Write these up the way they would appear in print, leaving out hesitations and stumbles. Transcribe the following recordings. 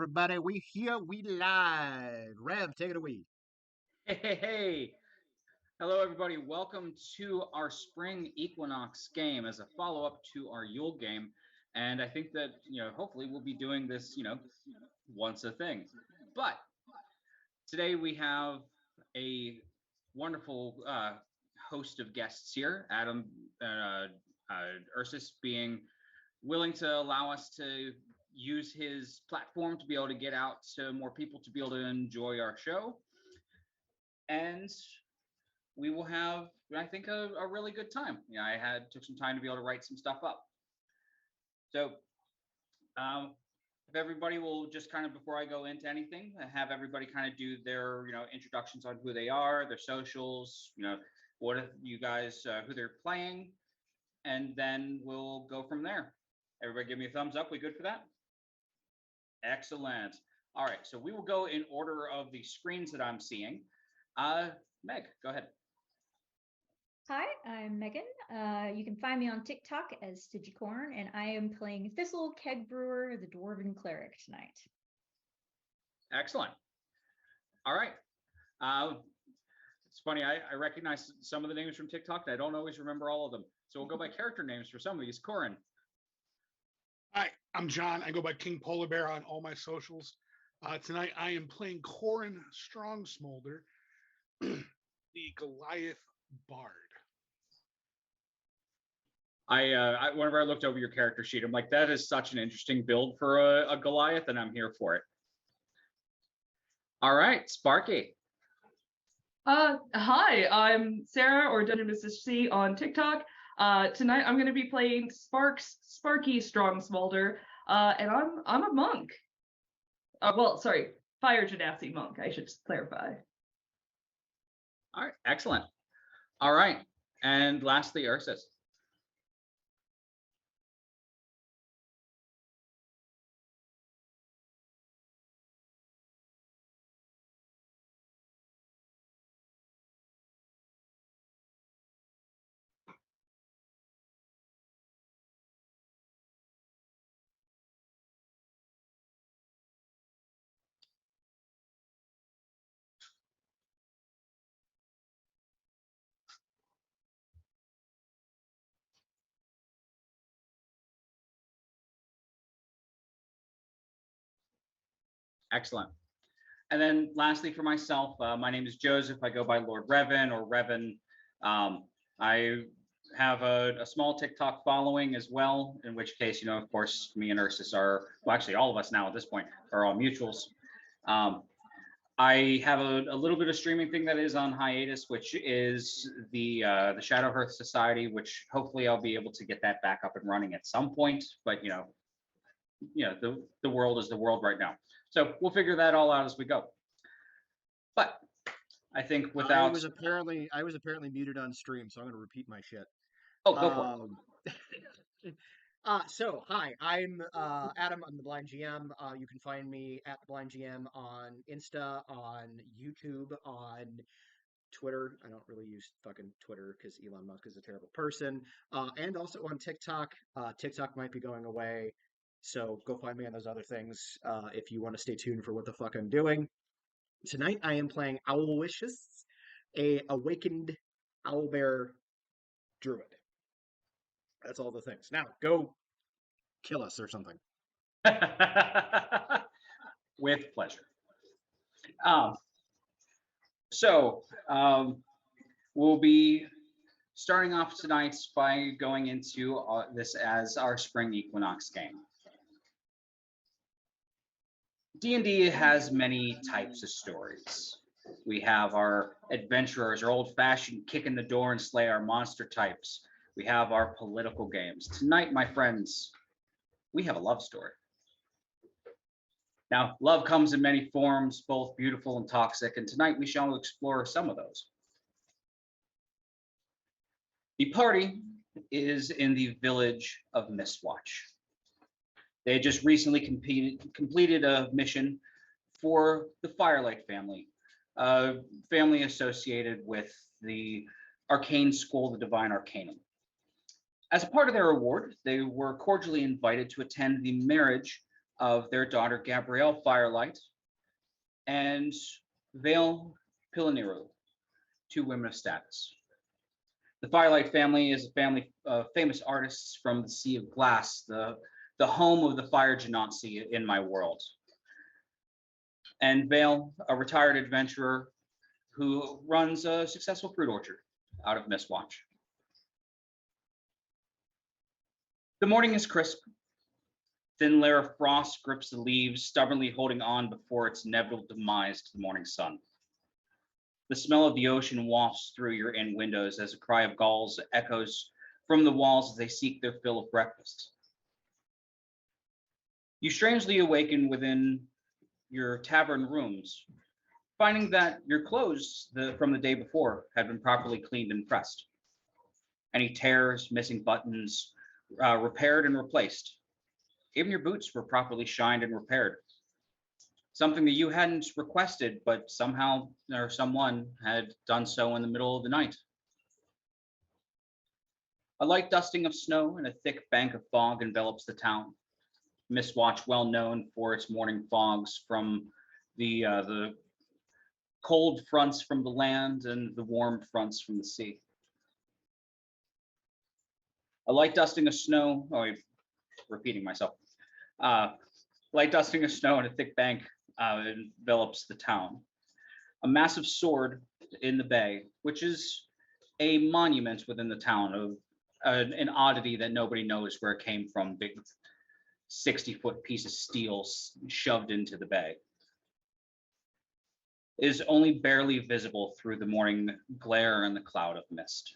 everybody. We here, we live. Rev, take it away. Hey. Hello, everybody. Welcome to our spring Equinox game as a follow up to our Yule game. And I think that, hopefully we'll be doing this, once a thing. But today we have a wonderful host of guests here, Adam Ursus being willing to allow us to use his platform to be able to get out to more people to be able to enjoy our show. And we will have, I think, a really good time. I took some time to be able to write some stuff up. So if everybody will just kind of, before I go into anything, have everybody kind of do their, introductions on who they are, their socials, what if you guys, who they're playing, and then we'll go from there. Everybody give me a thumbs up. We good for that? Excellent. All right, so we will go in order of the screens that I'm seeing. Meg, go ahead. Hi, I'm Megan. You can find me on TikTok as Stigicorn, and I am playing Thistle Keg Brewer, the Dwarven Cleric, tonight. Excellent. All right. It's funny, I recognize some of the names from TikTok, and I don't always remember all of them. So we'll go by character names for some of these. Corin. Hi, I'm John. I go by King Polar Bear on all my socials. Tonight I am playing Corin Strong Smolder, the Goliath Bard. Whenever I looked over your character sheet, I'm like, that is such an interesting build for a Goliath, and I'm here for it. All right, Sparky. Hi, I'm Sarah, or Dungeon Mrs. C on TikTok. Tonight I'm going to be playing Sparky Strong Smolder, and I'm a monk. Fire Genasi monk, I should clarify. All right, excellent. All right, and lastly, Ursus. Excellent. And then lastly, for myself, my name is Joseph. I go by Lord Revan or Revan. I have a small TikTok following as well, in which case, of course, me and Ursus are, well, actually all of us now at this point are all mutuals. I have a little bit of streaming thing that is on hiatus, which is the Shadow Hearth Society, which hopefully I'll be able to get that back up and running at some point. But the world is the world right now, so we'll figure that all out as we go. But I think without I was apparently muted on stream, so I'm going to repeat my shit. Oh, go for it. So, hi, I'm Adam. I'm the Blind GM. You can find me at the Blind GM on Insta, on YouTube, on Twitter. I don't really use fucking Twitter because Elon Musk is a terrible person. And also on TikTok. TikTok might be going away, so go find me on those other things if you want to stay tuned for what the fuck I'm doing. Tonight I am playing Owlwishes, a awakened owlbear druid. That's all the things. Now, go kill us or something. With pleasure. We'll be starting off tonight by going into this as our spring Equinox game. D&D has many types of stories. We have our adventurers, our old-fashioned kick in the door and slay our monster types. We have our political games. Tonight, my friends, we have a love story. Now, love comes in many forms, both beautiful and toxic, and tonight we shall explore some of those. The party is in the village of Mistwatch. They had just recently completed a mission for the Firelight family, a family associated with the arcane school, the Divine Arcanum. As a part of their reward, they were cordially invited to attend the marriage of their daughter Gabrielle Firelight and Vale Pilaniru, two women of status. The Firelight family is a family of famous artists from the Sea of Glass, the home of the fire genasi in my world. And Vale, a retired adventurer who runs a successful fruit orchard out of Mistwatch. The morning is crisp. Thin layer of frost grips the leaves, stubbornly holding on before its inevitable demise to the morning sun. The smell of the ocean wafts through your inn windows as a cry of gulls echoes from the walls as they seek their fill of breakfast. You strangely awaken within your tavern rooms, finding that your clothes from the day before had been properly cleaned and pressed. Any tears, missing buttons, repaired and replaced. Even your boots were properly shined and repaired. Something that you hadn't requested, but somehow or someone had done so in the middle of the night. A light dusting of snow and a thick bank of fog envelops the town. Mistwatch, well known for its morning fogs from the cold fronts from the land and the warm fronts from the sea. A light dusting of snow, repeating myself. Light dusting of snow and a thick bank envelops the town. A massive sword in the bay, which is a monument within the town of an oddity that nobody knows where it came from. Big 60-foot piece of steel shoved into the bay. Is only barely visible through the morning glare and the cloud of mist.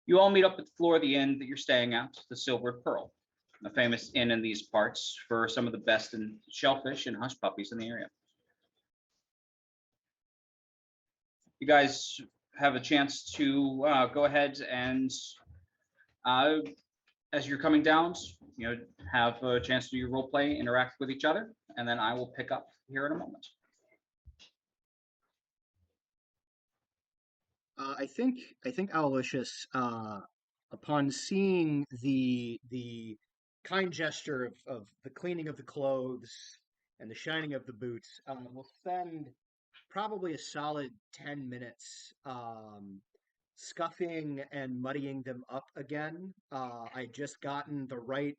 You all meet up at the floor of the inn that you're staying at, the Silvered Pearl, a famous inn in these parts for some of the best in shellfish and hush puppies in the area. You guys have a chance to go ahead and, as you're coming down, have a chance to do your role play, interact with each other, and then I will pick up here in a moment. I think Aloysius, upon seeing the kind gesture of the cleaning of the clothes and the shining of the boots, will spend probably a solid 10 minutes scuffing and muddying them up again. I just gotten the right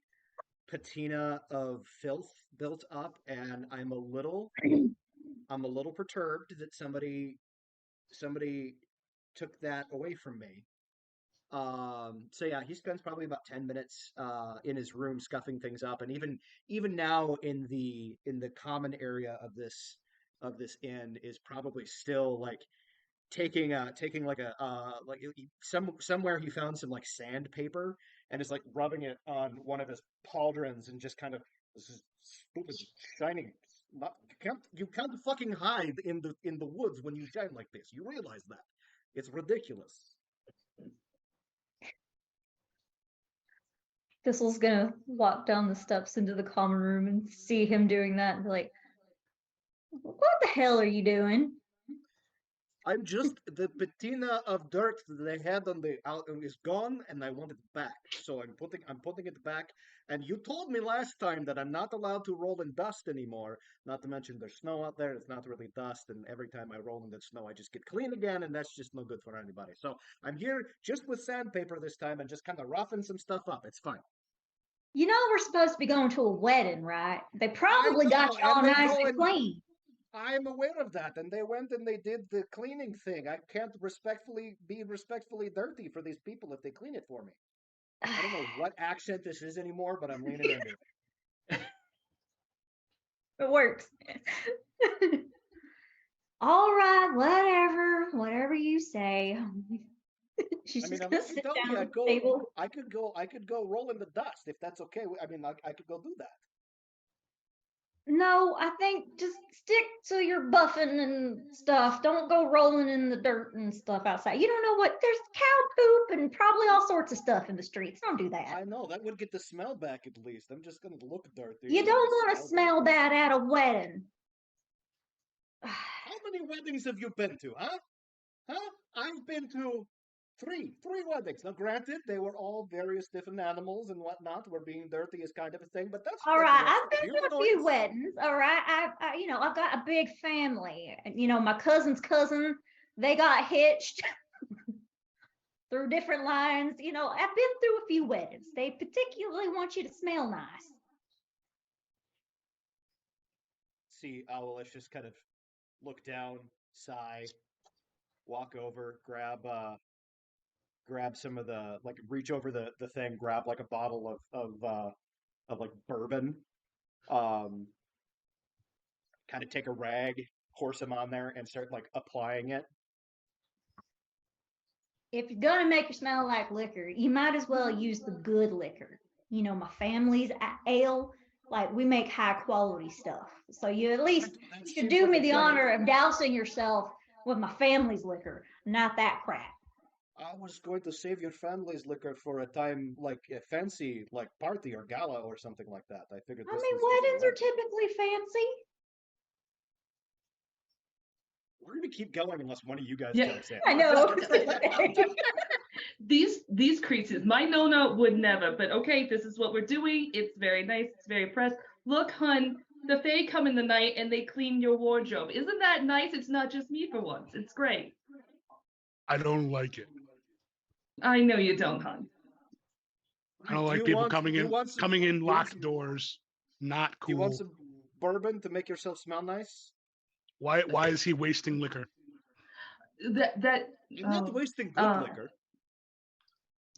patina of filth built up, and I'm a little perturbed that somebody took that away from me. So yeah, he spends probably about 10 minutes in his room scuffing things up, and even now in the common area of this inn is probably still like taking like a somewhere he found some like sandpaper and is like rubbing it on one of his pauldrons and just kind of, this is stupid shining. You can't fucking hide in the woods when you shine like this. You realize that it's ridiculous. Thistle's gonna walk down the steps into the common room and see him doing that and be like, "What the hell are you doing?" I'm just the patina of dirt that they had on the out is gone, and I want it back. So I'm putting it back. And you told me last time that I'm not allowed to roll in dust anymore. Not to mention there's snow out there. It's not really dust, and every time I roll in that snow, I just get clean again, and that's just no good for anybody. So I'm here just with sandpaper this time and just kind of roughing some stuff up. It's fine. You know we're supposed to be going to a wedding, right? They probably got you and all they nice go and and clean. I'm aware of that, and they went and they did the cleaning thing. I can't be respectfully dirty for these people if they clean it for me. I don't know what accent this is anymore, but I'm leaning into it. It works. All right, whatever you say. She's I mean, just I'm gonna not sit telling down you, at the table. I could go roll in the dust if that's okay. I mean, I could go do that. No, I think just stick to your buffing and stuff. Don't go rolling in the dirt and stuff outside. You don't know what, there's cow poop and probably all sorts of stuff in the streets. Don't do that. I know that would get the smell back at least. I'm just gonna look dirty. You and don't not want to smell dirty. bad at a wedding. How many weddings have you been to, huh? Huh? I've been to Three weddings. Now, granted, they were all various different animals and whatnot. Where being dirty is kind of a thing, but that's All that's right, amongst I've the been to a few humanoids. weddings. All right, I've got a big family. My cousin's cousin, they got hitched through different lines. I've been through a few weddings. They particularly want you to smell nice. See, Owlish just kind of look down, sigh, walk over, grab some of the like reach over the thing, grab like a bottle of like bourbon, um, kind of take a rag, pour some on there, and start like applying it. If you're gonna make her smell like liquor, you might as well use the good liquor. My family's ale, like we make high quality stuff. So you at least That should seems do like me a the good honor idea. of dousing yourself with my family's liquor, not that crap. I was going to save your family's liquor for a time like a fancy like party or gala or something like that. I figured I this mean, was just a weddings are wedding. typically fancy. We're gonna keep going unless one of you guys Yeah. jumps in. I know. These creases, my Nona would never, but okay, this is what we're doing. It's very nice. It's very pressed. Look, hun, the Fae come in the night and they clean your wardrobe. Isn't that nice? It's not just me for once. It's great. I don't like it. I know you don't, hun. I don't Do like you people want coming do you in want some coming in do you want locked some doors. Not do you want cool. some bourbon to make yourself smell nice? Why is he wasting liquor? That You're not oh, wasting good uh, liquor.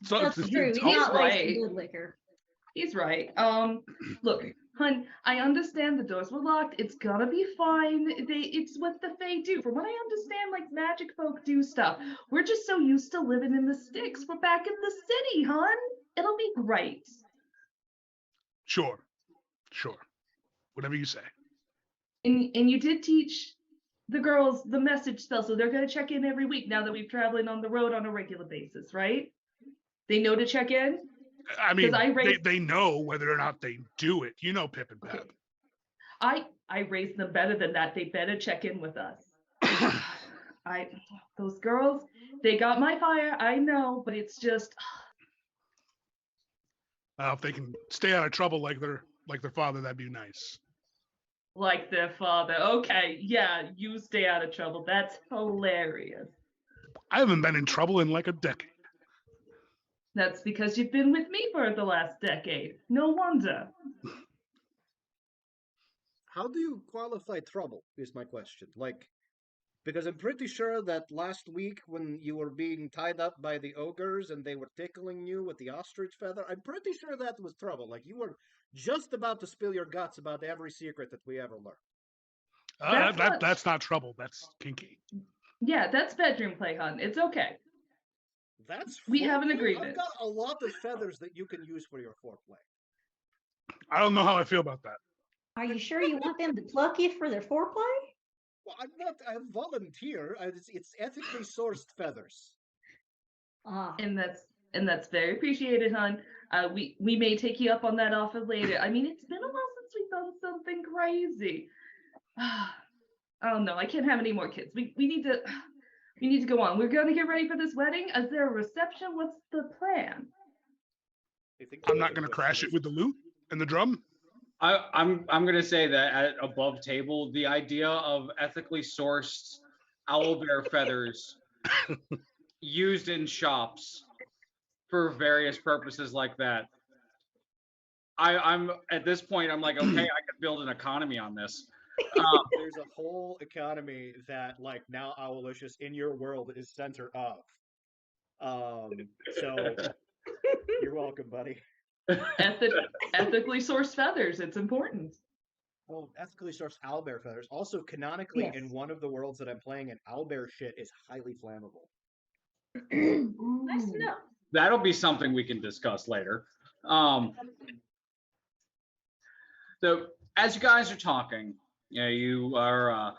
So That's it's, true. it's He's all, he's not wasting right. good liquor. He's right. Look, hun, I understand the doors were locked. It's gonna be fine. It's what the Fae do. From what I understand, like magic folk do stuff. We're just so used to living in the sticks. We're back in the city, hun. It'll be great. sure. Whatever you say. And you did teach the girls the message spell, so they're gonna check in every week now that we're traveling on the road on a regular basis, right? They know to check in I because mean, I raised. they know whether or not they do it. You know, Pip and Okay, Pep. I raised them better than that. They better check in with us. I those girls, they got my fire. I know, but it's just If they can stay out of trouble like their father, that'd be nice. like their father. Okay, yeah, you stay out of trouble. That's hilarious. I haven't been in trouble in like a decade. That's because you've been with me for the last decade. No wonder. How do you qualify trouble? Is my question. Like, because I'm pretty sure that last week when you were being tied up by the ogres and they were tickling you with the ostrich feather, I'm pretty sure that was trouble. Like you were just about to spill your guts about every secret that we ever learned. That's not. That's not trouble. That's kinky. Yeah, that's bedroom play, hun. It's okay. That's We have an foreplay? I've agreement. got a lot of feathers that you can use for your foreplay. I don't know how I feel about that. Are you sure you want them to pluck you for their foreplay? Well, I'm not. I volunteer. It's ethically sourced feathers. Ah, And that's very appreciated, hun. We may take you up on that offer later. I mean, it's been a while since we've done something crazy. Oh no, I can't have any more kids. We need to go on. We're gonna get ready for this wedding. Is there a reception? What's the plan? I think I'm the not gonna question crash is, it with the lute and the drum. I'm gonna say that at above table, the idea of ethically sourced owlbear feathers used in shops for various purposes like that. I'm at this point, I'm like, okay, I could build an economy on this. there's a whole economy that like now Owlicious in your world is center of. So you're welcome, buddy. Ethically sourced feathers. It's important. Well, ethically sourced owlbear feathers. Also, canonically, yes. in one of the worlds that I'm playing, an owlbear shit is highly flammable. Nice to know. That'll be something we can discuss later. Um, so as you guys are talking, you are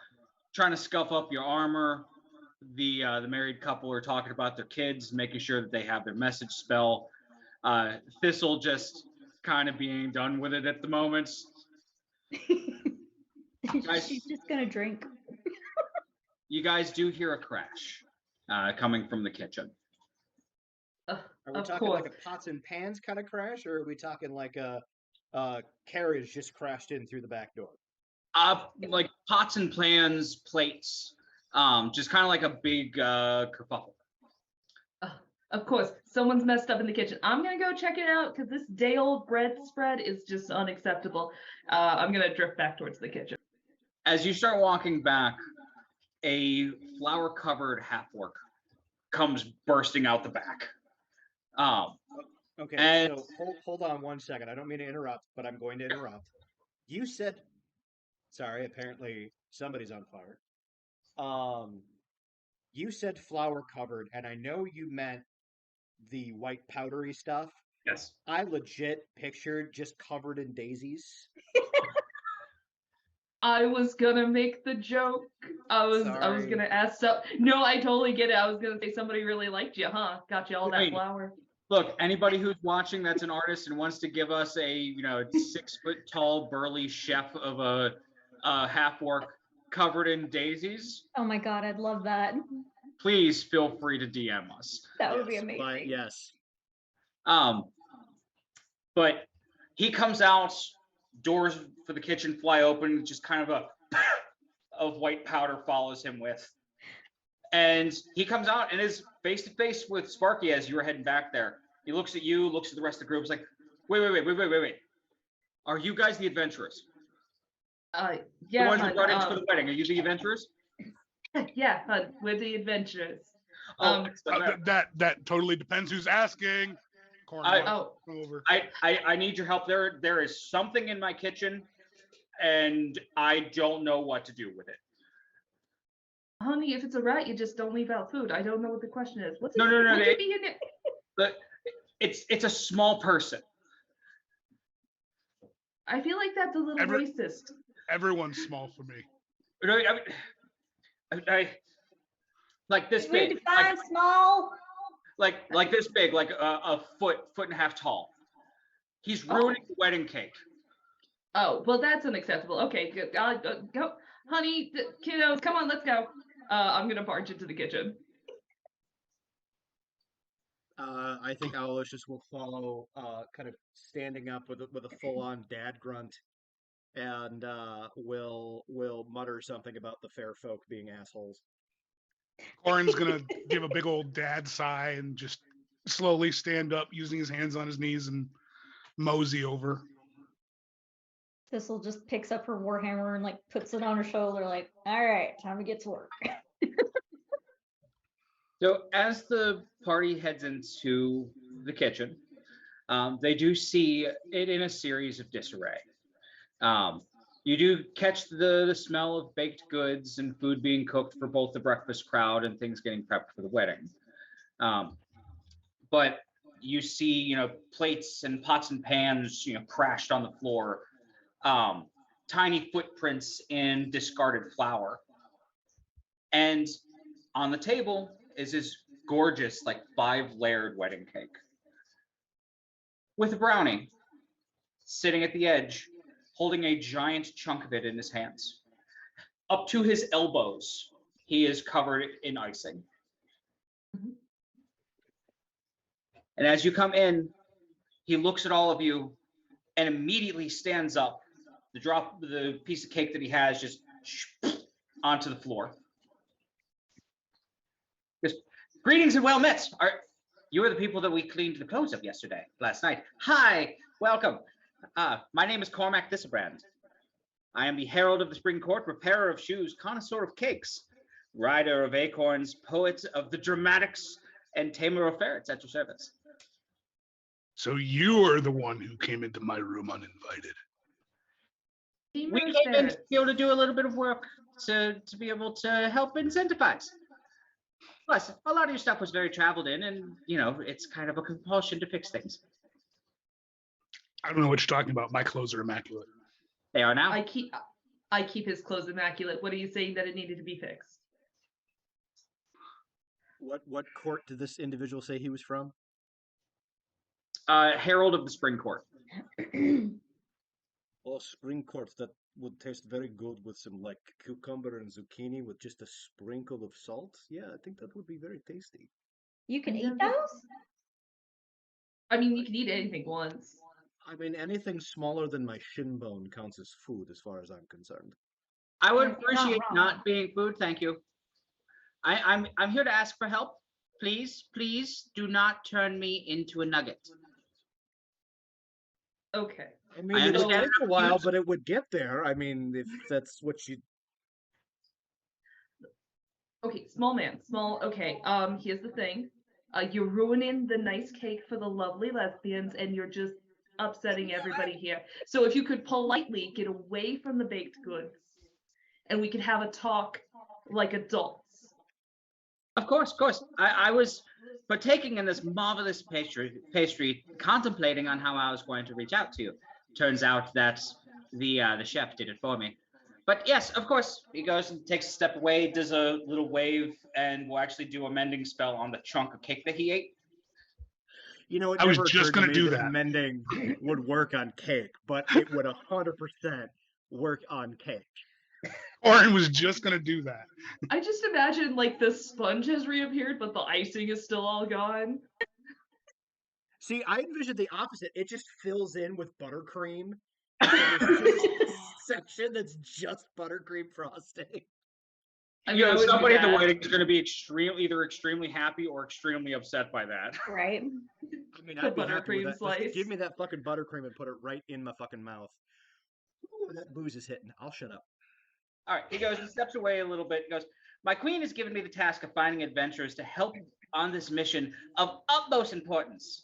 trying to scuff up your armor. The married couple are talking about their kids, making sure that they have their message spell. Thistle just kind of being done with it at the moment. Guys, She's just gonna drink. you guys do hear a crash coming from the kitchen. Are we Of talking like course. a pots and pans kind of crash, or are we talking like a carriage just crashed in through the back door? Like pots and pans, plates, just kind of like a big kerfuffle. Of course, someone's messed up in the kitchen. I'm gonna go check it out because this day old bread spread is just unacceptable. I'm gonna drift back towards the kitchen. As you start walking back, a flour-covered half-orc comes bursting out the back. Okay, And so hold on one second. I don't mean to interrupt, but I'm going to interrupt. You said, sorry, apparently somebody's on fire. You said flour covered, and I know you meant the white powdery stuff. yes, I legit pictured just covered in daisies. I was gonna make the joke. I was Sorry. gonna ask so no, I totally get it. I was gonna say somebody really liked you, huh? Got you all that Right. flour. look, anybody who's watching that's an artist and wants to give us a 6 foot tall burly chef of a half-orc covered in daisies, Oh my God, I'd love that. please feel free to DM us. That would be Yes, amazing. but yes. But he comes out, doors for the kitchen fly open, just kind of a of white powder follows him with. And he comes out and is face to face with Sparky as you were heading back there. He looks at you, looks at the rest of the group, is like, wait. Are you guys the adventurers? The Yeah, ones we hun, brought in for the wedding. Are you the adventurers? yeah, hun, we're the adventurers. Oh, excellent. That totally depends who's asking. Corn I- walks over. I need your help. There is something in my kitchen, and I don't know what to do with it. Honey, if it's a rat, you just don't leave out food. I don't know what the question is. What's No, it, no, no, what no, could be in it? But it's a small person. I feel like that's a little racist. Everyone's small for me. I like this Did we big, define small? like this big, like a foot and a half tall. He's ruining the wedding cake. Oh, well, that's unacceptable. Okay, good. Go, honey, kiddos, come on, let's go. I'm gonna barge into the kitchen. I think Aloysius will follow, kind of standing up with a full-on dad grunt, and will mutter something about the fair folk being assholes. Corin's gonna give a big old dad sigh and just slowly stand up, using his hands on his knees, and mosey over. This'll just picks up her warhammer and like puts it on her shoulder, like, all right, time to get to work. So as the party heads into the kitchen, they do see it in a series of disarray. You do catch the smell of baked goods and food being cooked for both the breakfast crowd and things getting prepped for the wedding. But you see, plates and pots and pans, crashed on the floor. Tiny footprints in discarded flour. And on the table is this gorgeous, like 5-layered wedding cake with a brownie sitting at the edge, holding a giant chunk of it in his hands. Up to his elbows, he is covered in icing. And as you come in, he looks at all of you and immediately stands up. The piece of cake that he has just onto the floor. Just, greetings and well met. You are the people that we cleaned the clothes of last night. Hi, welcome. My name is Cormac Thistlbrand. I am the herald of the Spring Court, repairer of shoes, connoisseur of cakes, rider of acorns, poet of the dramatics, and tamer of ferrets at your service. So you are the one who came into my room uninvited. We came in to be able to do a little bit of work to be able to help incentivize. Plus, a lot of your stuff was very traveled in, and it's kind of a compulsion to fix things. I don't know what you're talking about. My clothes are immaculate. They are now. I keep his clothes immaculate. What are you saying that it needed to be fixed? What court did this individual say he was from? Herald of the Spring Court. Oh, spring court, that would taste very good with some like cucumber and zucchini with just a sprinkle of salt. Yeah, I think that would be very tasty. You can Yeah. eat those? I mean, you can eat anything once. I mean, anything smaller than my shin bone counts as food, as far as I'm concerned. I would You're not appreciate wrong. not being food, thank you. I'm here to ask for help. Please do not turn me into a nugget. Okay. I mean, I it would understand take a how while, cute. but it would get there. I mean, if that's what you. Okay, small man, small. Okay, here's the thing. You're ruining the nice cake for the lovely lesbians, and you're just upsetting everybody here. So if you could politely get away from the baked goods, and we could have a talk like adults. Of course. I was partaking in this marvelous pastry, contemplating on how I was going to reach out to you. Turns out that the chef did it for me. But yes, of course, he goes and takes a step away, does a little wave, and will actually do a mending spell on the chunk of cake that he ate. You know, it I was never just occurred to gonna me do that that. mending would work on cake, but it would 100% work on cake. Corin was just gonna do that. I just imagine like the sponge has reappeared, but the icing is still all gone. See, I envisioned the opposite. It just fills in with buttercream. And so there's just a section that's just buttercream frosting. I mean, I would do Somebody at the that. wedding is going to be either extremely happy or extremely upset by that. Right. I mean, The I'd be happy with buttercream that. Just slice. give me that fucking buttercream and put it right in my fucking mouth. Ooh, that booze is hitting. I'll shut up. All right, he goes and steps away a little bit. He goes, my queen has given me the task of finding adventurers to help on this mission of utmost importance.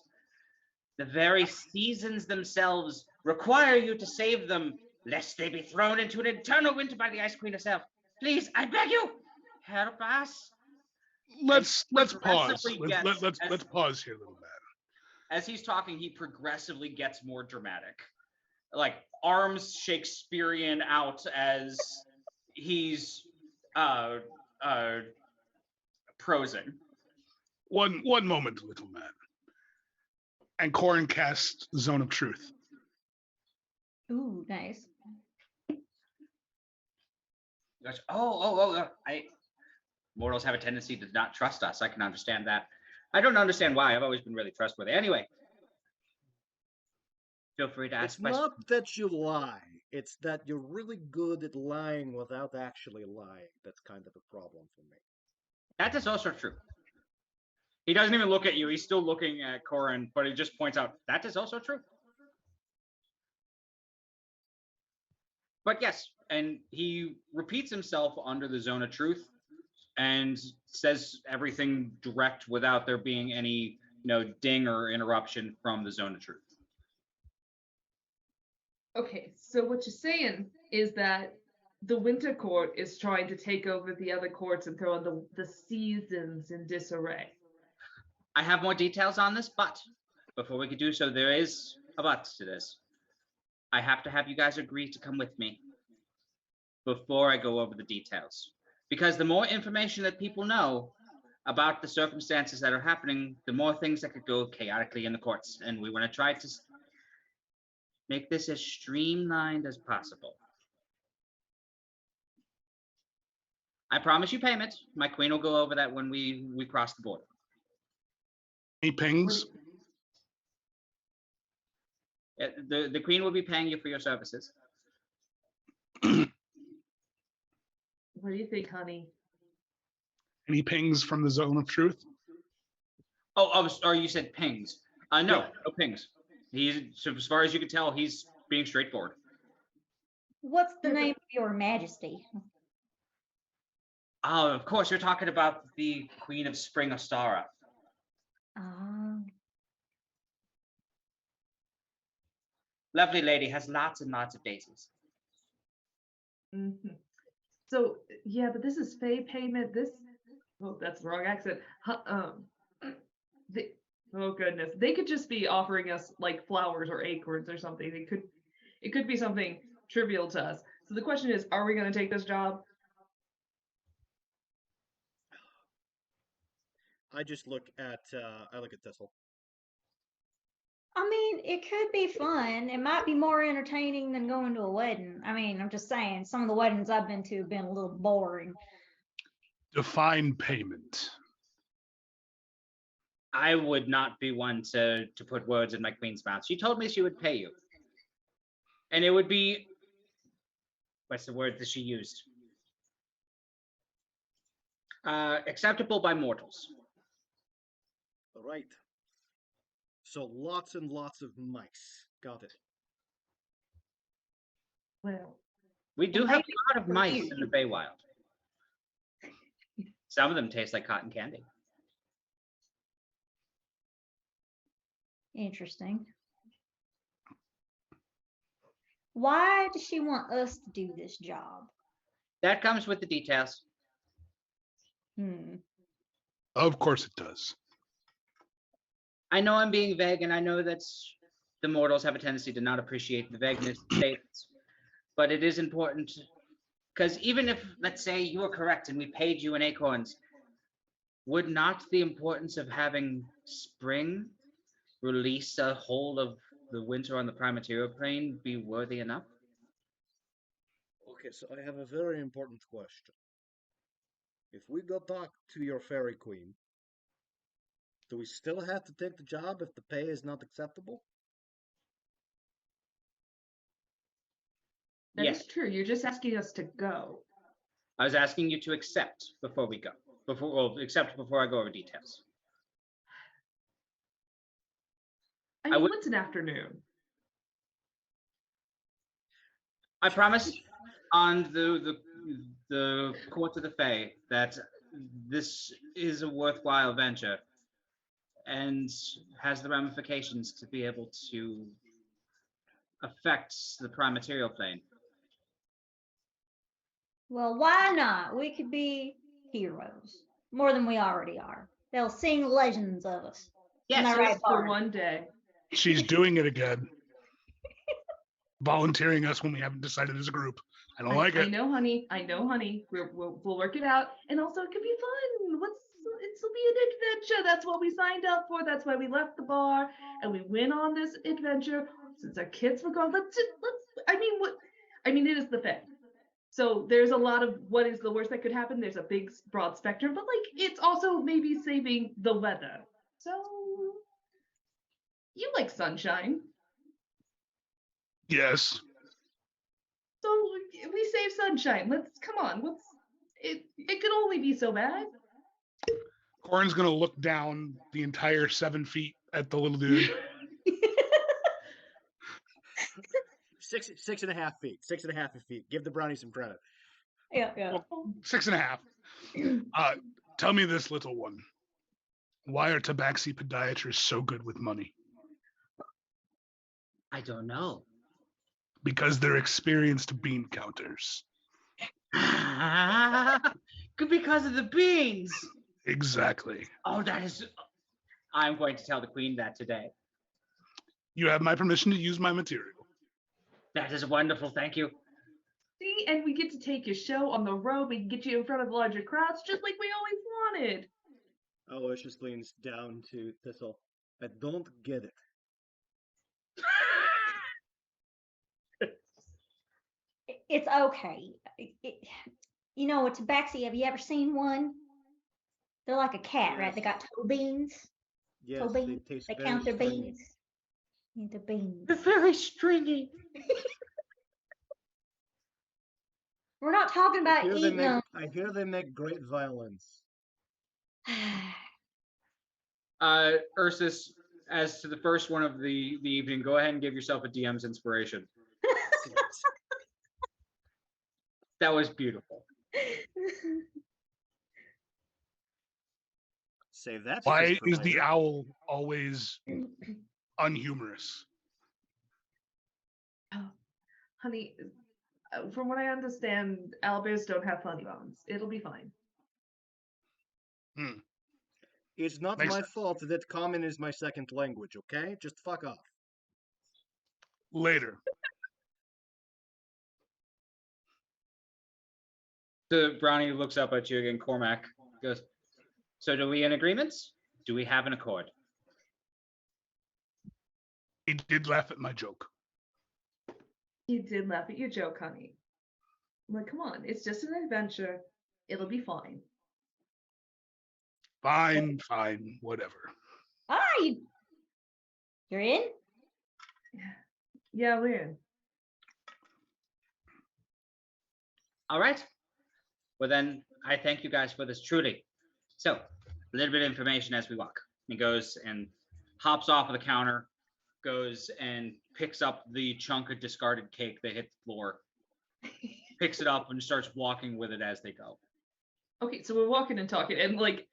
The very seasons themselves require you to save them, lest they be thrown into an eternal winter by the Ice Queen herself. Please, I beg you, help us. Let's pause. progressively Let's pause here a little bit. As he's talking, he progressively gets more dramatic, like arms Shakespearean out as he's prosing. One moment, little man. And Corin casts Zone of Truth. Ooh, nice. He goes, mortals have a tendency to not trust us. I can understand that. I don't understand why. I've always been really trustworthy. Anyway, feel free to ask It's questions. not that you lie. It's that you're really good at lying without actually lying. That's kind of the problem for me. That is also true. He doesn't even look at you. He's still looking at Corin, but he just points out that is also true. But yes, and he repeats himself under the Zone of Truth and says everything direct without there being any, ding or interruption from the Zone of Truth. Okay, so what you're saying is that the Winter Court is trying to take over the other courts and throw the seasons in disarray. I have more details on this, but before we could do so, there is a but to this. I have to have you guys agree to come with me before I go over the details. Because the more information that people know about the circumstances that are happening, the more things that could go chaotically in the courts. And we want to try to make this as streamlined as possible. I promise you payment. My queen will go over that when we cross the border. Any pings? The queen will be paying you for your services. What do you think, honey? Any pings from the Zone of Truth? Oh, you said pings. No, Yeah. no pings. So as far as you can tell, he's being straightforward. What's the name of your majesty? Oh, of course, you're talking about the Queen of Spring Ostara. Lovely lady, has lots and lots of daisies. Mm-hmm. So yeah, but this is Fey payment. That's the wrong accent. Oh goodness, they could just be offering us like flowers or acorns or something. It could be something trivial to us. So the question is, are we going to take this job? I just look at Thistle. I mean, it could be fun. It might be more entertaining than going to a wedding. I mean, I'm just saying, some of the weddings I've been to have been a little boring. Define payment. I would not be one to put words in my queen's mouth. She told me she would pay you. And it would be, what's the word that she used? Acceptable by mortals. All right. So lots and lots of mice. Got it. Well, We do and have maybe a lot of for mice you. in the Feywild. Some of them taste like cotton candy. Interesting. Why does she want us to do this job? That comes with the details. Hmm. Of course it does. I know I'm being vague, and I know that the mortals have a tendency to not appreciate the vagueness of statements. But it is important, because even if, let's say, you were correct and we paid you in acorns, would not the importance of having spring release a hold of the winter on the prime material plane be worthy enough? Okay, so I have a very important question. If we go talk to your fairy queen, do we still have to take the job if the pay is not acceptable? That Yes. is true. You're just asking us to go. I was asking you to accept before we go. Accept before I go over details. I I mean, would- what's an afternoon? I promise on the court of the Fae that this is a worthwhile venture and has the ramifications to be able to affect the prime material plane. Well, why not? We could be heroes. More than we already are. They'll sing legends of us. Am Yes, I right, Just for Bard? one day. She's doing it again. Volunteering us when we haven't decided as a group. I don't like I it. know, honey. I know, honey. We'll work it out, and also it could be fun. It'll be an adventure. That's what we signed up for. That's why we left the bar and we went on this adventure. Since our kids were gone, let's. I mean, what? I mean, it is the Fae. So there's a lot of what is the worst that could happen. There's a big, broad spectrum, but like it's also maybe saving the weather. So you like sunshine. Yes. So we save sunshine. Let's come on. Let's. It could only be so bad. Corin's gonna look down the entire 7 feet at the little dude. 6.5 feet. 6.5 feet. Give the brownie some credit. Yeah, yeah. Well, 6.5. Tell me this, little one. Why are tabaxi podiatrists so good with money? I don't know. Because they're experienced bean counters. Because of the beans. Exactly. Oh, that is. I'm going to tell the queen that today. You have my permission to use my material. That is wonderful. Thank you. See, and we get to take your show on the road. We can get you in front of larger crowds, just like we always wanted. Aloysius leans down to Thistle. I don't get it. It's okay. You know, a tabaxi, have you ever seen one? They're like a cat, right? They got toe beans. Yes, Toe they beans. taste They very count their stringy. beans. Yeah, their beans. They're very stringy. We're not talking about eating them. I hear they make great violins. Ursus, as to the first one of the evening, go ahead and give yourself a DM's inspiration. That was beautiful. Save that. Why stitch for is the later. owl always unhumorous? Oh, honey, from what I understand, owlbears don't have funny bones. It'll be fine. It's not Makes my sense. fault that common is my second language, okay? Just fuck off. Later. The brownie looks up at you again. Cormac goes, so do we in agreements? Do we have an accord? He did laugh at my joke. He did laugh at your joke, honey. I'm like, come on, it's just an adventure. It'll be fine. Fine, whatever. Hi. You're in? Yeah, we're in. All right. Well, then I thank you guys for this truly. So, a little bit of information as we walk. He goes and hops off of the counter, goes and picks up the chunk of discarded cake that hit the floor, picks it up and starts walking with it as they go. Okay, so we're walking and talking, and like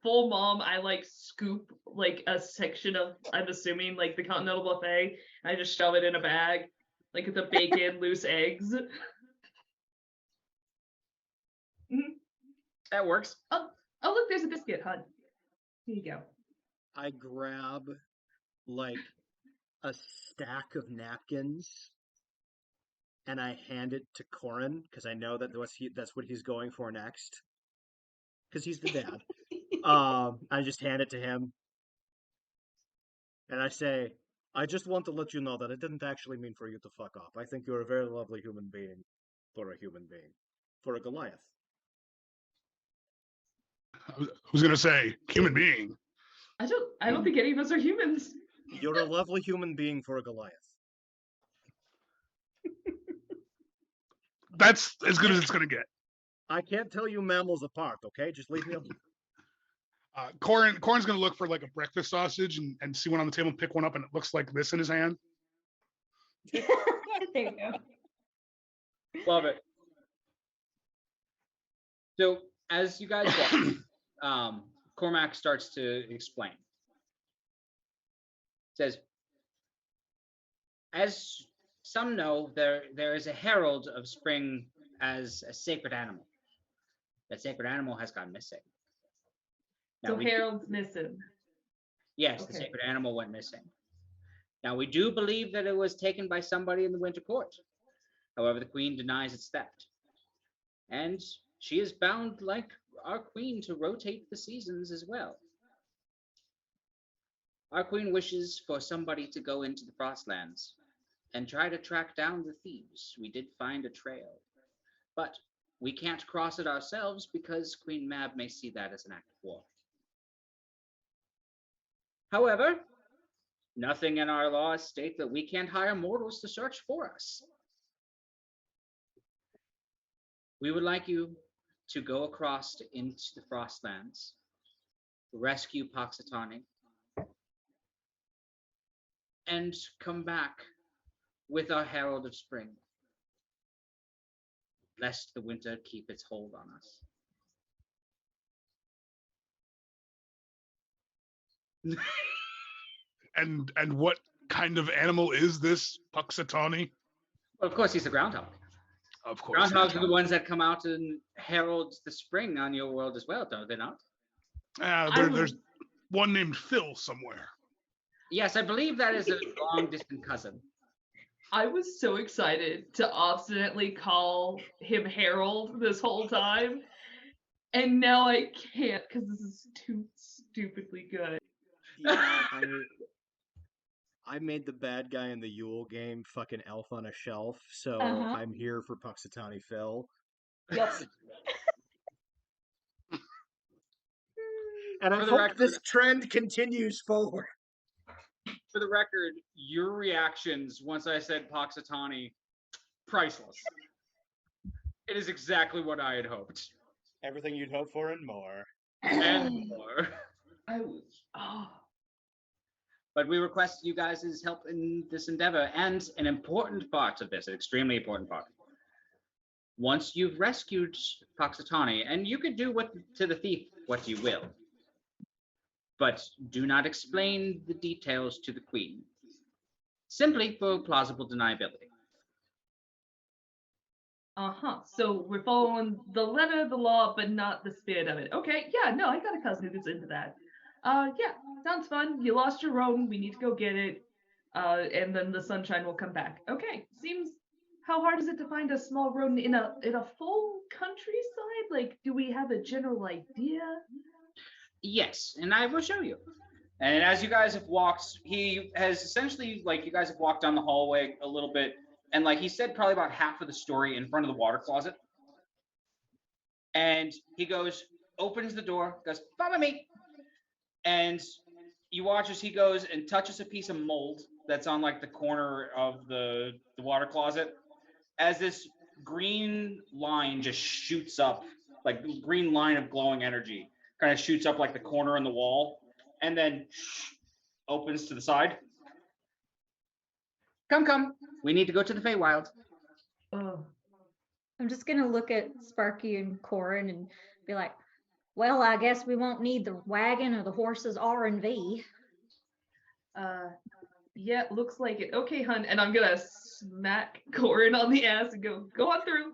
full mom, I like scoop like a section of, I'm assuming like the continental buffet, and I just shove it in a bag, like the bacon, loose eggs. Mhm. That works. Oh, look, there's a biscuit, hon. Here you go. I grab like a stack of napkins and I hand it to Corin because I know that that's what he's going for next. Because he's the dad. I just hand it to him and I say, I just want to let you know that I didn't actually mean for you to fuck up. I think you're a very lovely human being for a human being. For a Goliath. I was gonna say human being. I don't think any of us are humans. You're a lovely human being for a Goliath. That's as good as it's gonna get. I can't tell you mammals apart, okay? Just leave me alone. Corin's gonna look for like a breakfast sausage and see one on the table and pick one up, and it looks like this in his hand. There you go. Love it. So as you guys walk, Cormac starts to explain. Says, as some know, there is a herald of spring as a sacred animal. That sacred animal has gone missing. So we Harold's missing. yes, the Okay. sacred animal went missing. Now we do believe that it was taken by somebody in the Winter Court. However, the Queen denies its theft. And she is bound, like our Queen, to rotate the seasons as well. Our Queen wishes for somebody to go into the Frostlands and try to track down the thieves. We did find a trail, but we can't cross it ourselves because Queen Mab may see that as an act of war. However, nothing in our laws state that we can't hire mortals to search for us. We would like you to go across into the Frostlands, rescue Poxitani, and come back with our Herald of Spring, lest the winter keep its hold on us. And what kind of animal is this Puxatawny? Well, of course, he's the groundhog. Of course. Groundhogs are the ones that come out and herald the spring on your world as well, don't they not? There's one named Phil somewhere. Yes, I believe that is a long distant cousin. I was so excited to obstinately call him Harold this whole time. And now I can't because this is too stupidly good. Yeah, I made the bad guy in the Yule game fucking elf on a shelf, so I'm here for Puxatawny Phil. Yep. And I For the hope record- this trend continues forward. For the record, your reactions once I said Poxitani, priceless. It is exactly what I had hoped. Everything you'd hope for and more. And more. I was But we request you guys' help in this endeavor, and an important part of this, an extremely important part. Once you've rescued Poxitani, and you could do to the thief what you will, but do not explain the details to the Queen, simply for plausible deniability. So we're following the letter of the law, but not the spirit of it. Okay, yeah, no, I got a cousin who's into that. Yeah, sounds fun. You lost your roan, we need to go get it. And then the sunshine will come back. Okay, seems. How hard is it to find a small rodent in a full countryside? Like, do we have a general idea? Yes, and I will show you. And as you guys have walked, he has essentially, like, you guys have walked down the hallway a little bit, and like he said, probably about half of the story in front of the water closet. And he opens the door, goes, follow me. And you watch as he goes and touches a piece of mold that's on like the corner of the water closet. As this green line just shoots up, like green line of glowing energy, kind of shoots up like the corner in the wall, and then opens to the side. Come, we need to go to the Feywild. Oh, I'm just gonna look at Sparky and Corin and be like, well, I guess we won't need the wagon or the horses R and V. yeah, looks like it. Okay, hun. And I'm gonna smack Corin on the ass and go on through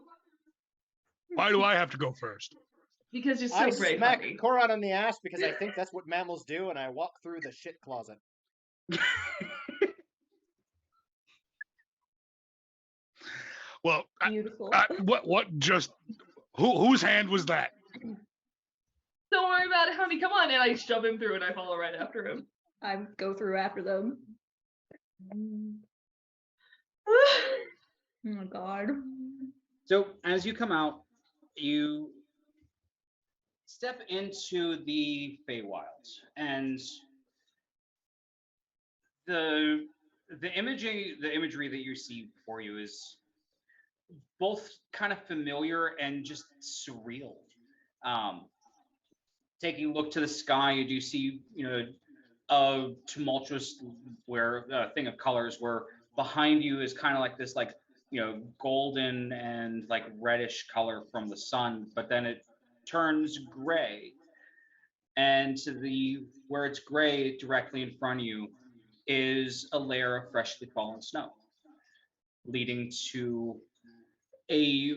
Why do I have to go first? because you're so I brave, smack honey. Koran on the ass because I think that's what mammals do, and I walk through the shit closet. Well, Beautiful. what just whose hand was that? Don't worry about it, honey. Come on. And I shove him through and I follow right after him. I go through after them. Oh my god. So as you come out, you step into the Feywilds, and the imagery that you see before you is both kind of familiar and just surreal. Um, Taking a look to the sky, you do see, a tumultuous thing of colors where behind you is kind of like this, like, golden and like reddish color from the sun, but then it turns gray. And to the where it's gray directly in front of you is a layer of freshly fallen snow, leading to a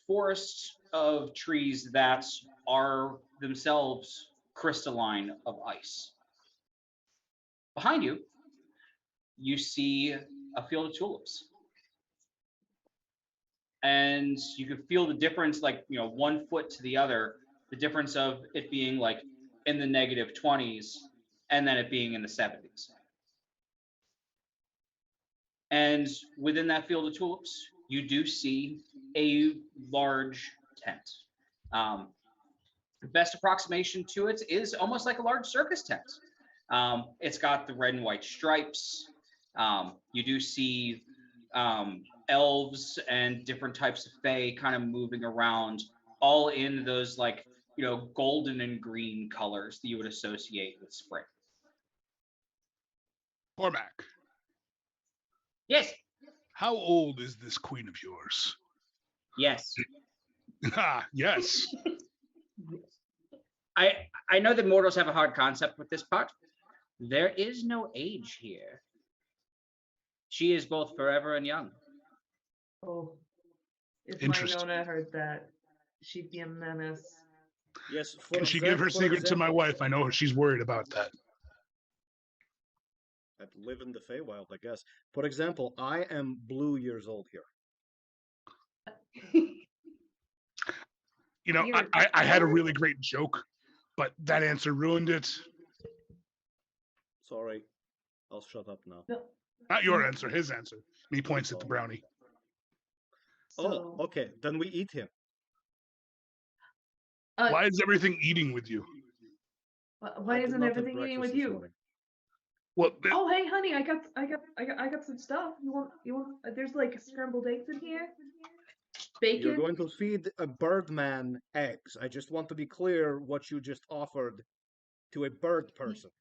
forest of trees that are themselves crystalline of ice. Behind you, you see a field of tulips. And you can feel the difference, like, 1 foot to the other, the difference of it being like in the -20s and then it being in the 70s. And within that field of tulips, you do see a large tent. The best approximation to it is almost like a large circus tent. It's got the red and white stripes. You do see elves and different types of fae kind of moving around, all in those like, golden and green colors that you would associate with spring. Cormac, Yes, how old is this queen of yours? yes. Yes. I know that mortals have a hard concept with this part. There is no age here. She is both forever and young. Oh, if my Interesting. Nona heard that, she'd be a menace. Yes, Can she give her secret to my wife? I know she's worried about that. I'd live in the Feywild, I guess. For example, I am blue years old here. I had a really great joke, but that answer ruined it. Sorry, I'll shut up now. No. Not your answer, his answer. And he points at the brownie. Oh, okay, then we eat him. Why is everything eating with you? Why I did isn't not have everything eating with breakfast this you? morning. Well, Oh, hey, honey, I got some stuff. You want? There's like scrambled eggs in here. Bacon. You're going to feed a birdman eggs. I just want to be clear what you just offered to a bird person.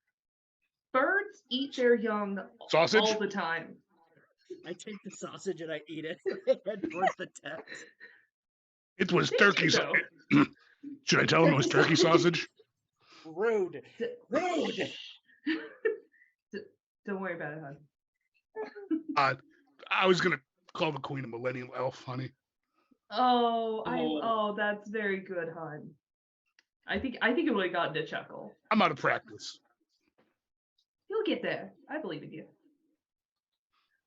Birds eat their young Sausage? all the time. I take the sausage and I eat it. Head towards the tent. it was Thank turkey you, sausage. Should I tell him it was turkey sausage? Rude. Rude. Don't worry about it, hon. I was gonna call the queen a millennial elf, honey. Oh, that's very good, hon. I think it would have gotten a chuckle. I'm out of practice. You'll get there. I believe in you.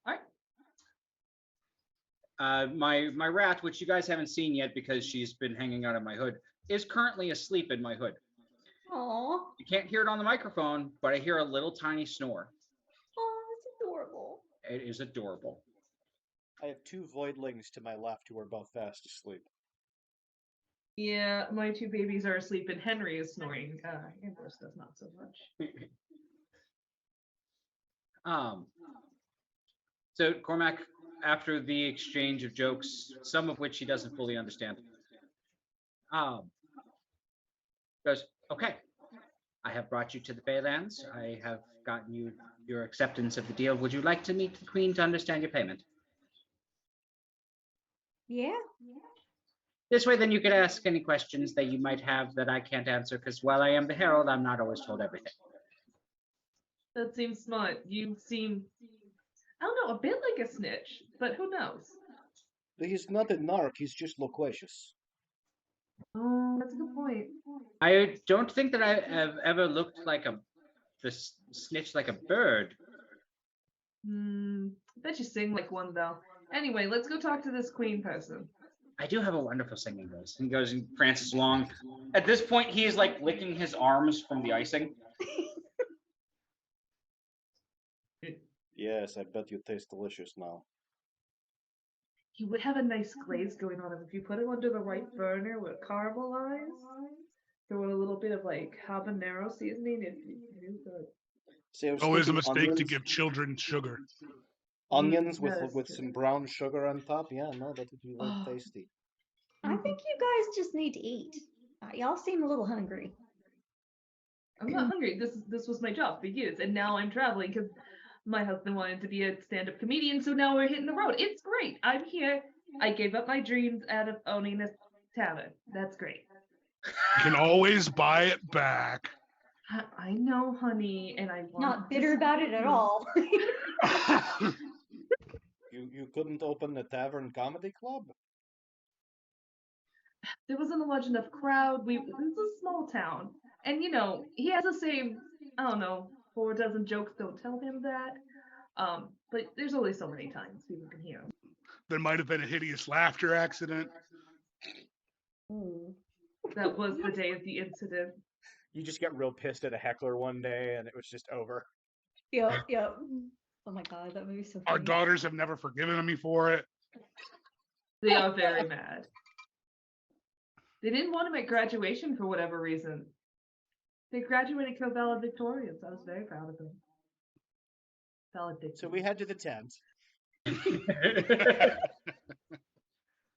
All right. My rat, which you guys haven't seen yet because she's been hanging out of my hood, is currently asleep in my hood. Aw. You can't hear it on the microphone, but I hear a little tiny snore. Oh, it's adorable. It is adorable. I have two voidlings to my left who are both fast asleep. Yeah, my two babies are asleep and Henry is snoring. Ambrose does not so much. Um, so Cormac, after the exchange of jokes, some of which he doesn't fully understand, um, goes, "Okay, I have brought you to the Baylands. I have gotten you your acceptance of the deal. Would you like to meet the Queen to understand your payment? Yeah. This way, then you could ask any questions that you might have that I can't answer, because while I am the Herald, I'm not always told everything." That seems smart. You seem, I don't know, a bit like a snitch, but who knows? He's not a narc, he's just loquacious. Oh, that's a good point. I don't think that I have ever looked like snitch like a bird. I bet you sing like one though. Anyway, let's go talk to this queen person. I do have a wonderful singing voice. And he goes and prances along. At this point, he is like licking his arms from the icing. Yes, I bet you taste delicious now. He would have a nice glaze going on him if you put him under the right burner with caramelize. Throw in a little bit of like habanero seasoning. It'd be really good. See, I was Always a thinking mistake to onions, give children sugar. onions that is with true. some brown sugar on top. Yeah, no, that would be very Oh. tasty. I think you guys just need to eat. Y'all seem a little hungry. I'm not hungry. This was my job for years, and now I'm traveling because my husband wanted to be a stand-up comedian, so now we're hitting the road. It's great. I'm here. I gave up my dreams out of owning a tavern. That's great. You can always buy it back. I know, honey, and I want Not bitter this about it at money. all. You couldn't open a tavern comedy club? There wasn't a large enough crowd. It was a small town, and he has the same. I don't know, 4 dozen jokes. Don't tell him that. But there's only so many times people can hear him. There might have been a hideous laughter accident. Ooh. That was the day of the incident. You just get real pissed at a heckler one day, and it was just over. Yep, yep. Oh my god, that movie's so Our funny. daughters have never forgiven me for it. They are very mad. They didn't want him at graduation for whatever reason. They graduated valedictorians. I was very proud of them. Valedictorians. So we head to the tent.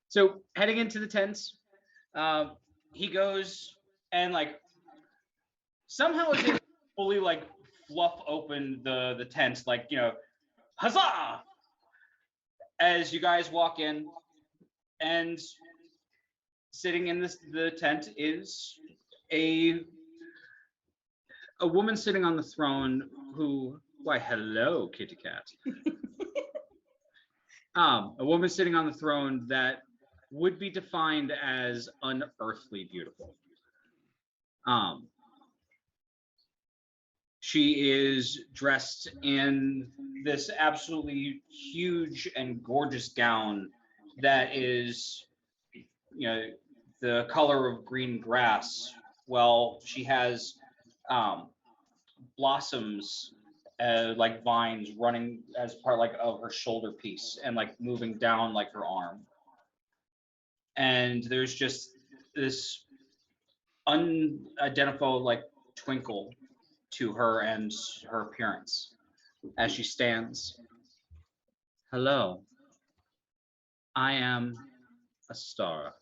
So heading into the tents, he goes and like somehow is able to fully like fluff open the tent, like huzzah! As you guys walk in, and sitting in the tent is a woman sitting on the throne who, why, hello, kitty cat. A woman sitting on the throne that would be defined as unearthly beautiful. She is dressed in this absolutely huge and gorgeous gown that is, the color of green grass. Well, she has blossoms like vines running as part like of her shoulder piece and like moving down like her arm. And there's just this unidentifiable like twinkle to her and her appearance as she stands. Hello, I am a star.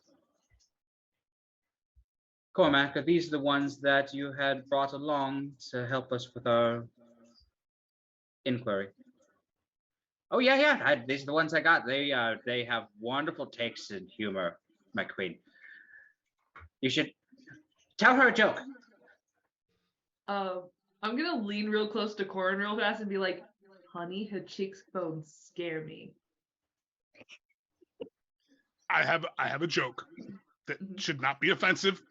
Cormac, are these the ones that you had brought along to help us with our inquiry? Oh yeah. These are the ones I got. They have wonderful takes and humor, my queen. You should tell her a joke. I'm gonna lean real close to Corin real fast and be like, "Honey, her cheekbones scare me." I have a joke that should not be offensive.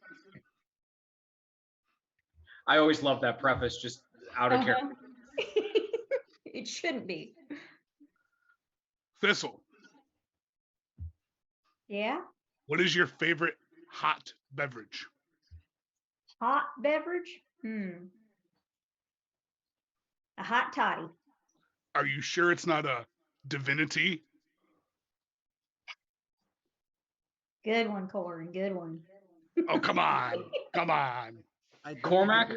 I always love that preface, just out of character. It shouldn't be. Thistle, Yeah? what is your favorite hot beverage? Hot beverage? A hot toddy. Are you sure it's not a divinity? Good one, Corin. Good one. Oh, come on. Come on. I Cormac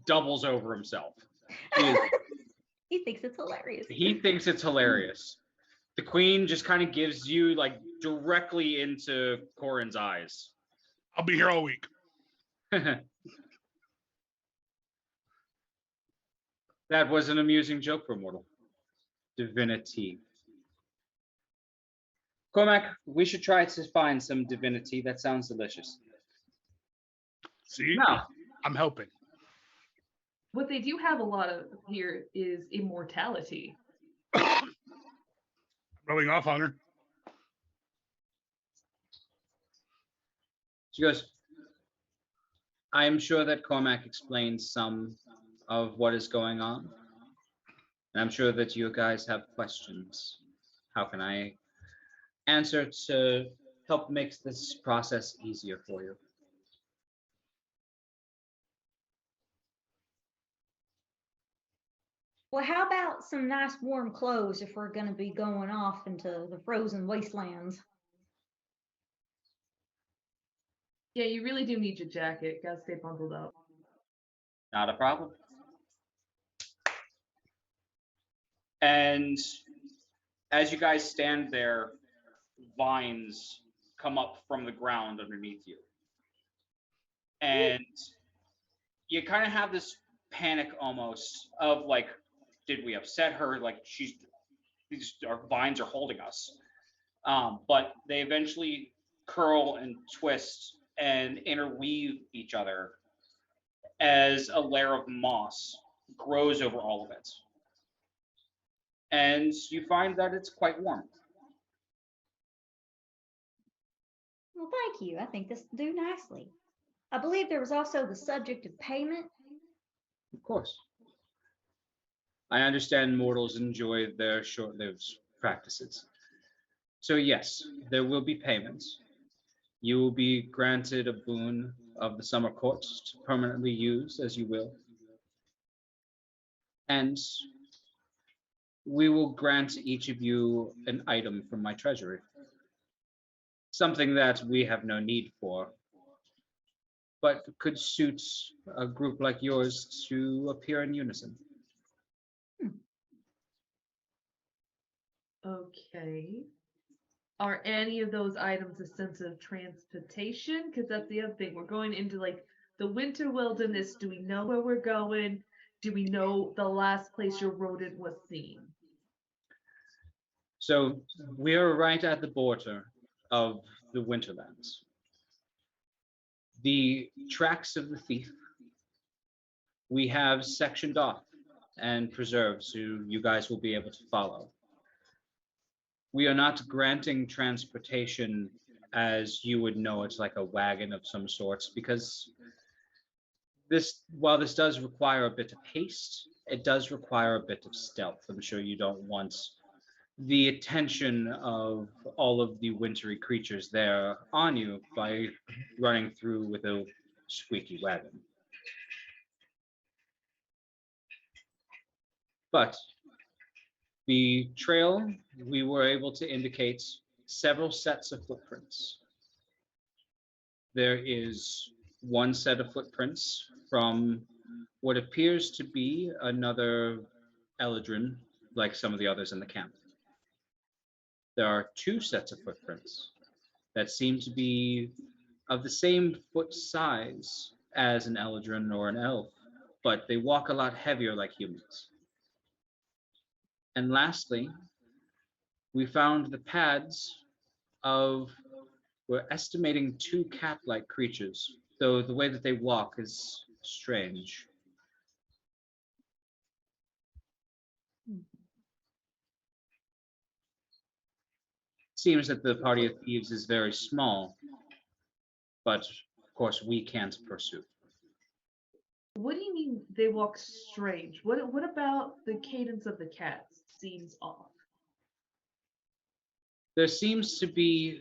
doubles over himself. He, He thinks it's hilarious. he thinks it's hilarious. The queen just kind of gives you like directly into Corin's eyes. I'll be here all week. That was an amusing joke for mortal. Divinity. Cormac, we should try to find some divinity. That sounds delicious. See, Now, I'm helping. What they do have a lot of here is immortality. Rubbing off on her. she goes, I am sure that Cormac explains some of what is going on. And I'm sure that you guys have questions. How can I answer to help make this process easier for you? Well, how about some nice warm clothes if we're going to be going off into the frozen wastelands? Yeah, you really do need your jacket. Gotta stay bundled up. Not a problem. And as you guys stand there, vines come up from the ground underneath you. And you kind of have this panic almost of like, did we upset her? Like these our vines are holding us. But they eventually curl and twist and interweave each other as a layer of moss grows over all of it. And you find that it's quite warm. Well, thank you. I think this will do nicely. I believe there was also the subject of payment. Of course. I understand mortals enjoy their short-lived practices. So yes, there will be payments. You will be granted a boon of the summer court to permanently use as you will. And we will grant each of you an item from my treasury. Something that we have no need for, but could suit a group like yours to appear in unison. Okay. Are any of those items a sense of transportation? Because that's the other thing. We're going into like the winter wilderness. Do we know where we're going? Do we know the last place your rodent was seen? So we are right at the border of the Winterlands. The tracks of the thief we have sectioned off and preserved so you guys will be able to follow. We are not granting transportation as you would know it's like a wagon of some sorts, because while this does require a bit of haste, it does require a bit of stealth. I'm sure you don't want the attention of all of the wintry creatures there on you by running through with a squeaky wagon. But the trail, we were able to indicate several sets of footprints. There is one set of footprints from what appears to be another Eladrin, like some of the others in the camp. There are two sets of footprints that seem to be of the same foot size as an Eladrin or an elf, but they walk a lot heavier like humans. And lastly, we found the pads of, we're estimating, two cat-like creatures, though the way that they walk is strange. Seems that the party of thieves is very small, but of course we can't pursue. What do you mean they walk strange? What about the cadence of the cats seems off? There seems to be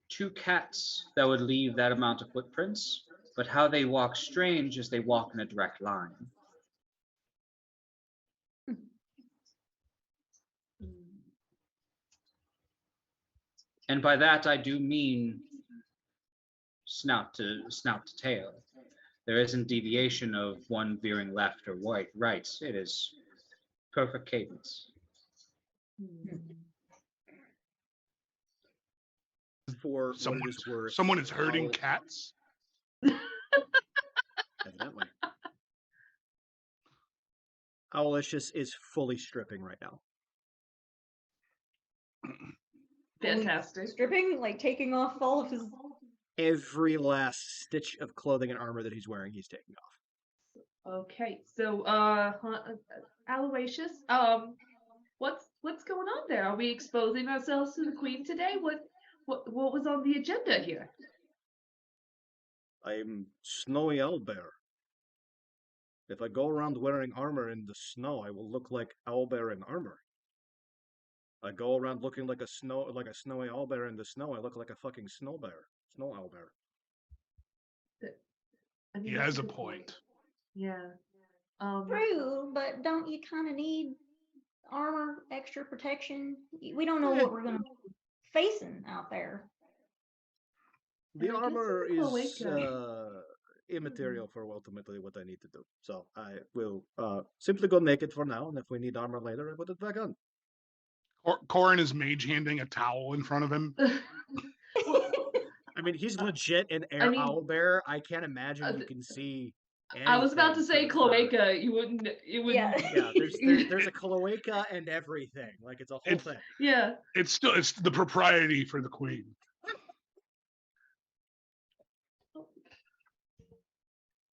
two cats that would leave that amount of footprints, but how they walk strange is they walk in a direct line. And by that I do mean snout to tail. There isn't deviation of one veering left or right. It is perfect cadence. For what Someone, it is worth, someone is herding Owl- cats. evidently. Owlicious is fully stripping right now. Fantastic. Stripping, like taking off all of his. Every last stitch of clothing and armor that he's wearing, he's taking off. Okay, so Aloysius, what's going on there? Are we exposing ourselves to the queen today? What was on the agenda here? I'm Snowy Owlbear. If I go around wearing armor in the snow, I will look like owlbear in armor. I go around looking like a snowy owlbear in the snow, I look like a fucking snow owlbear. I mean, He that's has a good point. Yeah. True, but don't you kind of need armor, extra protection? We don't know Eh. what we're gonna be facing out there. The And I guess armor it's a is cloaca. immaterial for ultimately what I need to do. So I will simply go naked for now, and if we need armor later, I put it back on. Corin is mage handing a towel in front of him. I mean, he's legit an I mean, owlbear. I can't imagine you th- can see I was about to anything say through the fur. cloaca. You wouldn't. It Yeah. wouldn't. Yeah, there's a cloaca and everything. Like it's a whole It's- thing. Yeah. It's the propriety for the queen.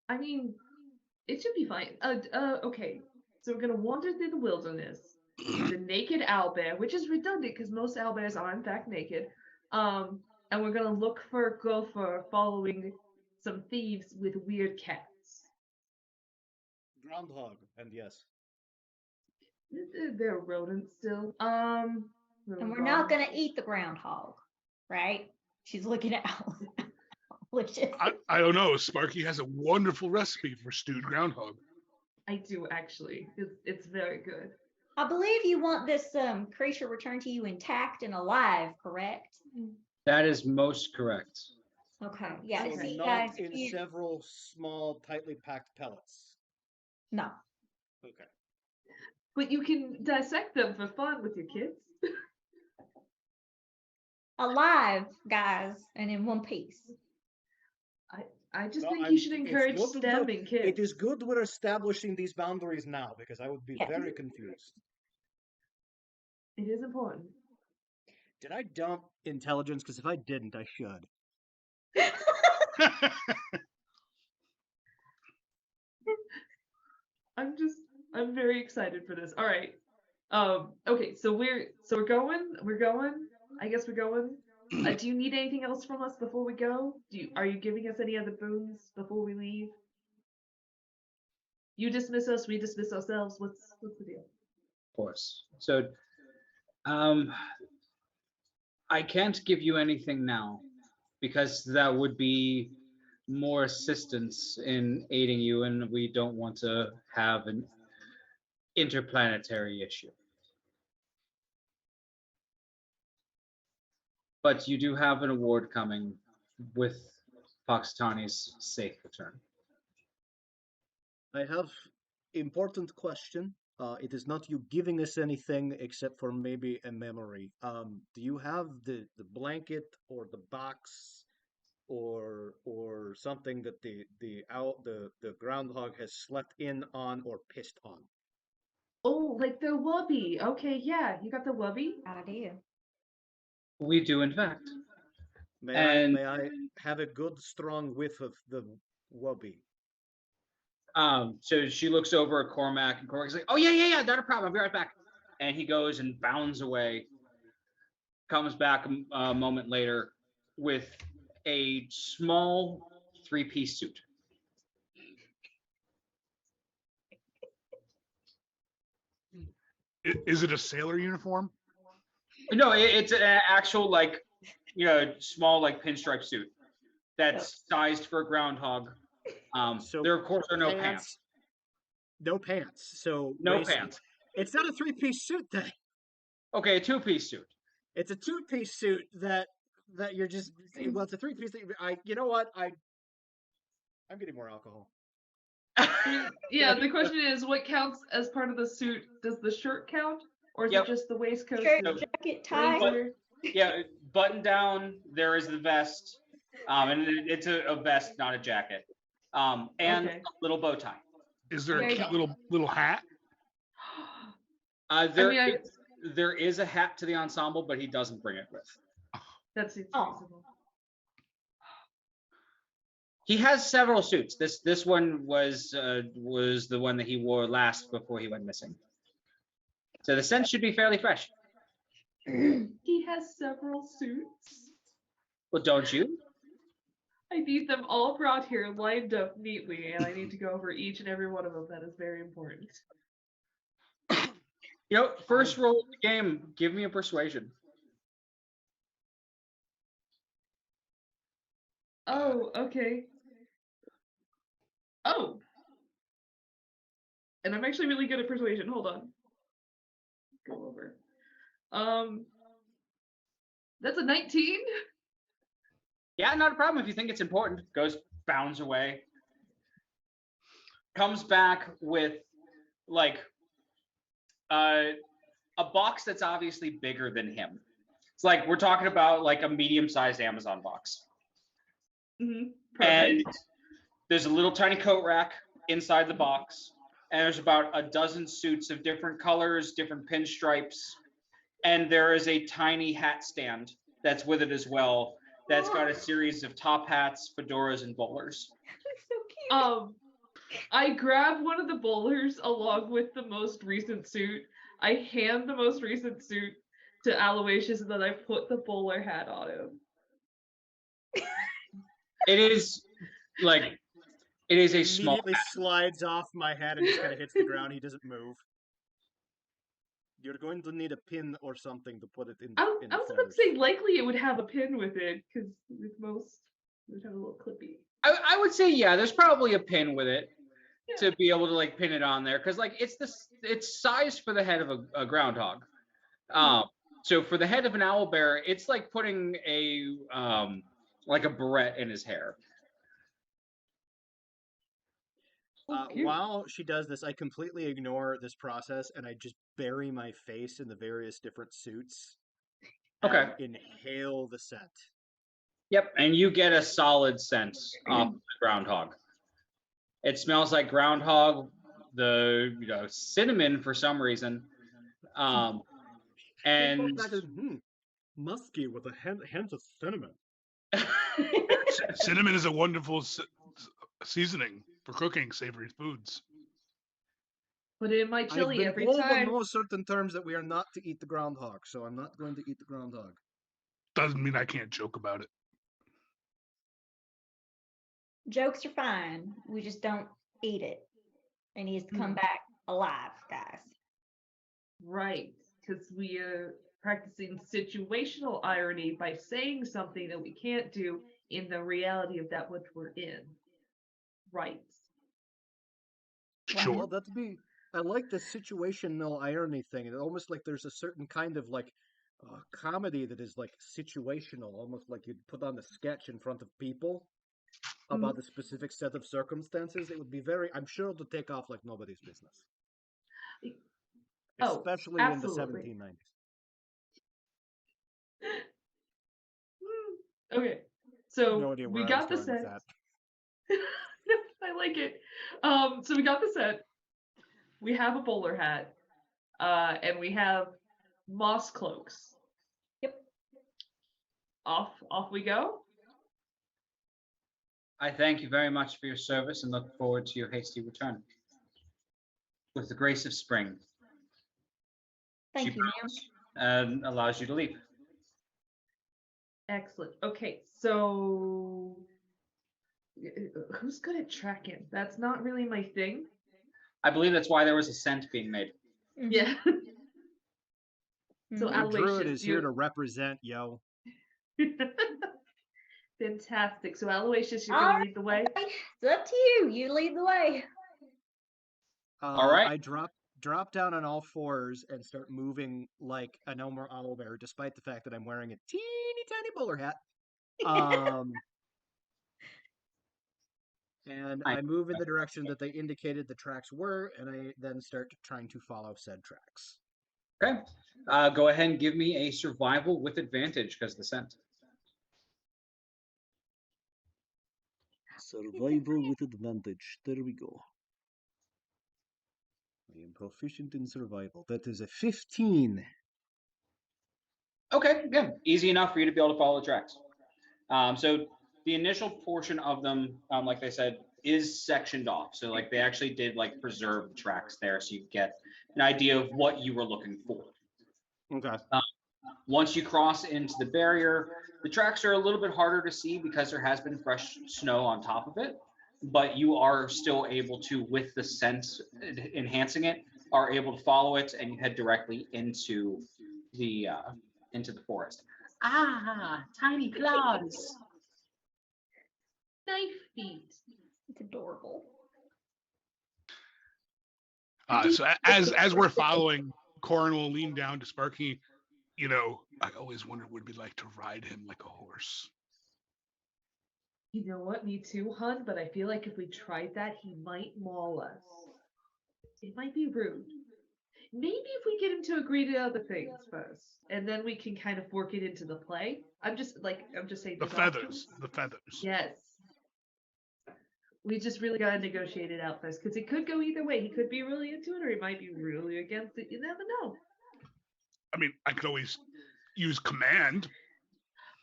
I mean, it should be fine. Okay. So we're gonna wander through the wilderness, the naked owlbear, which is redundant because most owlbears are in fact naked. And we're gonna look for a gopher following some thieves with weird cats. Groundhog, and yes. They're rodents still. And we're not gonna eat the groundhog, right? She's looking at Owlicious. I don't know. Sparky has a wonderful recipe for stewed groundhog. I do actually. It's very good. I believe you want this creature returned to you intact and alive, correct? That is most correct. Okay, yeah. So See, not guys, in several small, tightly packed pellets. no. Okay. But you can dissect them for fun with your kids. Alive, guys, and in one piece. I just No, think I'm- you should it's encourage good to do- stabbing kids. It is good we're establishing these boundaries now, because I would be Yes. very confused. It is important. Did I dump intelligence? Because if I didn't, I should. I'm very excited for this. All right. Okay, so we're going. I guess we're going. Do you need anything else from us before we go? Are you giving us any other boons before we leave? You dismiss us, we dismiss ourselves. What's the deal? Of course. So, I can't give you anything now because that would be more assistance in aiding you, and we don't want to have an interplanetary issue. But you do have an award coming with Pakistani's safe return. I have important question. It is not you giving us anything except for maybe a memory. Do you have the blanket or the box or something that the groundhog has slept in on or pissed on? Oh, like the wubby. Okay, yeah, you got the wubby. Idea. We do, in fact. May And I have a good strong whiff of the wubby? so she looks over at Cormac, and Cormac's like, "Oh yeah, not a problem. I'll be right back." And he goes and bounds away. Comes back a moment later with a small three-piece suit. Is it a sailor uniform? No, it's an actual small pinstripe suit that's sized for a groundhog. So There of course are no pants. No pants. So No basically- pants. It's not a three-piece suit then. Okay, a two-piece suit. It's a two-piece suit that you're just. Well, it's a three-piece. You know what? I'm getting more alcohol. I mean, yeah, the question is what counts as part of the suit? Does the shirt count? Or is Yep. it just the waistcoat, Shirt, the jacket, tie. blazer? Yeah, button down. There is the vest, and it's a vest, not a jacket, and Okay. a little bow tie. Is there a There you cute go. little hat? I There mean, there is a hat to the ensemble, but he doesn't bring it with. that seems Oh. reasonable. He has several suits. This one was the one that he wore last before he went missing. So the scent should be fairly fresh. He has several suits. Well, don't you? I need them all brought here, lined up neatly, and I need to go over each and every one of them. That is very important. You know, first roll of the game, give me a persuasion. Oh, okay. Oh. And I'm actually really good at persuasion. Hold on. Go over. That's a 19. Yeah, not a problem if you think it's important. Bounds away. Comes back with like a box that's obviously bigger than him. It's like we're talking about like a medium-sized Amazon box. Mm-hmm. And Perfect. there's a little tiny coat rack inside the box, and there's about a dozen suits of different colors, different pinstripes, and there is a tiny hat stand that's with it as well. That's got a series of top hats, fedoras, and bowlers. So cute. I grab one of the bowlers along with the most recent suit. I hand the most recent suit to Aloysius, and then I put the bowler hat on him. It is like it is a small Immediately slides off my head and just kind of hits the ground. He doesn't move. You're going to need a pin or something to put it in. I in was about to feathers. say likely it would have a pin with it, because with most it would have a little clippy. I would say yeah, there's probably a pin with it Yeah. to be able to like pin it on there because like it's sized for the head of a groundhog. So for the head of an owl bear, it's like putting a like a barrette in his hair. Cute. While she does this, I completely ignore this process and I just bury my face in the various different suits. Okay. And inhale the scent. Yep, and you get a solid scent off of the groundhog. It smells like groundhog, the cinnamon for some reason, and That is musky with a hint of cinnamon. Cinnamon is a wonderful seasoning for cooking savory foods. Put it in my I've chili been every told on time. no certain terms that we are not to eat the groundhog, so I'm not going to eat the groundhog. Doesn't mean I can't joke about it. Jokes are fine. We just don't eat it. It needs to come back alive, guys. Right, because we are practicing situational irony by saying something that we can't do in the reality of that which we're in. Right. Sure. Well, that'd be. I like the situational irony thing. It's almost like there's a certain kind of like comedy that is like situational, almost like you'd put on a sketch in front of people about a specific set of circumstances. It would be very. I'm sure it'll take off like nobody's business. Oh, Especially in the absolutely. 1790s. Okay, so No idea where we I got was the going with set. that. I like it. So we got the set. We have a bowler hat, and we have moss cloaks. Yep. Off we go. I thank you very much for your service and look forward to your hasty return. With the grace of spring, Thank she you, ma'am. bows and allows you to leave. Excellent. Okay, so who's good at tracking? That's not really my thing. I believe that's why there was a scent being made. Yeah. So Mhm. The Aloysius, druid is here to represent, yo. Fantastic. So Aloysius, you're All gonna right. lead the way. It's up to you. You lead the way. All right. I drop down on all fours and start moving like a Elmer Owlbear, despite the fact that I'm wearing a teeny tiny bowler hat. And I I move in the direction that they indicated the tracks were, and I then start trying to follow said tracks. Okay. Go ahead and give me a survival with advantage because the scent. Survival with advantage. There we go. I am proficient in survival. That is a 15. Okay, good. Easy enough for you to be able to follow the tracks. So the initial portion of them, like they said, is sectioned off. So like they actually did like preserve the tracks there, so you get an idea of what you were looking for. Okay. Once you cross into the barrier, the tracks are a little bit harder to see because there has been fresh snow on top of it, but you are still able to, with the sense enhancing it, are able to follow it, and you head directly the into the forest. Ah, tiny claws. Knife feet. It's adorable. So as we're following, Corin will lean down to Sparky. You know, I always wondered what it'd be like to ride him like a horse. You know what? Me too, hun. But I feel like if we tried that, he might maul us. It might be rude. Maybe if we get him to agree to other things first, and then we can kind of work it into the play. I'm just saying. The there's feathers, options. the feathers. Yes. We just really gotta negotiate it out first, because it could go either way. He could be really into it, or he might be really against it. You never know. I mean, I could always use command.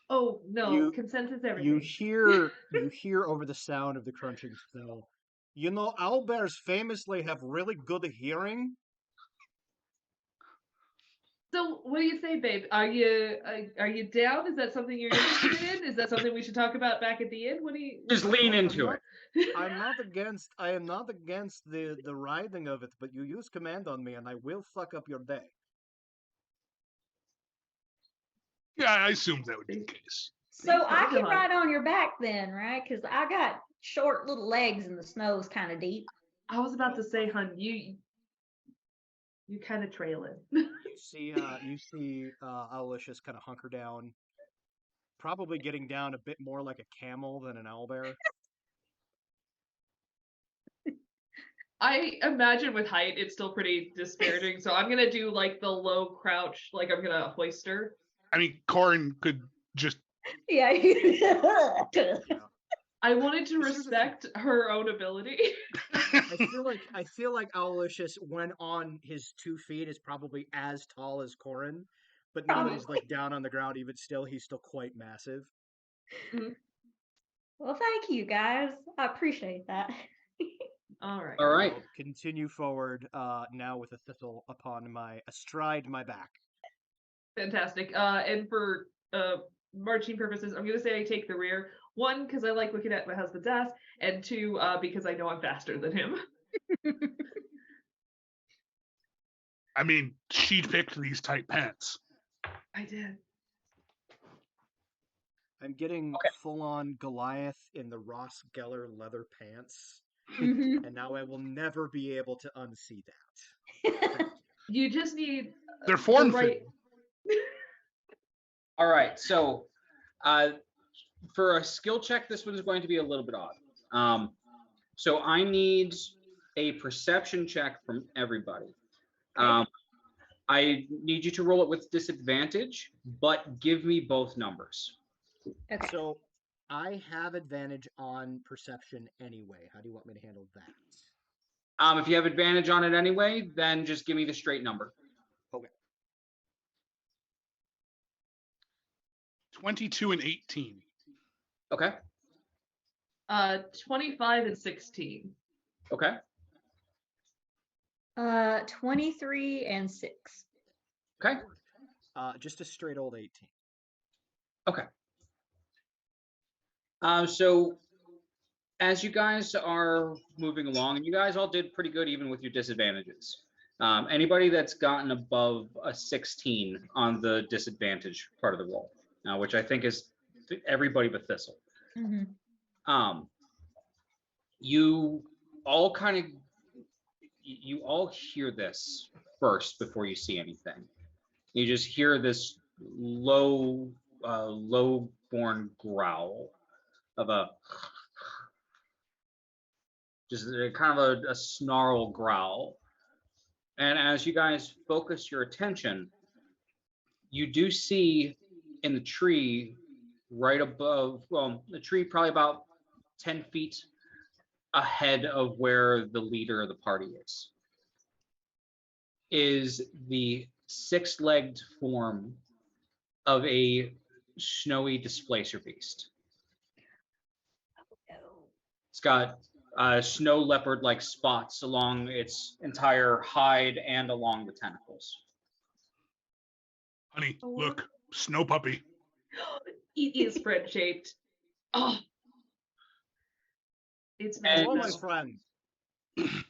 Oh no, You- consent is You everything. hear over the sound of the crunching snow. You know, owlbears famously have really good hearing. So, what do you say, babe? Are you down? Is that something you're interested in? Is that something we should talk about back at the end? What do you Just lean into it. I am not against the riding of it, but you use command on me and I will fuck up your day. Yeah, I assumed that would be the case. So I told you, can hon. ride on your back then, right? Because I got short little legs and the snow's kind of deep. I was about to say, hun, you kind of trailing. You see Aloysius kind of hunker down, probably getting down a bit more like a camel than an owlbear. I imagine with height, it's still pretty disparaging. So I'm gonna do like the low crouch, like I'm gonna hoist her. I mean, Corin could just Yeah. I wanted to Here's the thing. respect her own ability. I feel like Aloysius, when on his 2 feet, is probably as tall as Corin, but now that he's Probably. like down on the ground, even still, he's still quite massive. Well, thank you guys. I appreciate that. All right. All right. I'll continue forward now with a thistle astride my back. Fantastic. And for marching purposes, I'm gonna say I take the rear. 1, because I like looking at my husband's ass, and 2, because I know I'm faster than him. I mean, she picked these tight pants. I did. I'm getting Okay. full-on Goliath in the Ross Geller leather pants, Mhm. and now I will never be able to unsee that. You just need They're the form right. fitting. All right. So for a skill check, this one is going to be a little bit odd. So I need a perception check from everybody. I need you to roll it with disadvantage, but give me both numbers. Okay. So I have advantage on perception anyway. How do you want me to handle that? If you have advantage on it anyway, then just give me the straight number. Okay. 22 and 18. Okay. 25 and 16. Okay. 23 and 6. Okay. Just a straight old 18. Okay. So as you guys are moving along, and you guys all did pretty good even with your disadvantages. Anybody that's gotten above a 16 on the disadvantage part of the roll, which I think is everybody but Thistle. Mm-hmm. You all hear this first before you see anything. You just hear this low born growl of a just kind of a snarl growl. And as you guys focus your attention, you do see in the tree right above, well, the tree probably about 10 feet ahead of where the leader of the party is the six-legged form of a snowy displacer beast. It's got snow leopard-like spots along its entire hide and along the tentacles. Honey, look, snow puppy. It is friend shaped. Oh, it's Hello, my magical. friend.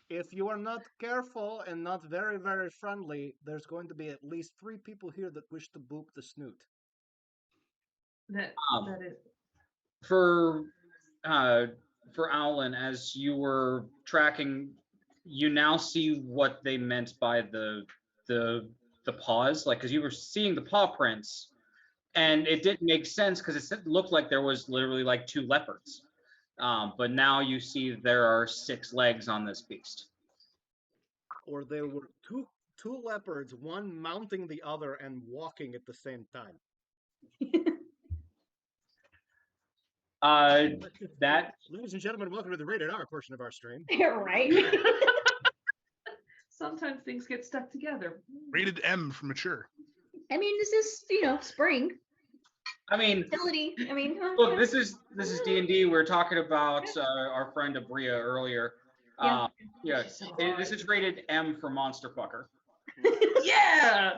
If you are not careful and not very, very friendly, there's going to be at least 3 people here that wish to boop the snoot. That Um, that is. For uh, for Owlin, as you were tracking, you now see what they meant by the paws, like because you were seeing the paw prints, and it didn't make sense because it looked like there was literally like 2 leopards. But now you see there are 6 legs on this beast. Or there were two leopards, one mounting the other and walking at the same time. That Ladies and gentlemen, welcome to the rated R portion of our stream. Right. Sometimes things get stuck together. Rated M for mature. I mean, this is, spring. I mean, Utility. I mean, look, this is D&D. We were talking about our friend Abria earlier. Yeah. Yeah, She's so this hot. is rated M for monster fucker. Yeah.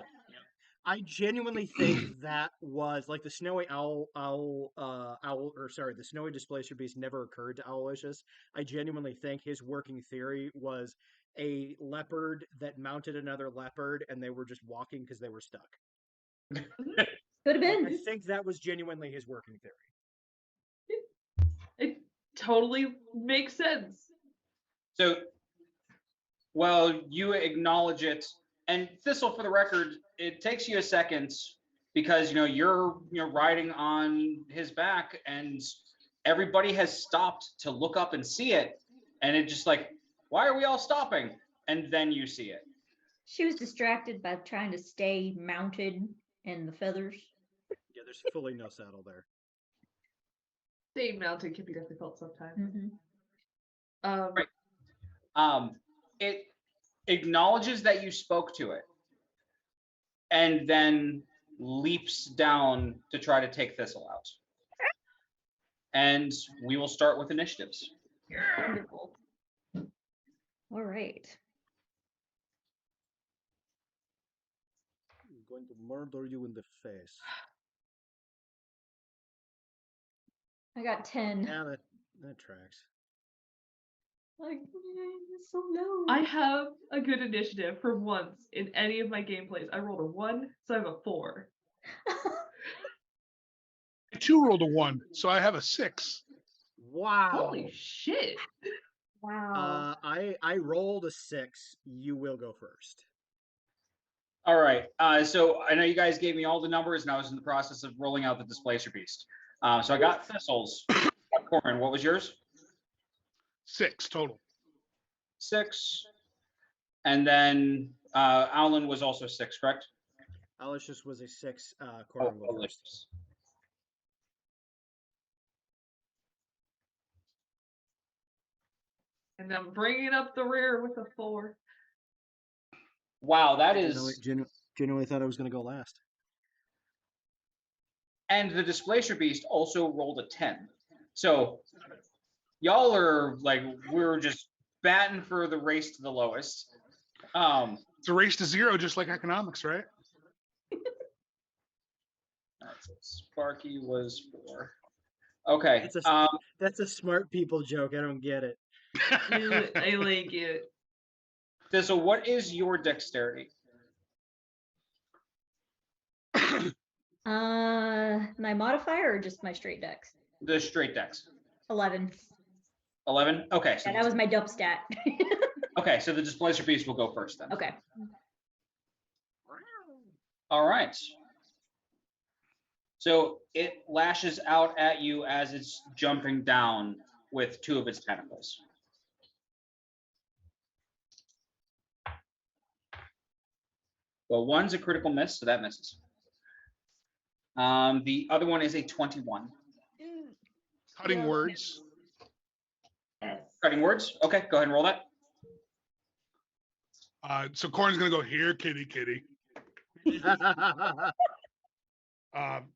I genuinely think that was like the snowy the snowy displacer beast never occurred to Owlicious. I genuinely think his working theory was a leopard that mounted another leopard and they were just walking because they were stuck. Could have Like, been. I think that was genuinely his working theory. It totally makes sense. So, well, you acknowledge it, and Thistle, for the record, it takes you a second because you're riding on his back, and everybody has stopped to look up and see it, and it just like, why are we all stopping? And then you see it. She was distracted by trying to stay mounted in the feathers. Yeah, there's fully no saddle there. Staying mounted can be difficult sometimes. Mm-hmm. Right. It acknowledges that you spoke to it, and then leaps down to try to take Thistle out. And we will start with initiatives. Wonderful. All right. I'm going to murder you in the face. I got 10. Yeah, that tracks. Like, it's so low. I have a good initiative for once in any of my gameplays. I rolled a 1, so I have a 4. I too rolled a 1, so I have a 6. Wow. Holy shit. Wow. I rolled a 6. You will go first. All right. So I know you guys gave me all the numbers, and I was in the process of rolling out the displacer beast. So I got Thistles. Corin, what was yours? 6 total. 6. And then Alan was also 6, correct? Alicious was a 6. Corin will first. Delicious. And I'm bringing up the rear with a 4. Wow, that I is. genuinely thought I was going to go last. And the displacer beast also rolled a 10. So y'all are like, we're just batting for the race to the lowest. It's a race to 0, just like economics, right? That's it. Sparky was 4. Okay. That's a smart people joke. I don't get it. I like it. So what is your dexterity? My modifier or just my straight dex? The straight dex. 11. 11? Okay. So Yeah, that was my dope stat. okay, so the displacer beast will go first then. Okay. All right. So it lashes out at you as it's jumping down with 2 of its tentacles. Well, one's a critical miss, so that misses. The other one is a 21. Cutting Yeah. words. Yes. Cutting words. Okay, go ahead and roll that. So Corin's gonna go here, kitty, kitty.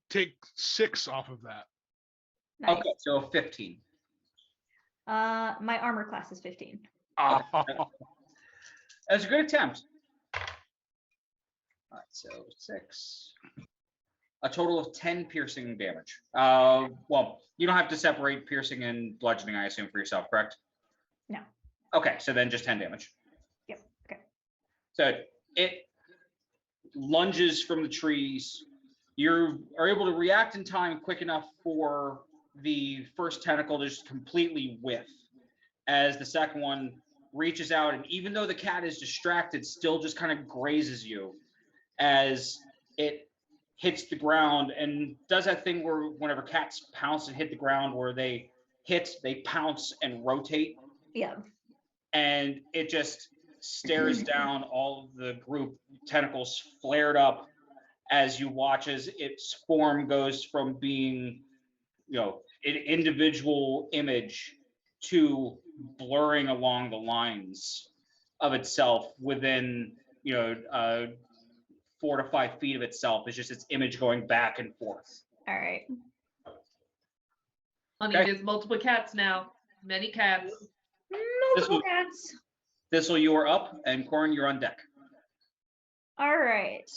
Take 6 off of that. Nice. Okay, so a 15. My armor class is 15. That's a good attempt. All right, so 6. A total of 10 piercing damage. Well, you don't have to separate piercing and bludgeoning, I assume, for yourself, correct? No. Okay, so then just 10 damage. Yep. Okay. So it lunges from the trees. You are able to react in time quick enough for the first tentacle to just completely whiff as the second one reaches out, and even though the cat is distracted, still just kind of grazes you as it hits the ground and does that thing where whenever cats pounce and hit the ground where they hit, they pounce and rotate, Yeah. and it just stares down all of the group, tentacles flared up as you watch as its form goes from being, an individual image to blurring along the lines of itself within, 4 to 5 feet of itself. It's just its image going back and forth. All right. Honey, Okay. there's multiple cats now. Many cats. Multiple cats. Thistle, you are up, and Corin, you're on deck. All right.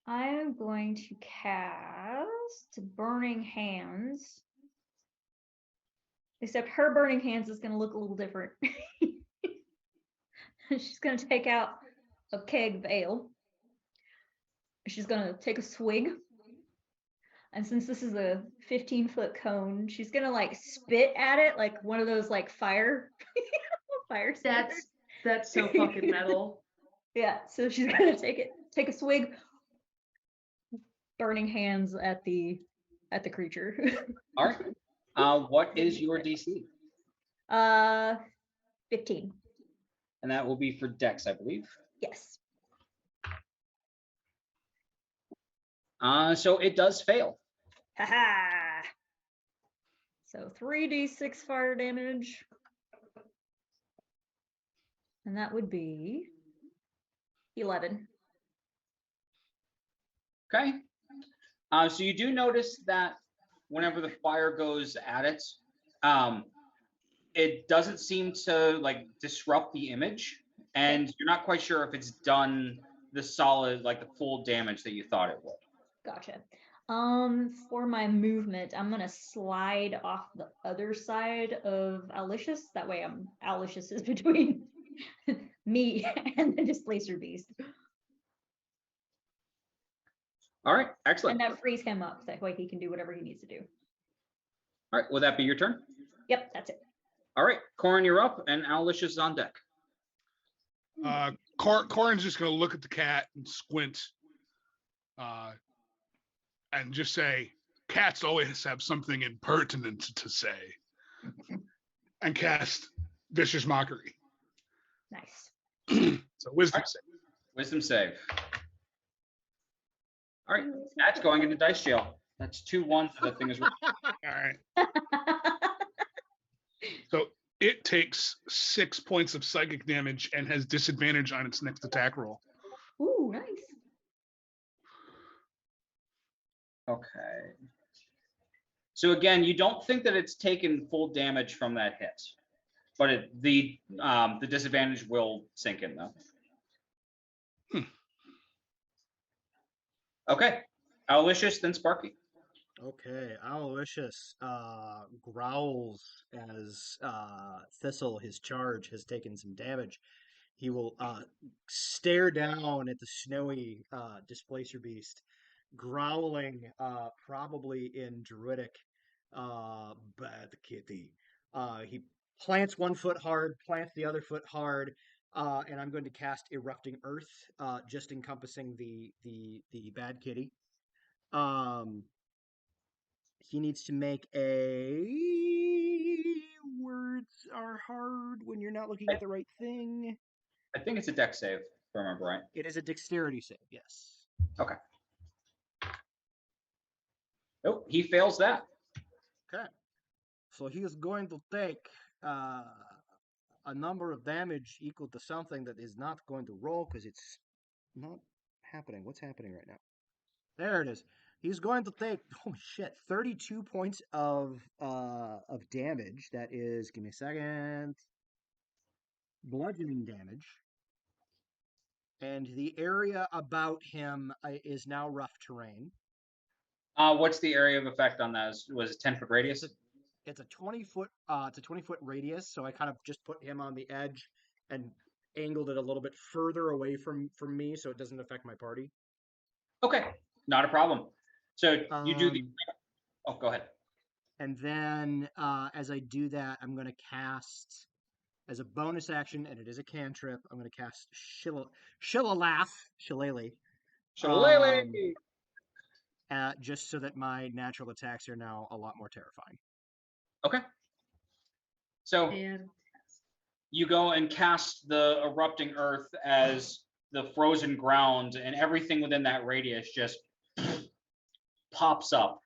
I'm going to cast Burning Hands. Except her Burning Hands is going to look a little different. She's going to take out a keg of ale. She's going to take a swig. And since this is a 15-foot cone, she's going to like spit at it like one of those like fire spitters. That's so fucking metal. Yeah, so she's going to take a swig, Burning Hands at the creature. All right. What is your DC? 15. And that will be for Dex, I believe. Yes. So it does fail. Haha. So 3d6 fire damage. And that would be 11. Okay. So you do notice that whenever the fire goes at it, it doesn't seem to like disrupt the image, and you're not quite sure if it's done the solid, like the full damage that you thought it would. Gotcha. For my movement, I'm gonna slide off the other side of Alicious. That way Alicious is between me and the displacer beast. All right, excellent. And that frees him up. That way he can do whatever he needs to do. All right, will that be your turn? Yep, that's it. All right, Corin, you're up, and Alicious is on deck. Corin's just gonna look at the cat and squint, and just say, "Cats always have something impertinent to say," and cast Vicious Mockery. Nice. So wisdom Alright. save. Wisdom save. All right, that's going into dice jail. That's 2 1s. That thing is. All right. So it takes 6 points of psychic damage and has disadvantage on its next attack roll. Ooh, nice. Okay. So again, you don't think that it's taken full damage from that hit, but the disadvantage will sink in though. Okay, Alicious, then Sparky. Okay, Aloysius growls as Thistle, his charge, has taken some damage. He will stare down at the snowy displacer beast, growling probably in Druidic, bad kitty. He plants one foot hard, plants the other foot hard, and I'm going to cast Erupting Earth, just encompassing the bad kitty. He needs to make a words are hard when you're not looking at the right thing. I think it's a deck save, if I remember right. It is a dexterity save, yes. Okay. Nope, he fails that. Okay. So he is going to take a number of damage equal to something that is not going to roll because it's not happening. What's happening right now? There it is. He's going to take, holy shit, 32 points of damage. That is, give me a second, bludgeoning damage. And the area about him is now rough terrain. What's the area of effect on that? Was it 10-foot radius? It's a 20-foot it's a 20-foot radius, so I kind of just put him on the edge and angled it a little bit further away from me so it doesn't affect my party. Okay, not a problem. So you do the. Oh, go ahead. And then as I do that, I'm going to cast as a bonus action, and it is a cantrip. I'm going to cast Shillelagh, Shillelagh. just so that my natural attacks are now a lot more terrifying. Okay. So And you go and cast the erupting earth as the frozen ground, and everything within that radius just pops up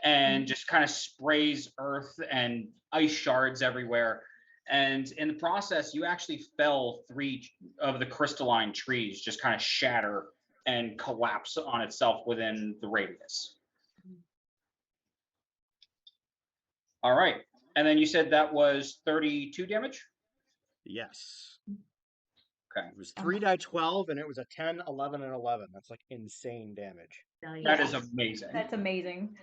and just kind of sprays earth and ice shards everywhere. And in the process, you actually fell 3 of the crystalline trees, just kind of shatter and collapse on itself within the radius. All right. And then you said that was 32 damage? Yes. Okay. It was 3 die 12, and it was a 10, 11, and 11. That's like insane damage. nice. That is amazing. That's amazing.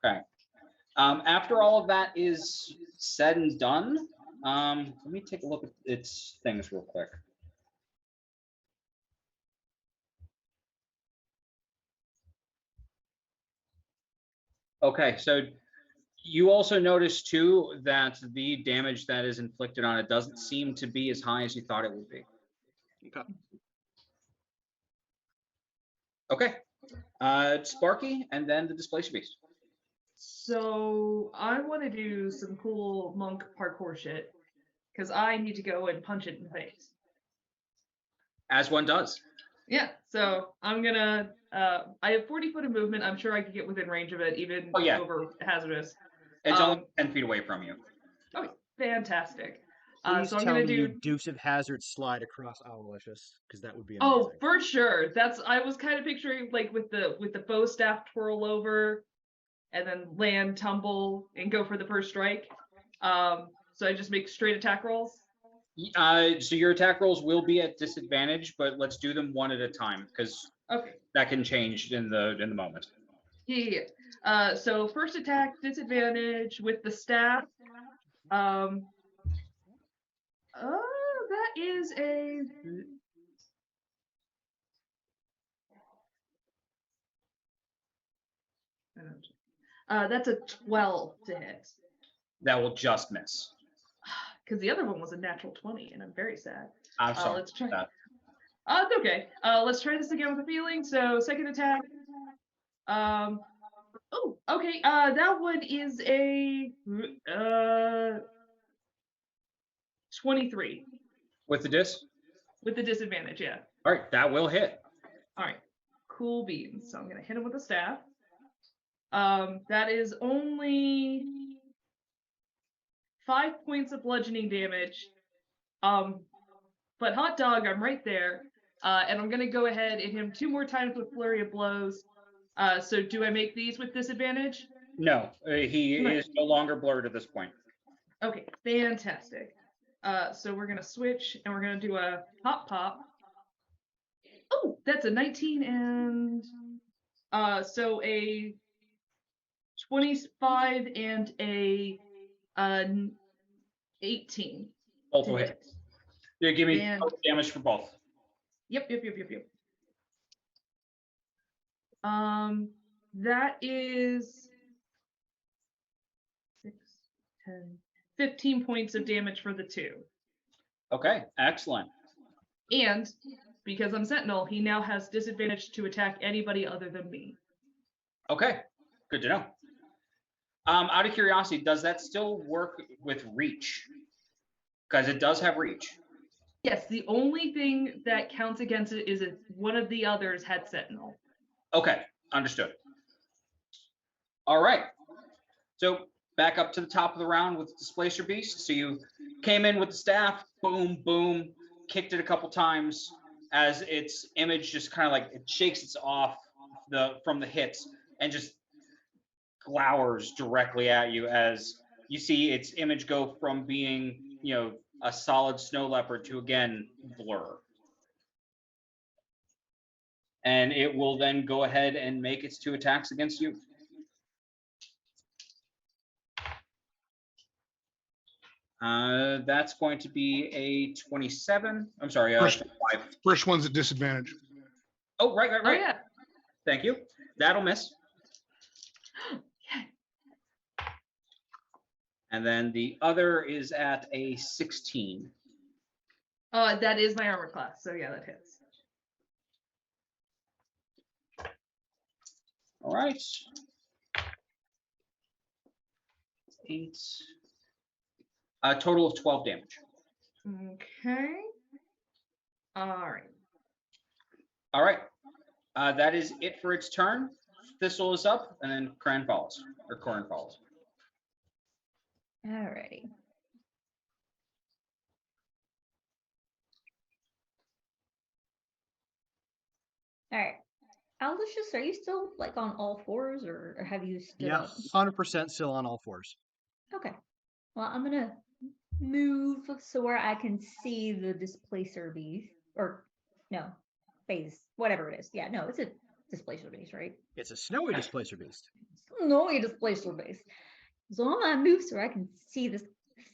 Okay. After all of that is said and done, let me take a look at its things real quick. Okay, so you also notice too that the damage that is inflicted on it doesn't seem to be as high as you thought it would be. Okay. Okay. Sparky and then the Displacer Beast. So I want to do some cool monk parkour shit because I need to go and punch it in the face. As one does. Yeah, so I'm gonna. I have 40 foot of movement. I'm sure I could get within range of it, even Oh, yeah. over hazardous. It's only 10 feet away from you. Okay, fantastic. Please So I'm tell gonna me do. you Deuce of Hazard slide across Owlicious, because that would be Oh, amazing. for sure. I was kind of picturing like with the bow staff twirl over, and then land, tumble, and go for the first strike. So I just make straight attack rolls. So your attack rolls will be at disadvantage, but let's do them one at a time because Okay. that can change in the moment. Yeah. So first attack disadvantage with the staff. That is a. That's a 12 to hit. That will just miss. Because the other one was a natural 20, and I'm very sad. I'm sorry. Let's try. That. It's okay. Let's try this again with a feeling. So second attack. Oh, okay. That one is a 23 With the disc? with the disadvantage. Yeah. All right, that will hit. All right. Cool beans. So I'm gonna hit him with a staff. That is only 5 points of bludgeoning damage. But hot dog, I'm right there. And I'm gonna go ahead and hit him 2 more times with flurry of blows. So do I make these with disadvantage? No, he is no longer blurred at this point. Okay, fantastic. So we're gonna switch and we're gonna do a hop pop. Oh, that's a 19 and so a 25 and a 18. Both to will hit. hit. Yeah, give me And- damage for both. Yep. That is 6, 10, 15 points of damage for the 2. Okay, excellent. And because I'm Sentinel, he now has disadvantage to attack anybody other than me. Okay, good to know. Out of curiosity, does that still work with reach? Because it does have reach. Yes, the only thing that counts against it is if one of the others had Sentinel. Okay, understood. All right. So back up to the top of the round with Displacer Beast. So you came in with the staff, boom, boom, kicked it a couple times as its image just kind of like it shakes its off from the hits and just glowers directly at you as you see its image go from being, a solid snow leopard to again blur. And it will then go ahead and make its 2 attacks against you. That's going to be a 27. I'm sorry, First, 25. first one's at disadvantage. Oh, right. Oh yeah. Thank you. That'll miss. And then the other is at a 16. That is my armor class, so yeah, that hits. All right. 8. A total of 12 damage. Okay. All right. All right. That is it for its turn. Thistle is up, and then Corin follows. Alrighty. All right. Aloysius, are you still like on all fours or have you stood Yeah, up? 100% still on all fours. Okay. Well, I'm gonna move so where I can see the displacer beast. Or no, phase, whatever it is. Yeah, no, it's a displacer beast, right? It's a snowy displacer beast. No, a displacer beast. So I'm gonna move so I can see this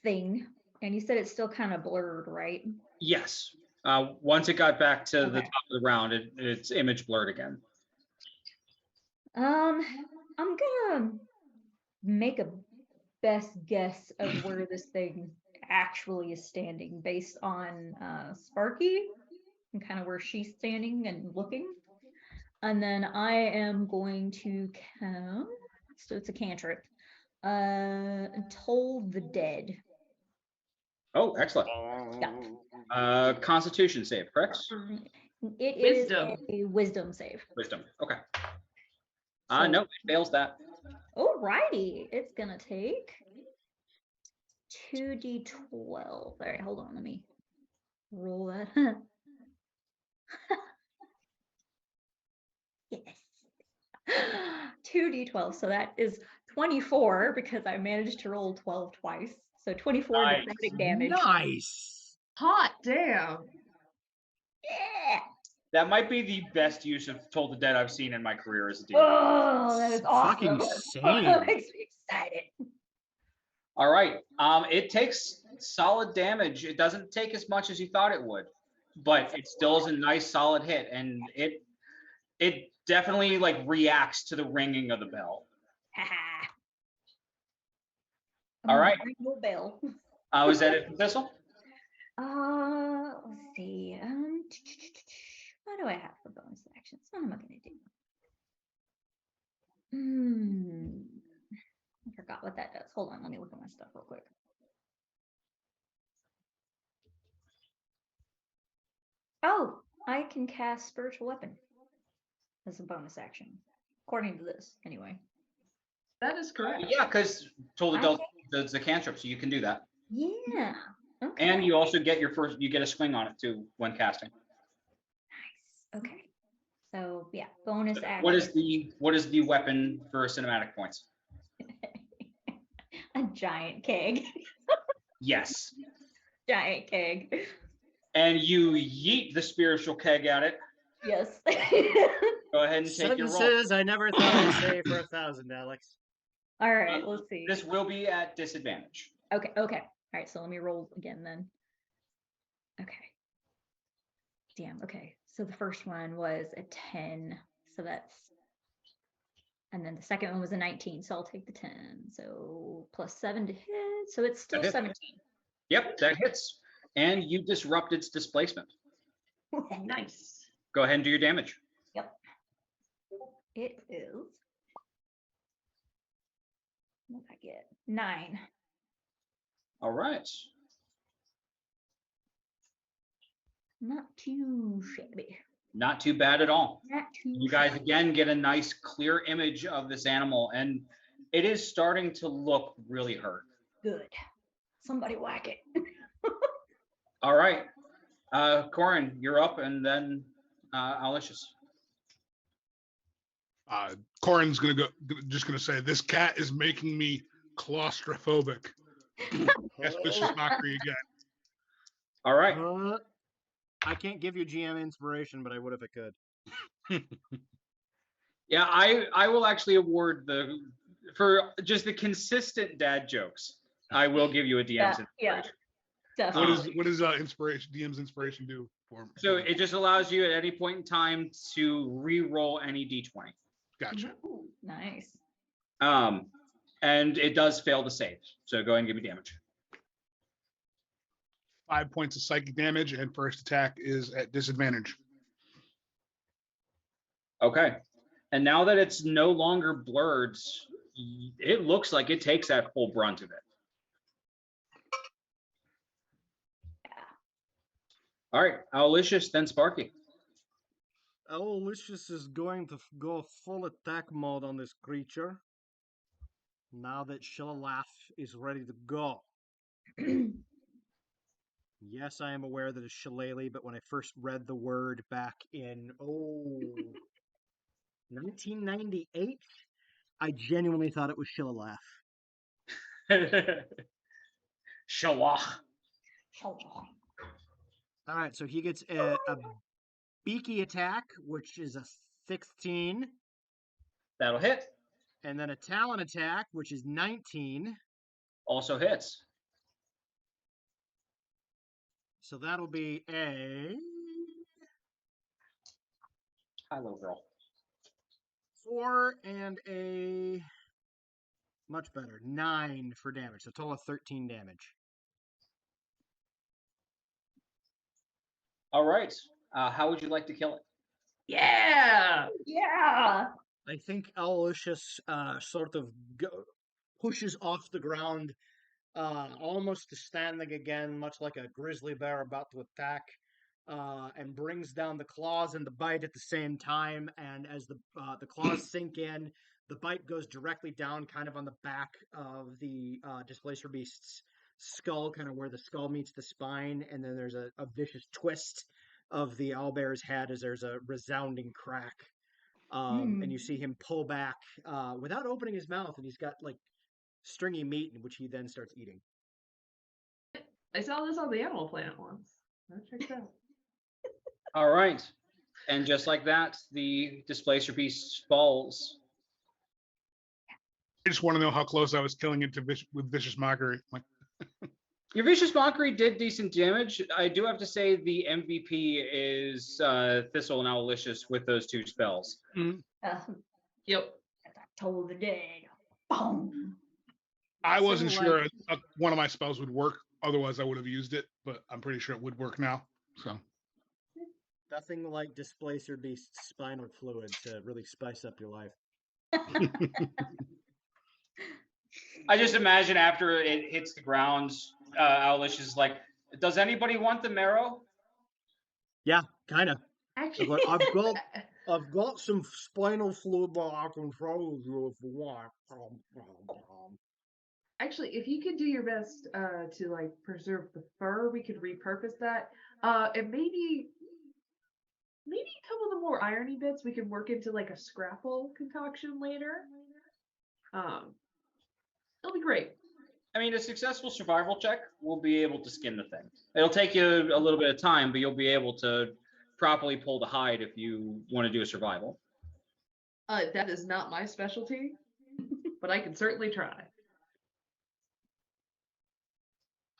thing. And you said it's still kind of blurred, right? Yes. Once it got back to the Okay. top of the round, its image blurred again. I'm gonna make a best guess of where this thing actually is standing based on Sparky and kind of where she's standing and looking. And then I am going to count, so it's a cantrip, Toll the Dead. Oh, excellent. Constitution save, correct? It is Wisdom. a wisdom save. Wisdom. Okay. So- No, it fails that. Alrighty, it's gonna take 2d12. All right, hold on, let me roll that. Yes. 2d12. So that is 24 because I managed to roll 12 twice. So 24 Nice. necrotic damage. Nice. Hot damn. Yeah. That might be the best use of Toll the Dead I've seen in my career as a DM. Oh, that is awesome. Fucking That same. makes me excited. All right. It takes solid damage. It doesn't take as much as you thought it would, but it still is a nice solid hit, and it definitely like reacts to the ringing of the bell. Haha. All right. Ring the bell. Was that it for Thistle? Let's see. What do I have for bonus actions? What am I gonna do? I forgot what that does. Hold on, let me look at my stuff real quick. Oh, I can cast spiritual weapon as a bonus action, according to this, anyway. That is correct. Yeah, because Toll the Dead Okay. does the cantrip, so you can do that. Yeah. Okay. And you also get you get a swing on it too when casting. Nice. Okay. So yeah, bonus action. What is the weapon for cinematic points? A giant keg. Yes. Giant keg. And you yeet the spiritual keg at it. Yes. Go ahead and take your roll. Sentences I never thought I'd say for 1,000, Alex. All right, let's see. This will be at disadvantage. Okay, okay. All right, so let me roll again then. Okay. Damn, okay. So the first one was a 10. So that's, and then the second one was a 19. So I'll take the 10. So plus 7 to hit. So it's still hits. 17. Yep, that hits. And you disrupt its displacement. Nice. Go ahead and do your damage. Yep. It is get 9. All right. Not too shabby. Not too bad at all. Not too You guys shabby. again get a nice clear image of this animal, and it is starting to look really hurt. Good. Somebody whack it. All right. Corin, you're up, and then Aloysius. Corin's just gonna say this cat is making me claustrophobic. That's vicious mockery again. All right. I can't give you GM inspiration, but I would if I could. Yeah, I will actually award for just the consistent dad jokes. I will give you a DM's Yeah, inspiration. definitely. What is inspiration? DM's inspiration do for me? So it just allows you at any point in time to re-roll any d20. Gotcha. Ooh, nice. And it does fail to save. So go ahead and give me damage. 5 points of psychic damage, and first attack is at disadvantage. Okay. And now that it's no longer blurred, it looks like it takes that full brunt of it. All right, Aloysius, then Sparky. Aloysius is going to go full attack mode on this creature. Now that Shillelagh is ready to go. Yes, I am aware that it's shillelagh, but when I first read the word back in 1998, I genuinely thought it was Shillelagh. Shawah. All right, so he gets a beaky attack, which is a 16, That'll hit. and then a talon attack, which is 19. Also hits. So that'll be a Hello, girl. 4 and a much better 9 for damage. So total of 13 damage. All right. How would you like to kill it? Yeah. Yeah. I think Aloysius sort of pushes off the ground, almost to standing again, much like a grizzly bear about to attack, and brings down the claws and the bite at the same time. And as the claws sink in, the bite goes directly down, kind of on the back of the Displacer Beast's skull, kind of where the skull meets the spine, and then there's a vicious twist of the owlbear's head as there's a resounding crack. And you see him pull back without opening his mouth, and he's got like stringy meat, in which he then starts eating. I saw this on the Animal Planet once. I'll check it out. All right. And just like that, the Displacer Beast falls. I just want to know how close I was killing it with vicious mockery. Like, Your Vicious Mockery did decent damage. I do have to say the MVP is Thistle and Aloysius with those 2 spells. Yep. Toll the dead. Boom. I wasn't Something sure like- one of my spells would work. Otherwise, I would have used it, but I'm pretty sure it would work now. So Nothing like Displacer Beast's spinal fluid to really spice up your life. I just imagine after it hits the ground, Aloysius is like, does anybody want the marrow? Yeah, kind of. Actually, I've got some spinal fluid that I can throw you if you want. actually, if you could do your best to like preserve the fur, we could repurpose that. And maybe a couple of the more irony bits we could work into like a scrapple concoction later. It'll be great. I mean, a successful survival check will be able to skin the thing. It'll take you a little bit of time, but you'll be able to properly pull the hide if you want to do a survival. That is not my specialty, but I can certainly try.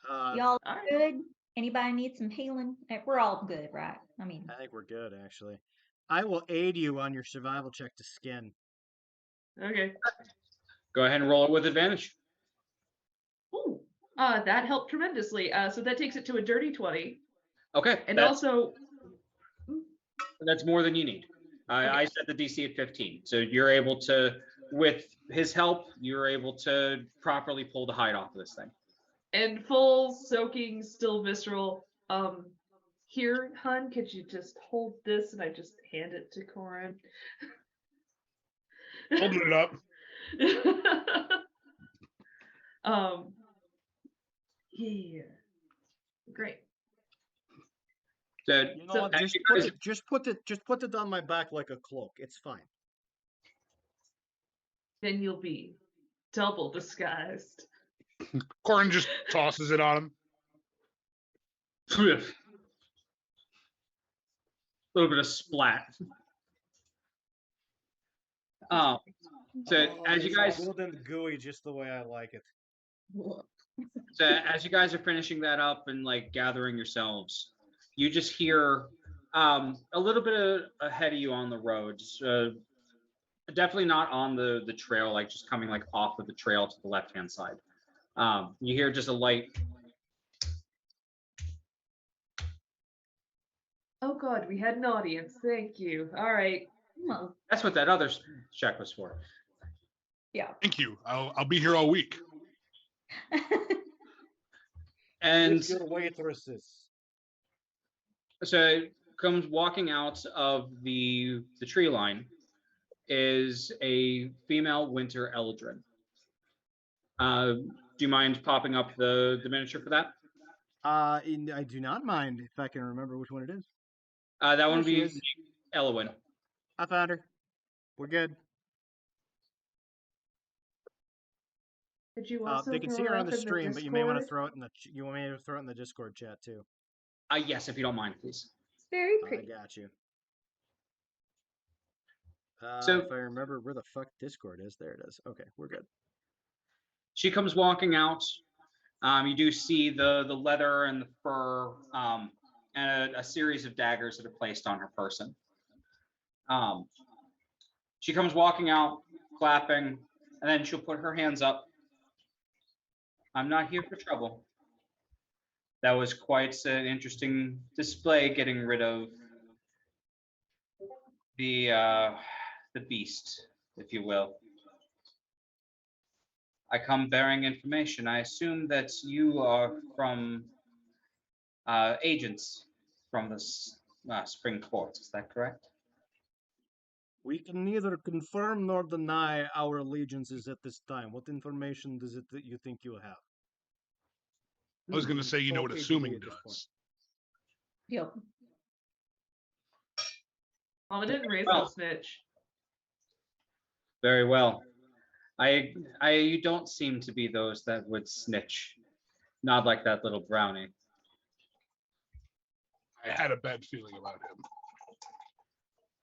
Y'all All right. good? Anybody need some healing? We're all good, right? I mean, I think we're good, actually. I will aid you on your survival check to skin. Okay. Go ahead and roll it with advantage. Ooh, that helped tremendously. So that takes it to a dirty 20. Okay, And that's also, more than you need. I set the DC at 15, so you're able to with his help, you're able to properly pull the hide off of this thing. And full soaking, still visceral. Here, hun, could you just hold this? And I just hand it to Corin. Holding it up. Yeah. Great. So, You know So- what? as Just you put guys- it. Just put it on my back like a cloak. It's fine. Then you'll be double disguised. Corin just tosses it on him. a little bit of splat. So as you it's guys good and gooey, just the way I like it. So as you guys are finishing that up and like gathering yourselves, you just hear a little bit ahead of you on the road. Definitely not on the trail, like just coming like off of the trail to the left hand side. You hear just a light. Oh God, we had an audience. Thank you. All right. Well, That's what that other check was for. yeah. Thank you. I'll be here all week. And With your waitresses. so comes walking out of the tree line is a female winter eldrin. Do you mind popping up the miniature for that? I do not mind if I can remember which one it is. That one There would she be is. Elowin. I found her. We're good. Could you also They can see throw her it on up the in stream, but you may want to Discord? throw it in the you want me to throw it in the Discord chat too. Yes, if you don't mind, please. It's very I pretty. got you. So- If I remember where the fuck Discord is, there it is. Okay, we're good. She comes walking out. You do see the leather and the fur, and a series of daggers that are placed on her person. She comes walking out, clapping, and then she'll put her hands up. I'm not here for trouble. That was quite an interesting display, getting rid of the beast, if you will. I come bearing information. I assume that you are from agents from the Spring Court. Is that correct? We can neither confirm nor deny our allegiances at this time. What information does it that you think you have? I was going to say, you know what Okay, assuming at this point. does. Yep. Mama didn't raise Well. no snitch. Very well. You don't seem to be those that would snitch. Not like that little brownie. I had a bad feeling about him.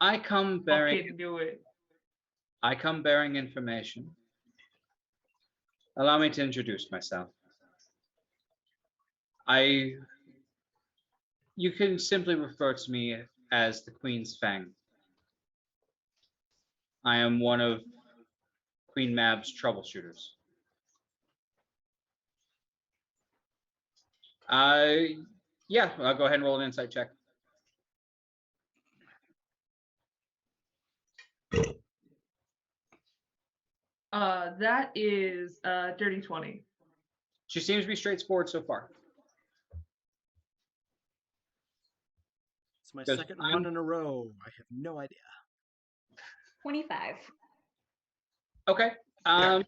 I come bearing Fucking do it. information. Allow me to introduce myself. You can simply refer to me as the Queen's Fang. I am one of Queen Mab's troubleshooters. Yeah, I'll go ahead and roll an insight check. That is dirty 20. She seems to be straightforward so far. It's my Because second I'm- one in a row. I have no idea. 25. Okay.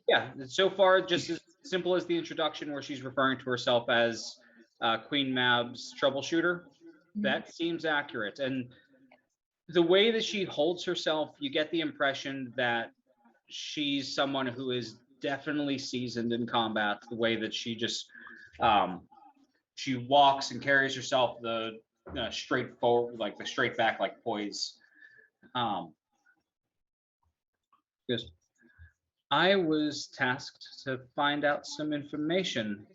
Yeah. So far, just as simple as the introduction where she's referring to herself as Queen Mab's troubleshooter. That seems accurate. And the way that she holds herself, you get the impression that she's someone who is definitely seasoned in combat. The way that she just she walks and carries herself the straight forward, like the straight back, like poise. Because I was tasked to find out some information.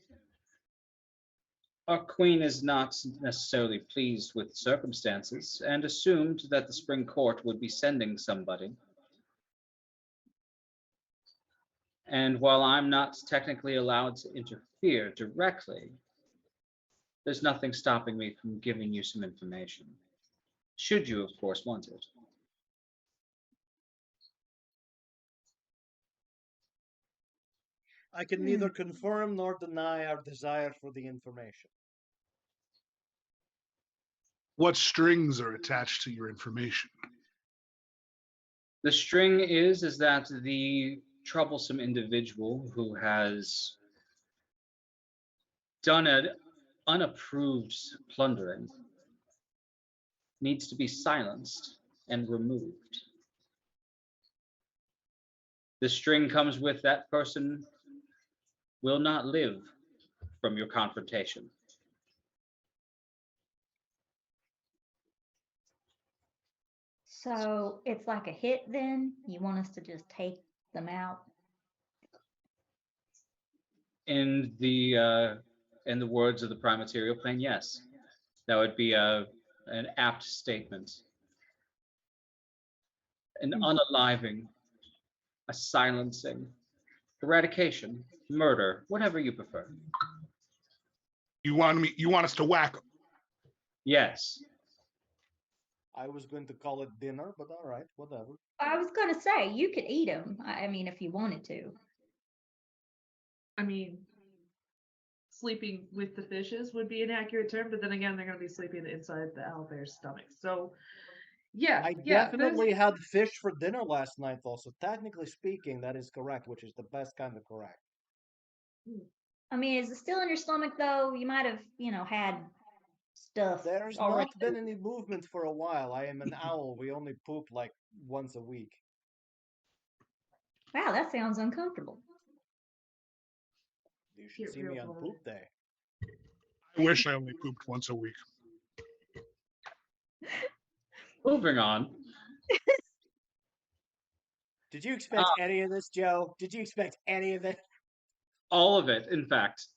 Our queen is not necessarily pleased with circumstances and assumed that the Spring Court would be sending somebody. And while I'm not technically allowed to interfere directly, there's nothing stopping me from giving you some information. Should you, of course, want it. I can neither confirm nor deny our desire for the information. What strings are attached to your information? The string is that the troublesome individual who has done an unapproved plundering needs to be silenced and removed. The string comes with that person will not live from your confrontation. So it's like a hit then? You want us to just take them out? In the words of the prime material plane, yes, that would be an apt statement. An unaliving, a silencing, eradication, murder, whatever you prefer. You want us to whack 'em? Yes. I was going to call it dinner, but all right, whatever. I was going to say, you could eat them. I mean, if you wanted to. I mean, sleeping with the fishes would be an accurate term, but then again, they're going to be sleeping inside the owlbear's stomach. So, yeah, I yeah, definitely had fish for dinner last night, though, so technically speaking, that is correct, which is the best kind of correct. I mean, is it still in your stomach though? You might have, had stuff There's already. not been any movement for a while. I am an owl. We only poop like once a week. Wow, that sounds uncomfortable. You should Get see real me on bored. poop day. I wish I only pooped once a week. Moving on. Did you expect any of this, Joe? Did you expect any of it? All of it, in fact.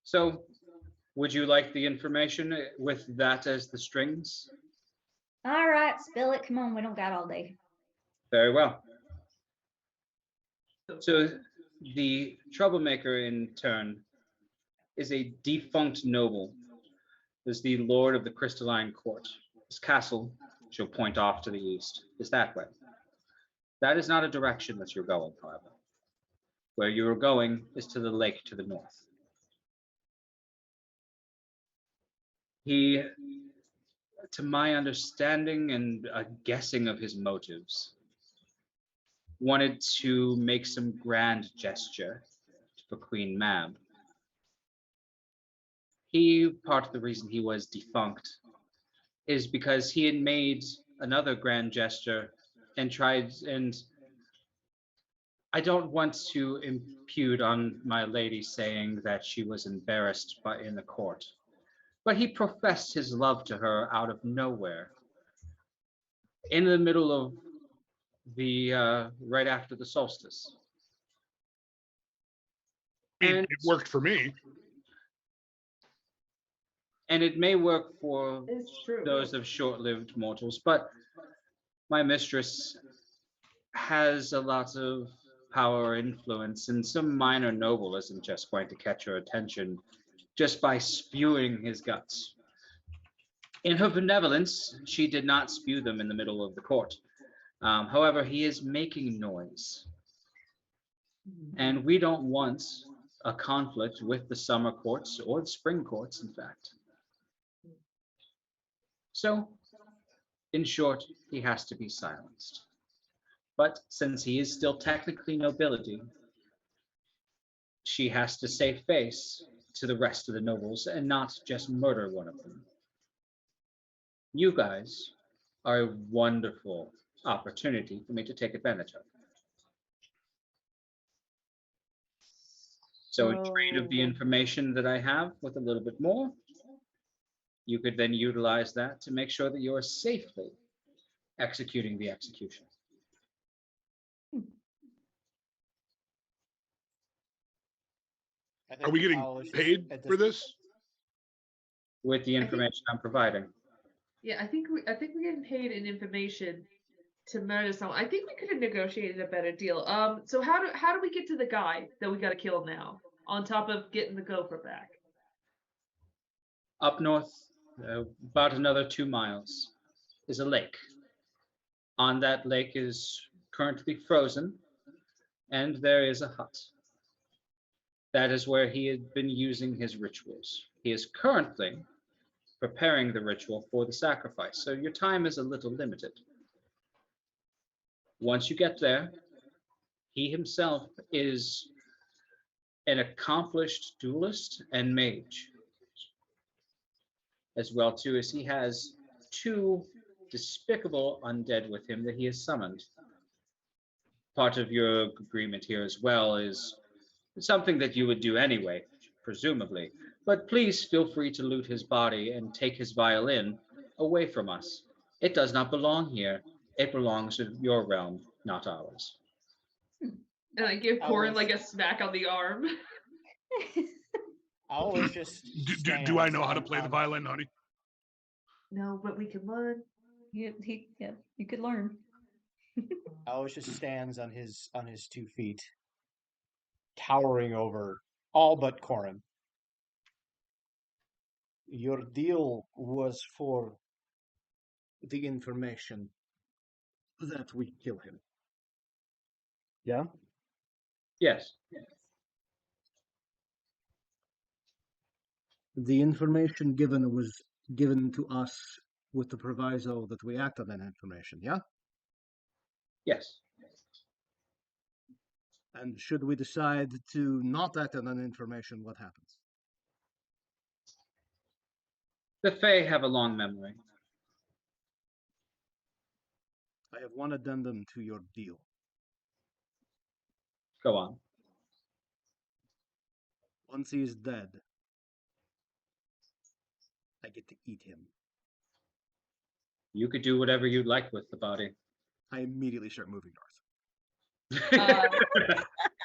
So, would you like the information with that as the strings? All right, spill it. Come on, we don't got all day. Very well. So, the troublemaker in turn is a defunct noble, is the lord of the crystalline court. His castle, she'll point off to the east, is that way. That is not a direction that you're going, however. Where you're going is to the lake to the north. He, to my understanding and a guessing of his motives, wanted to make some grand gesture for Queen Mab. Part of the reason he was defunct is because he had made another grand gesture and I don't want to impute on my lady saying that she was embarrassed in the court, but he professed his love to her out of nowhere, in the middle of the right after the solstice. I mean, And it worked for me. it may work for It's true. those of short-lived mortals, but my mistress has a lot of power or influence, and some minor noble isn't just going to catch her attention just by spewing his guts. In her benevolence, she did not spew them in the middle of the court. However, he is making noise, and we don't want a conflict with the summer courts or the spring courts, in fact. So, in short, he has to be silenced. But since he is still technically nobility, she has to save face to the rest of the nobles and not just murder one of them. You guys are a wonderful opportunity for me to take advantage of. So in trade of the information that I have with a little bit more, you could then utilize that to make sure that you are safely executing the execution. I think Are we the getting owl is just paid at for this? With the I think- information I'm providing. Yeah, I think we're getting paid in information to murder someone. I think we could have negotiated a better deal. So how do we get to the guy that we got to kill now? On top of getting the gopher back. Up north, about another 2 miles, is a lake. on that lake is currently frozen, and there is a hut. That is where he had been using his rituals. He is currently preparing the ritual for the sacrifice, so your time is a little limited. Once you get there, he himself is an accomplished duelist and mage, as well too as he has two despicable undead with him that he has summoned. Part of your agreement here as well is something that you would do anyway, presumably. But please feel free to loot his body and take his violin away from us. It does not belong here. It belongs to your realm, not ours. And I give I Corin was- like a smack on the arm. Alois just Do I stands know how to play the violin, honey? No, but we can learn. Yeah, you could learn. Alois just stands on his 2 feet, towering over all but Corin. Your deal was for the information that we kill him. Yeah? Yes. The information given was given to us with the proviso that we act on that information, yeah? Yes. And should we decide to not act on that information, what happens? The Fae have a long memory. I have one addendum to your deal. Go on. Once he is dead, I get to eat him. You could do whatever you'd like with the body. I immediately start moving north.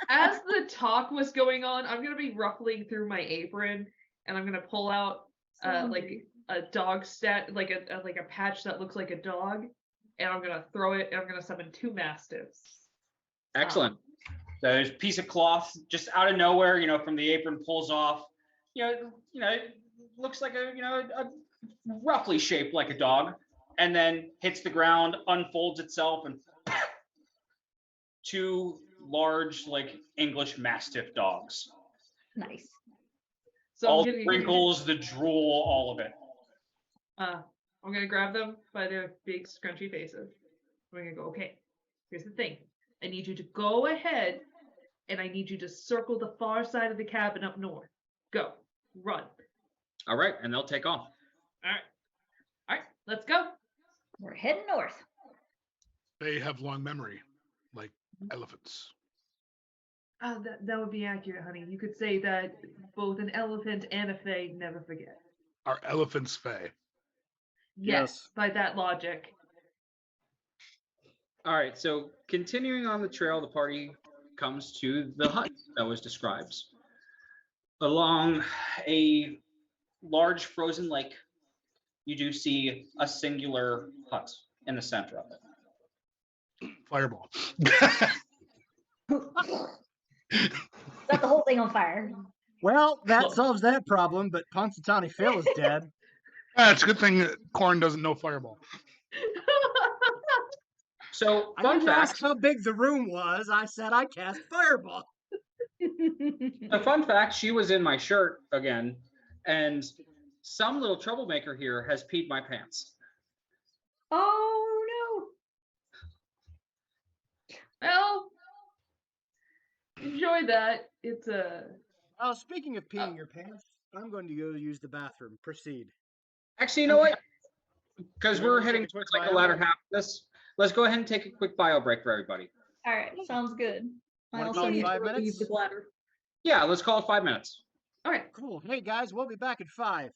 As the talk was going on, I'm gonna be ruffling through my apron, and I'm gonna pull out like a dog like a patch that looks like a dog, and I'm gonna throw it, and I'm gonna summon 2 mastiffs. Excellent. So there's a piece of cloth just out of nowhere, from the apron pulls off. It looks like a roughly shaped like a dog, and then hits the ground, unfolds itself, and 2 large, like English Mastiff dogs. Nice. So All I'm the wrinkles, the drool, all of it. I'm gonna grab them by their big scrunchy faces. We're gonna go, okay, here's the thing. I need you to go ahead, and I need you to circle the far side of the cabin up north. Go. Run. All right, and they'll take off. All right, let's go. We're heading north. They have long memory, like elephants. That would be accurate, honey. You could say that both an elephant and a fae never forget. Are elephants fey? Yes, by that logic. All right, so continuing on the trail, the party comes to the hut that was described. Along a large frozen lake, you do see a singular hut in the center of it. Fireball. Set the whole thing on fire. Well, that solves that problem, but Punxsutawney Phil is dead. It's a good thing that Corn doesn't know fireball. So, I fun didn't fact, ask how big the room was. I said I cast fireball. a fun fact, she was in my shirt again, and some little troublemaker here has peed my pants. Oh Well, enjoy that. It's a. Oh, speaking of peeing your pants, I'm going to go use the bathroom. Proceed. Actually, you know what? Because You we're wanna heading take a quick towards like the bio latter break? half of this, let's go ahead and take a quick bio break for everybody. no. All right, sounds good. I Wanna also call it need to 5 relieve minutes? the bladder. Yeah, let's call it 5 minutes. All right. Cool. Hey guys, we'll be back at 5.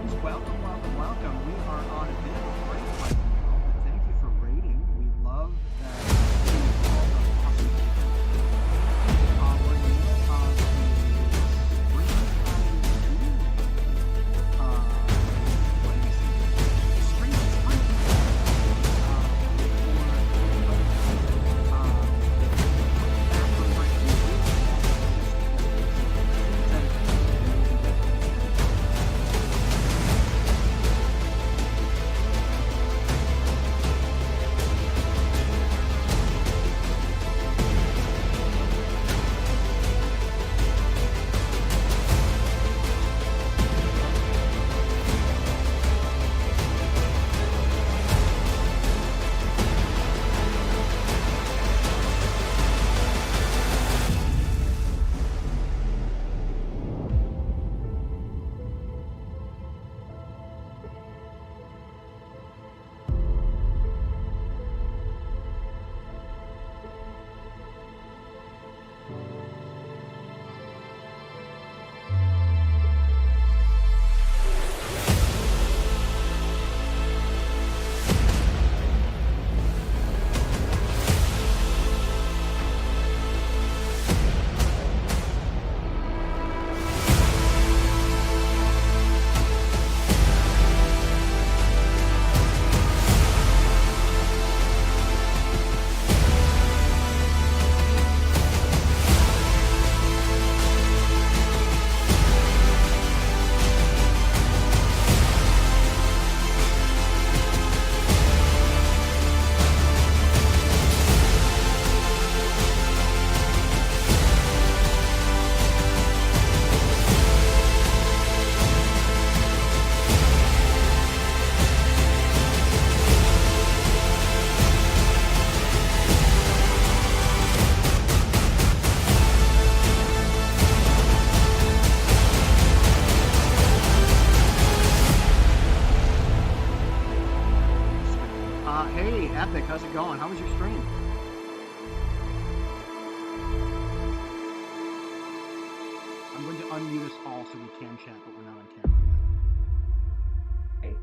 friends. Welcome, welcome, welcome. We are on a bit of a break right now, but thank you for rating. We love that you all are awesome. We're in the middle of the springtime theme. What do you say? Spring, spring. After break, we will hey, Epic, how's it going? How was your stream? I'm going to unmute us all so we can chat, but we're not on camera yet.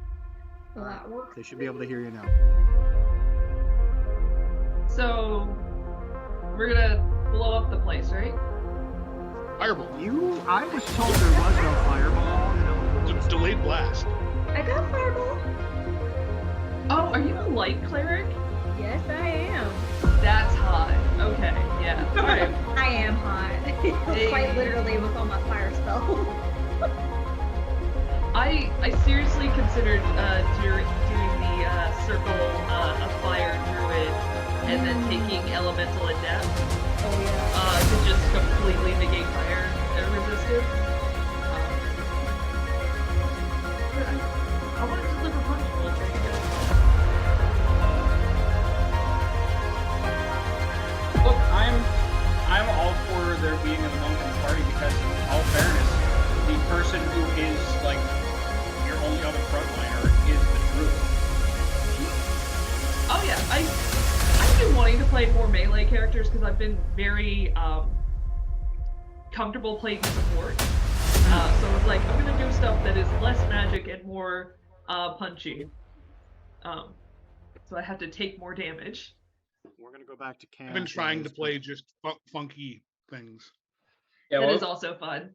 Will that work? They should be able to hear you now. So we're gonna blow up the place, right? Fireball. I was told there was no fireball. Delayed blast. I got fireball. Oh, are you a light cleric? Yes, I am. That's hot. Okay, yeah. All right. I am hot. Quite literally with all my fire spells. I seriously considered doing the circle of fire druid and then taking elemental adept Oh yeah. to just completely negate fire resistance. I want to deliver punch. We'll try to get it. Look, I'm all for there being a monk in the party because, in all fairness, the person who is like your only other frontliner is the druid. Oh yeah, I've been wanting to play more melee characters because I've been very comfortable playing support. So I was like, I'm gonna do stuff that is less magic and more punchy. So I have to take more damage. We're going to go back to camp. I've been trying to play just funky things. Yeah, That well, is also fun.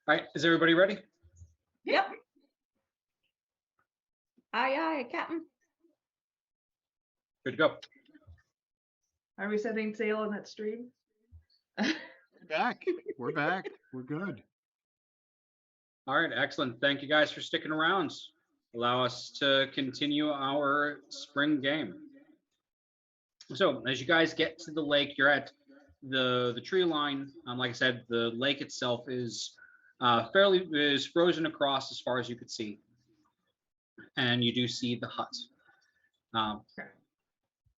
all right, is everybody ready? Yep. Aye, aye, Captain. Good to go. Are we setting sail on that stream? We're back. We're back. We're good. All right, excellent. Thank you guys for sticking around. Allow us to continue our spring game. So as you guys get to the lake, you're at the tree line. Like I said, the lake itself is is frozen across as far as you could see, and you do see the hut.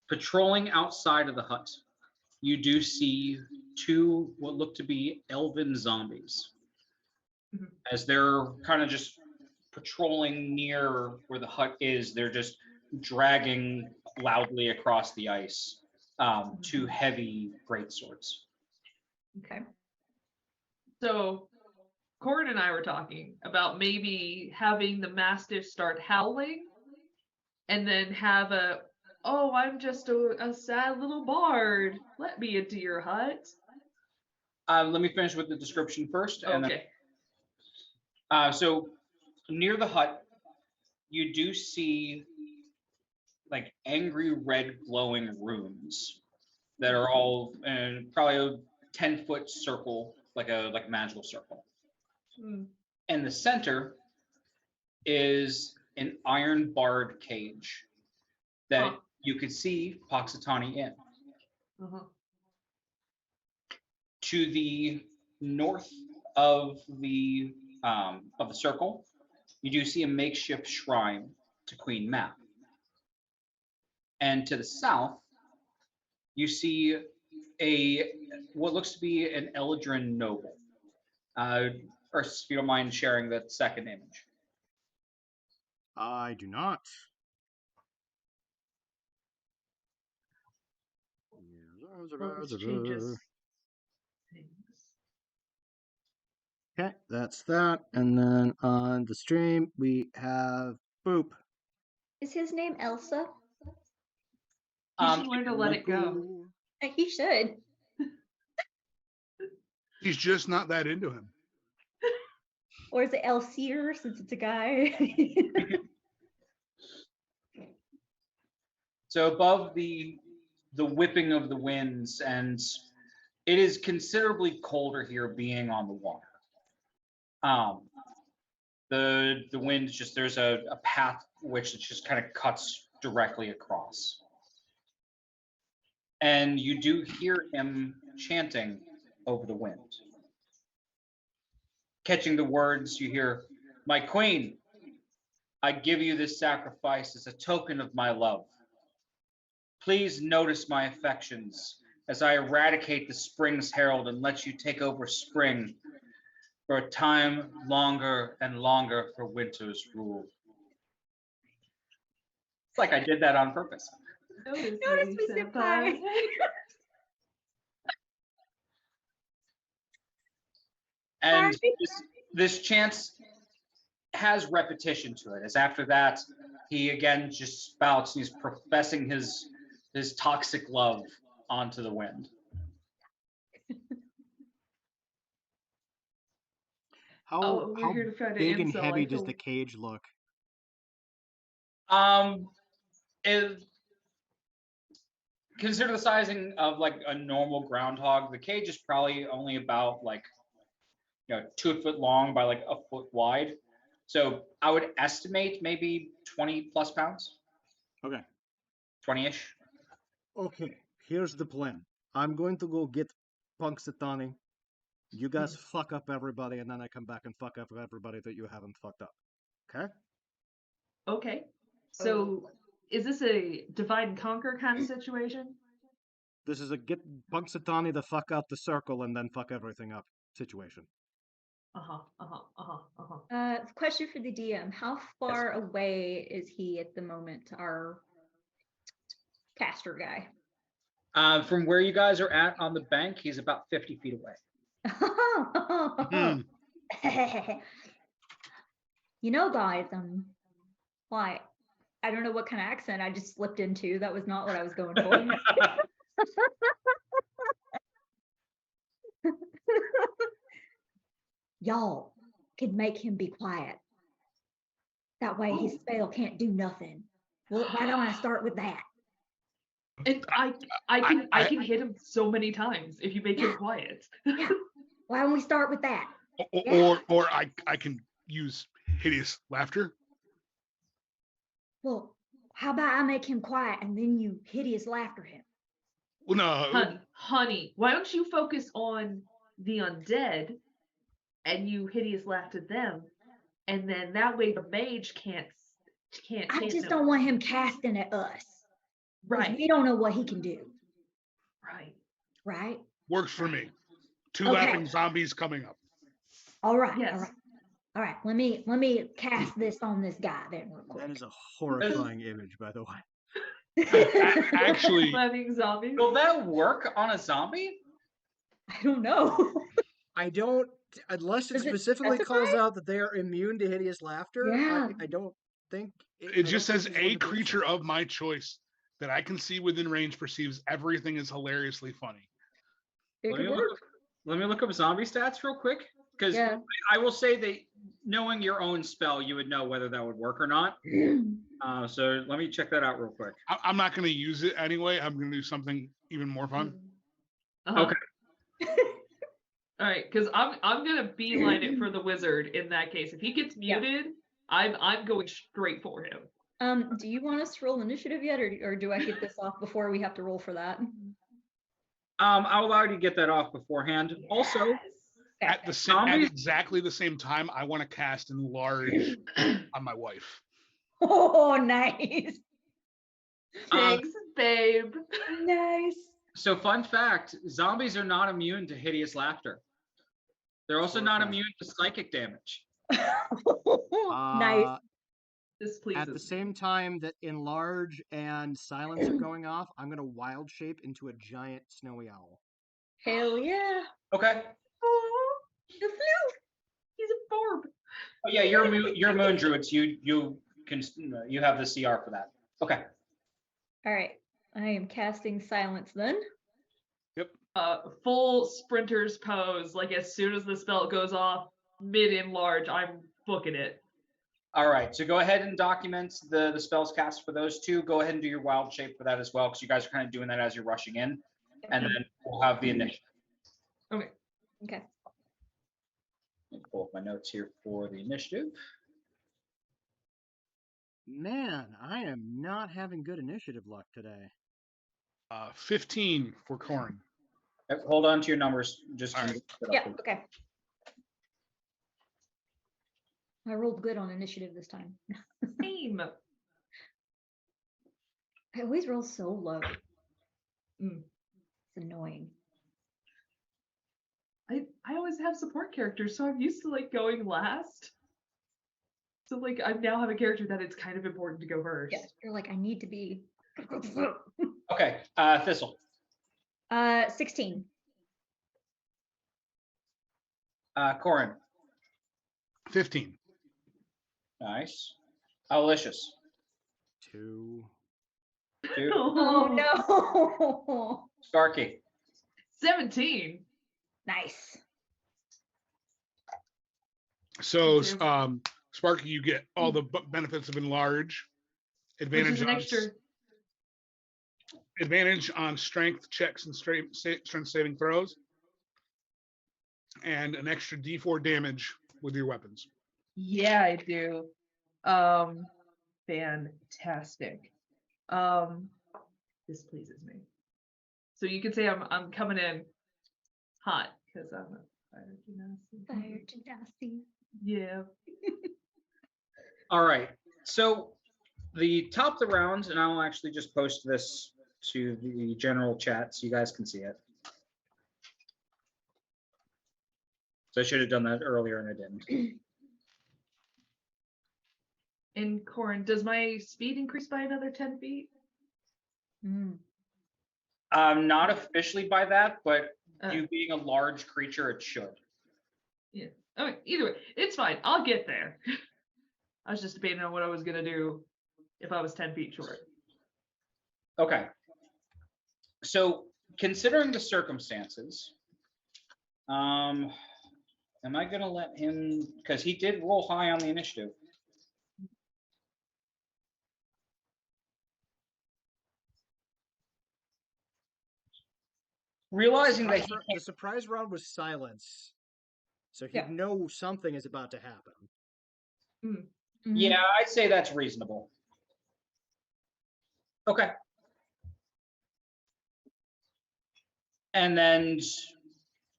Patrolling outside of the hut, you do see two what look to be elven zombies. Mhm. As they're kind of just patrolling near where the hut is, they're just dragging loudly across the ice two heavy greatswords. Okay. So Corin and I were talking about maybe having the mastiff start howling and then have oh, I'm just a sad little bard. Let me into your hut. Let me finish with the description first, and Okay. then so near the hut, you do see like angry red glowing runes that are all in probably a 10-foot circle, like a magical circle. Hmm. In the center is an iron barred cage that Huh. you could see Poxitani in. Uh-huh. To the north of the circle, you do see a makeshift shrine to Queen Map. And to the south, you see what looks to be an Eldrin noble. Or if you don't mind sharing that second image. I do not. Well, this changes things. Okay, that's that. And then on the stream, we have Boop. Is his name Elsa? He should learn to let it go. He should. He's just not that into him. Or is it Elseer since it's a guy? So above the whipping of the winds, and it is considerably colder here being on the water. The wind just, there's a path which it just kind of cuts directly across. And you do hear him chanting over the wind. Catching the words, you hear, "My queen, I give you this sacrifice as a token of my love. Please notice my affections as I eradicate the spring's herald and let you take over spring for a time longer and longer for winter's rule." It's like I did that on purpose. Notice Notice me, senpai. And Sorry. this chant has repetition to it, as after that, he again just spouts and he's professing his toxic love onto the wind. Oh, we're How here to try to big and incel, heavy I does feel- the cage look? Consider the sizing of like a normal groundhog. The cage is probably only about 2 foot long by like a foot wide. So I would estimate maybe 20 plus pounds, Okay. 20-ish. Okay, here's the plan. I'm going to go get Punxsutawney. You guys fuck up everybody, and then I come back and fuck up everybody that you haven't fucked up. Okay? Okay. So is this a divide and conquer kind of situation? This is a get Punxsutawney the fuck out the circle and then fuck everything up situation. Question for the DM. How far away is he at the moment, our caster guy? From where you guys are at on the bank, he's about 50 feet away. You know, guys, why? I don't know what kind of accent I just slipped into. That was not what I was going for. Y'all can make him be quiet. That way his spell can't do nothing. Well, why don't I start with that? And I can hit him so many times if you make him quiet. Yeah. Why don't we start with that? Or I can use hideous laughter. Well, how about I make him quiet and then you hideous laughter him? Well, no, Honey, why don't you focus on the undead and you hideous laugh at them, and then that way the mage can't. I just don't want him casting at us. 'Cause Right. we don't know what he can do. Right. Right? works for me. Two Okay. laughing zombies coming up. All right. Yes. All right. All right. Let me cast this on this guy then real quick. That is a horrifying image, by the way. Actually, Laughing zombies. Will that work on a zombie? I don't know. I don't Unless it Does it specifically calls specify? out that they are immune to hideous laughter, Yeah. I don't think It I just don't think says there's a creature limitation. of my choice that I can see within range perceives everything is hilariously funny. It Let could me work. look. Let me look up zombie stats real quick, because Yeah. I will say that knowing your own spell, you would know whether that would work or not. So let me check that out real quick. I'm not going to use it anyway. I'm going to do something even more fun. Uh-huh. Okay. All right, because I'm gonna beeline it for the wizard in that case. If he gets Yeah. muted, I'm going straight for him. Do you want us to roll initiative yet, or do I get this off before we have to roll for that? I'll allow you to get that off beforehand. Also, Okay. At Zombies? exactly the same time, I want to cast enlarge on my wife. Oh, nice. Thanks, babe. Nice. so fun fact: zombies are not immune to hideous laughter. They're also For a not fact. immune to psychic damage. Nice. This At the pleases me. same time that enlarge and silence are going off, I'm gonna wild shape into a giant snowy owl. Hell yeah. Okay. Oh, the flute. He's a barb. Oh yeah, you're moon druids. You can you have the CR for that. Okay. All right. I am casting silence then. Full sprinter's pose. Like as soon as the spell goes off, mid enlarge, I'm booking it. All right. So go ahead and document the spells cast for those two. Go ahead and do your wild shape for that as well, because you guys are kind of doing that as you're rushing in, and then we'll have the initiative. Okay. Okay. Let me pull up my notes here for the initiative. Man, I am not having good initiative luck today. 15 for Corin. Hold on to your numbers. Just All right. Yeah. Okay. I rolled good on initiative this time. Same. I always roll so low. Mm. It's annoying. I always have support characters, so I'm used to like going last. So like I now have a character that it's kind of important to go first. Yeah. You're like, I need to be. Okay. Thistle. 16. Corin. 15. Nice. Alicious. 2. 2. Oh no. Sparky. 17. Nice. So, Thank you. Sparky, you get all the benefits of enlarge, Which advantage is an on extra. advantage on strength checks and strength saving throws, and an extra D4 damage with your weapons. Yeah, I do. Fantastic. This pleases me. So you could say I'm coming in hot because I'm a fire genasi. Fire genasi. Yeah. All right. So the top of the round, and I'll actually just post this to the general chat so you guys can see it. So I should have done that earlier and I didn't. And Corin, does my speed increase by another 10 feet? Mm. Not officially by that, but Uh. you being a large creature, it should. Yeah. Okay, either way, it's fine. I'll get there. I was just debating on what I was gonna do if I was 10 feet short. Okay. So considering the circumstances, am I gonna let him, because he did roll high on the initiative. Realizing that The surprise round was silence, the surprise round was silence, so he'd Yeah. know something is about to happen. Mhm. Yeah, I'd say that's reasonable. Okay. And then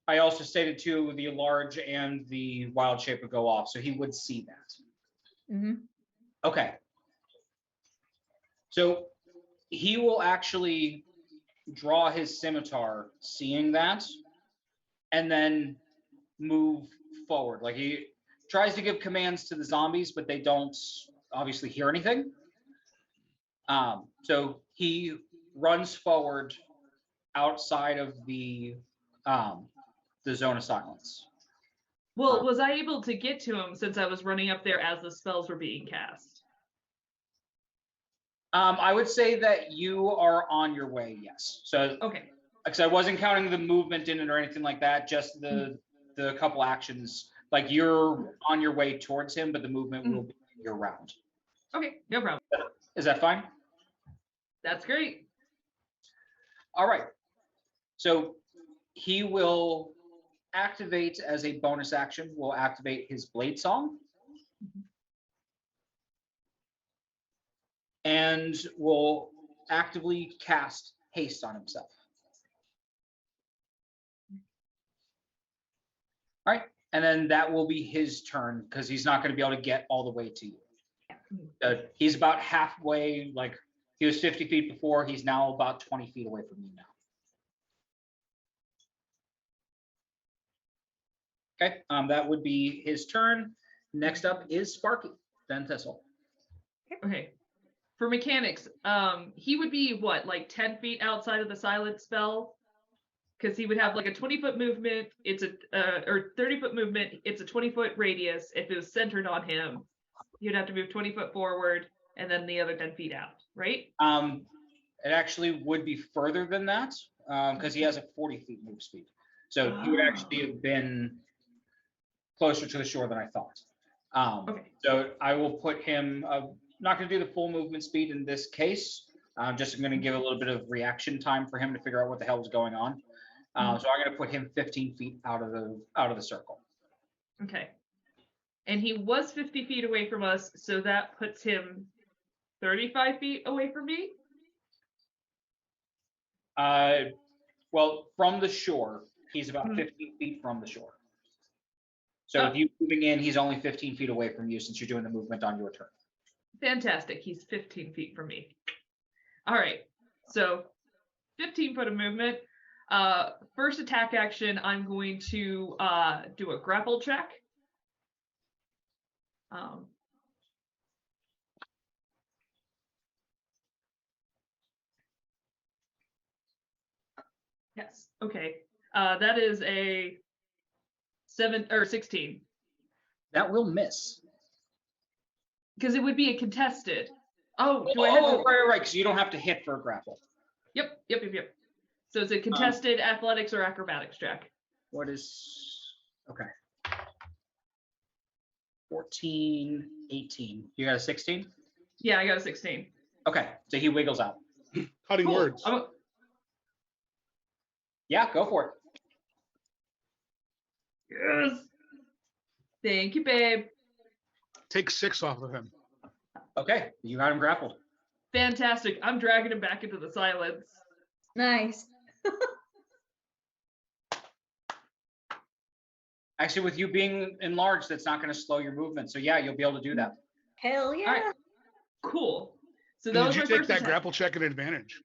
I also stated too, the large and the wild shape would go off, so he would see that. Mhm. Okay. So he will actually draw his scimitar, seeing that, and then move forward. Like he tries to give commands to the zombies, but they don't obviously hear anything. So he runs forward outside of the zone of silence. Well, was I able to get to him since I was running up there as the spells were being cast? I would say that you are on your way, yes. So, Okay. because I wasn't counting the movement in it or anything like that, just the couple actions. Like you're on your way towards him, but the movement will be your round. Okay, no problem. Is that fine? That's great. All right. So he will activate as a bonus action. Will activate his blade song. And will actively cast haste on himself. All right, and then that will be his turn because he's not going to be able to get all the way to you. He's about halfway, like he was 50 feet before, he's now about 20 feet away from you now. Okay, that would be his turn. Next up is Sparky, then Thistle. Okay. For mechanics, he would be what, like 10 feet outside of the silent spell? Because he would have like a 20-foot movement, it's a or 30-foot movement, it's a 20-foot radius. If it was centered on him, you'd have to move 20 foot forward and then the other 10 feet out, right? It actually would be further than that, because he has a 40 feet move speed. So he would actually have been closer to the shore than I thought. Okay. So I will put him, not going to do the full movement speed in this case. I'm just going to give a little bit of reaction time for him to figure out what the hell is going on. So I'm going to put him 15 feet out of the circle. Okay. And he was 50 feet away from us, so that puts him 35 feet away from me? Well, from the shore, he's about 15 feet from the shore. So if you moving in, he's only 15 feet away from you since you're doing the movement on your turn. Fantastic. He's 15 feet from me. All right. So 15 foot of movement. First attack action, I'm going to do a grapple check. Yes. Okay. That is a 16. That will miss. Because it would be a contested. Oh, do I I have to... right, because you don't have to hit for a grapple. Yep. So it's a contested athletics or acrobatics check. What is... Okay. 14, 18. You got a 16? Yeah, I got a 16. Okay, so he wiggles out. Cutting words. Yeah, go for it. Yes. Thank you, babe. Take 6 off of him. Okay, you got him grappled. Fantastic. I'm dragging him back into the silence. Nice. Actually, with you being enlarged, that's not going to slow your movement. So yeah, you'll be able to do that. Hell yeah. All right. Cool. So And that did was you my take first that attack. grapple check at advantage?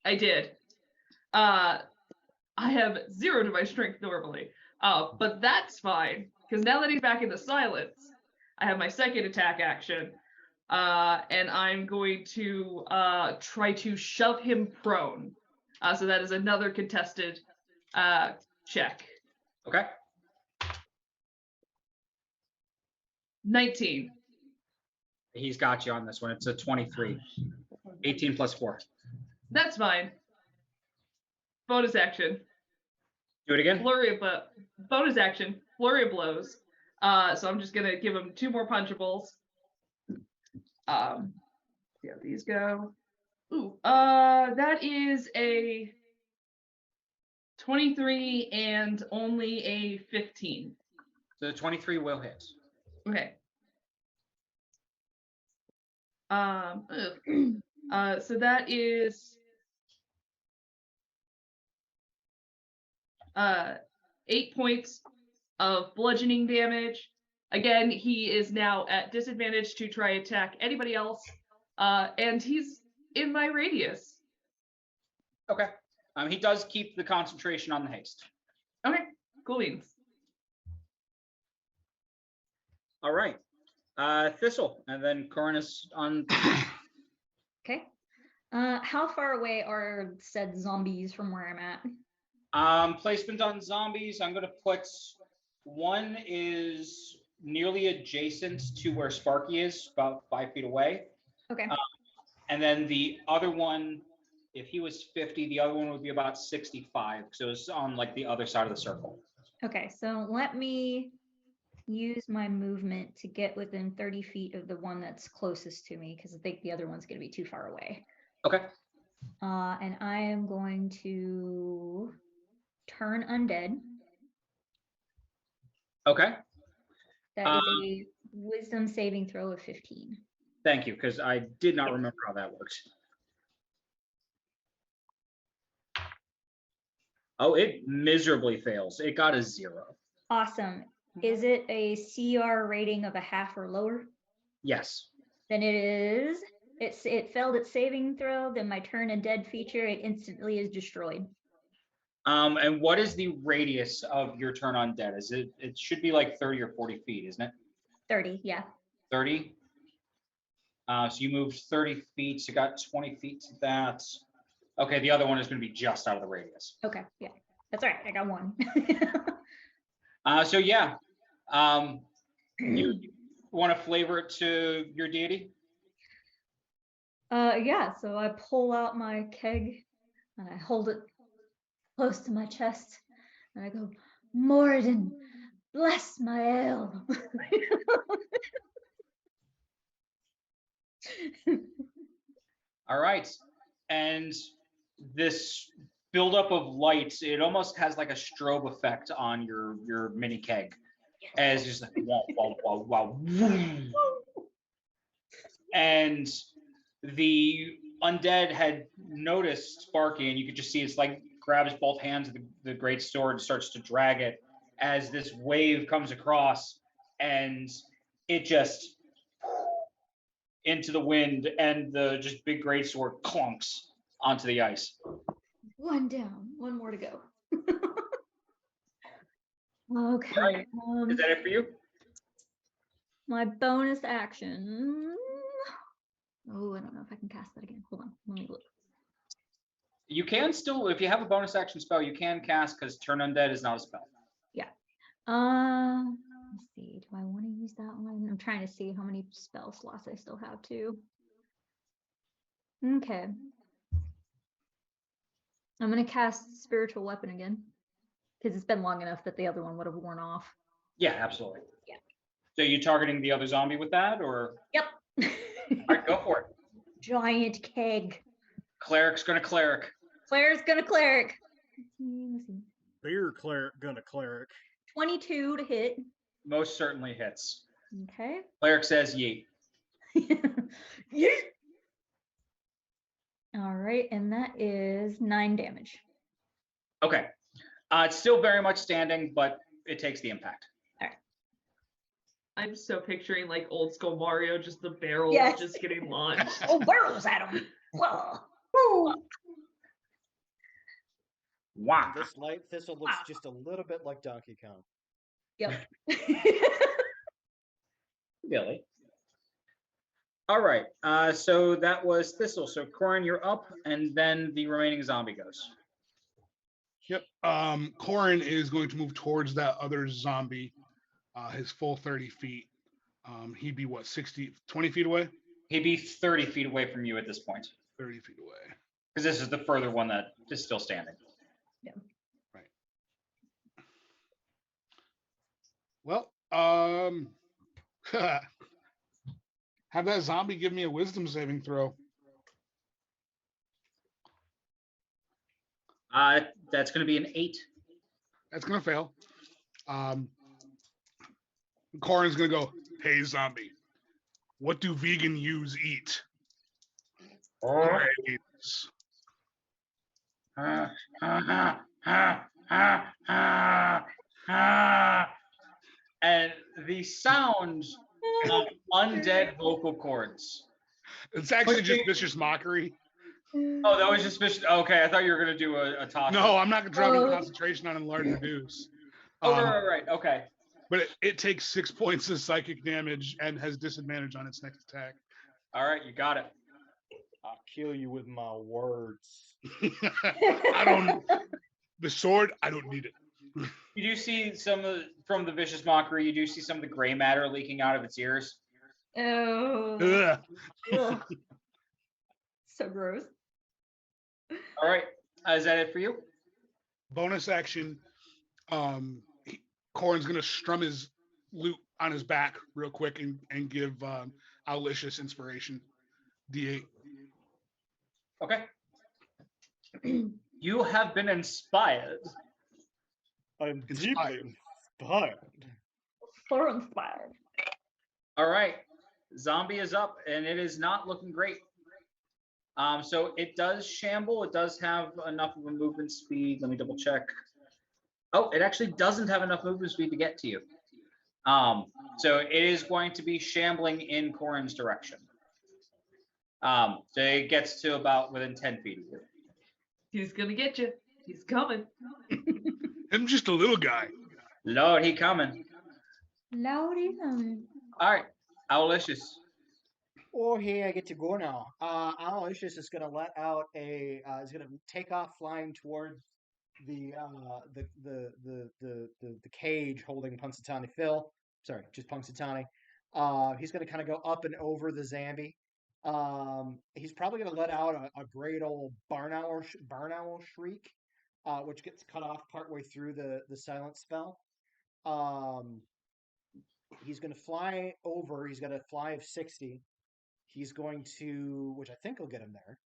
I did. I have 0 to my strength normally. But that's fine, because now that he's back in the silence, I have my second attack action. And I'm going to try to shove him prone. So that is another contested check. Okay. 19. He's got you on this one. It's a 23. 18 plus 4. That's fine. Bonus action. Do it again. Bonus action. Flurry of blows. So I'm just gonna give him 2 more punchables. See how these go. Ooh, that is a 23 and only a 15. So the 23 will hit. Okay. So that is 8 points of bludgeoning damage. Again, he is now at disadvantage to try attack anybody else, and he's in my radius. Okay. He does keep the concentration on the haste. Okay, cool beans. All right. Thistle, and then Coronus on. Okay. How far away are said zombies from where I'm at? Placement on zombies. I'm going to put One is nearly adjacent to where Sparky is, about 5 feet away. Okay. And then the other one, if he was 50, the other one would be about 65. So it was on like the other side of the circle. Okay, so let me use my movement to get within 30 feet of the one that's closest to me because I think the other one's going to be too far away. Okay. And I am going to turn undead. Okay. That is a wisdom saving throw of 15. Thank you, because I did not remember how that works. Oh, it miserably fails. It got a 0. Awesome. Is it a CR rating of a half or lower? Yes. Then it is. It failed its saving throw. Then my turn undead feature, it instantly is destroyed. And what is the radius of your turn on dead? Is it? It should be like 30 or 40 feet, isn't it? 30, yeah. 30. So you moved 30 feet. So you got 20 feet to that. Okay, the other one is going to be just out of the radius. Okay, yeah. That's all right. I got one. So yeah, you want to flavor it to your deity? Yeah, so I pull out my keg and I hold it close to my chest and I go, Morden, bless my ale. All right, and this buildup of light, it almost has like a strobe effect on your mini keg, as just like wow, wow, wow, wow, vroom. And the undead had noticed Sparky, and you could just see it's like grabs both hands of the great sword and starts to drag it as this wave comes across, and it just into the wind, and the just big great sword clunks onto the ice. One down, one more to go. Okay. Right. Is that it for you? My bonus action. Oh, I don't know if I can cast that again. Hold on, let me look. You can still, if you have a bonus action spell, you can cast because Turn Undead is not a spell. Yeah. Let's see. Do I want to use that one? I'm trying to see how many spell slots I still have too. Okay. I'm gonna cast Spiritual Weapon again because it's been long enough that the other one would have worn off. Yeah, absolutely. Yeah. So you targeting the other zombie with that, or? Yep. All right, go for it. Giant keg. Cleric's gonna cleric. Claire's gonna cleric. Let's see. Beer cleric gonna cleric. 22 to hit. Most certainly hits. Okay. Cleric says yeet. Yeet. All right, and that is 9 damage. Okay. It's still very much standing, but it takes the impact. I'm so picturing like old school Mario, just the barrels Yes. just getting launched. Oh, barrels at him. Whoa. Woo. Wow. This light thistle looks just a little bit like Donkey Kong. Yep. Billy. All right. So that was Thistle. So Corin, you're up, and then the remaining zombie goes. Yep. Corin is going to move towards that other zombie, his full 30 feet. He'd be what, 20 feet away? He'd be 30 feet away from you at this point, 30 feet away. because this is the further one that is still standing. Yeah. Right. Well, have that zombie give me a wisdom saving throw. That's going to be an 8. That's gonna fail. Corin's gonna go, hey zombie, what do vegan ewes eat? Graves. And the sound of undead vocal cords. It's actually just vicious mockery. Oh, that was just vicious. Okay, I thought you were going to do a talk. No, I'm not dropping concentration on enlarge reduce. Oh, right. Okay. But it takes 6 points of psychic damage and has disadvantage on its next attack. All right, you got it. I'll kill you with my words. I don't. The sword, I don't need it. You do see from the vicious mockery. You do see some of the gray matter leaking out of its ears. Oh, Ugh. ugh. So gross. All right, is that it for you? Bonus action. Corin's gonna strum his lute on his back real quick and give Owlicious inspiration. D8. Okay. You have been inspired. I'm Inspired. deeply inspired. So inspired. All right, zombie is up, and it is not looking great. So it does shamble. It does have enough of a movement speed. Let me double check. Oh, it actually doesn't have enough movement speed to get to you. So it is going to be shambling in Corin's direction. So it gets to about within 10 feet of you. He's gonna get you. He's coming. I'm just a little guy. Lord, he coming. Lordy. All right, Owlicious. Oh, hey, I get to go now. Aloysius is gonna let out is gonna take off flying towards the cage holding Punxsutawney Phil. Sorry, just Punxsutawney. He's gonna kind of go up and over the Zambi. He's probably gonna let out a great old barn owl shriek, which gets cut off partway through the silent spell. He's gonna fly over. He's got a fly of 60. He's going to, which I think will get him there.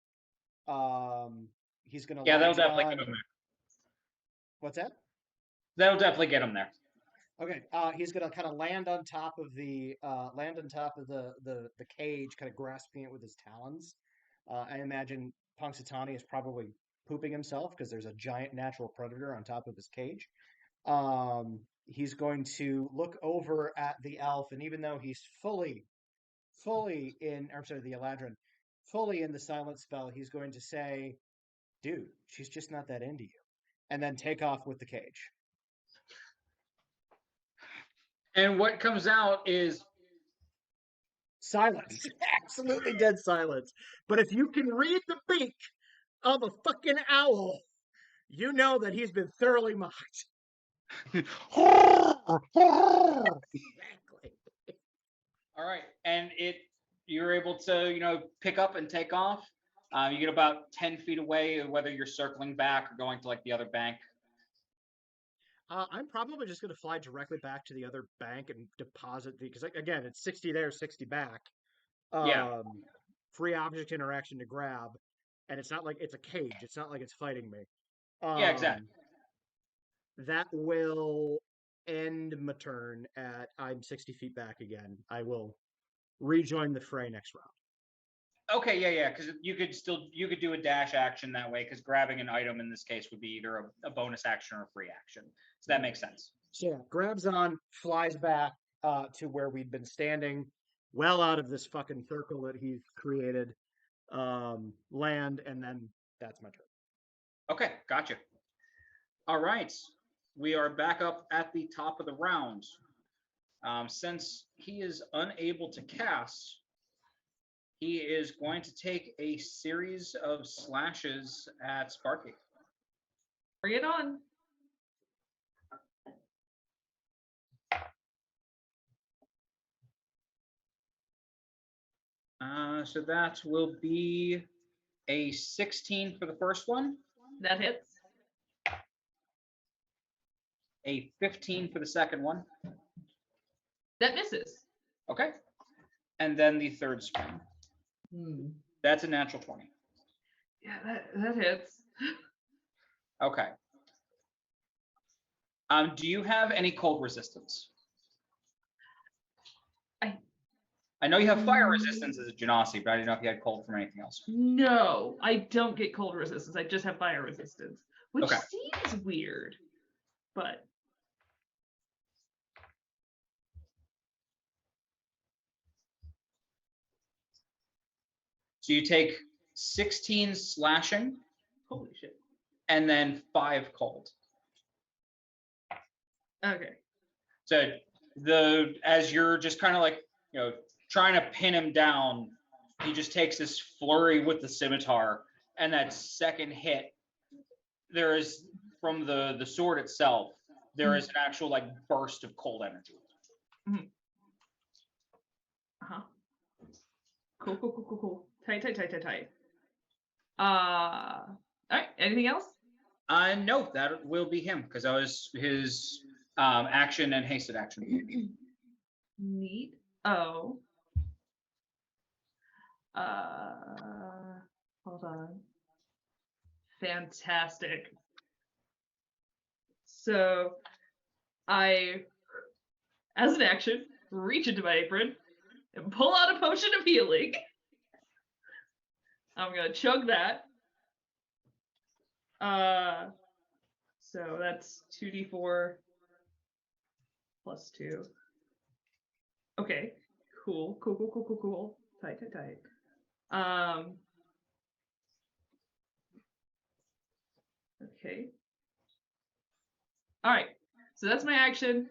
He's going to Yeah, that'll latch definitely on. get him there. What's that? That'll definitely get him there. Okay. He's going to kind of land on top of the cage, kind of grasping it with his talons. I imagine Punxsutawney is probably pooping himself because there's a giant natural predator on top of his cage. He's going to look over at the elf, and even though he's fully the Eladrin, fully in the silent spell, he's going to say, dude, she's just not that into you. And then take off with the cage. And what comes out is Silence. Absolutely dead silence. But if you can read the beak of a fucking owl, you know that he's been thoroughly mocked. Exactly. all right, and you're able to pick up and take off. You get about 10 feet away, whether you're circling back or going to like the other bank. I'm probably just going to fly directly back to the other bank and deposit because again, it's 60 there, 60 back. Yeah. Free object interaction to grab, and it's not like it's a cage. It's not like it's fighting me. Yeah, exactly. That will end my turn at I'm 60 feet back again. I will rejoin the fray next round. Okay, yeah, because you could do a dash action that way, because grabbing an item in this case would be either a bonus action or a free action. So that makes sense. So yeah, grabs on, flies back to where we'd been standing, well out of this fucking circle that he's created. Land, and then that's my turn. Okay, gotcha. All right, we are back up at the top of the round. Since he is unable to cast, he is going to take a series of slashes at Sparky. Bring it on. So that will be a 16 for the first one, That hits. a 15 for the second one. That misses. Okay. And then the third swing. That's a natural 20. Yeah, that hits. Okay. Do you have any cold resistance? I know you have fire resistance as a Genasi, but I didn't know if you had cold from anything else. No, I don't get cold resistance. I just have fire resistance, which Okay. seems weird, but So you take 16 slashing holy shit. and then 5 cold. Okay. So as you're just kind of like, trying to pin him down, he just takes this flurry with the scimitar, and that second hit, there is from the sword itself, there is an actual like burst of cold energy. Uh-huh. Cool. Tight. All right. Anything else? No, that will be him because that was his action and hasted action. Neat. Oh. Hold on. Fantastic. So I, as an action, reach into my apron and pull out a potion of healing. I'm gonna chug that. So that's 2d4 plus 2. Okay. Cool. Tight. Okay. All right. So that's my action.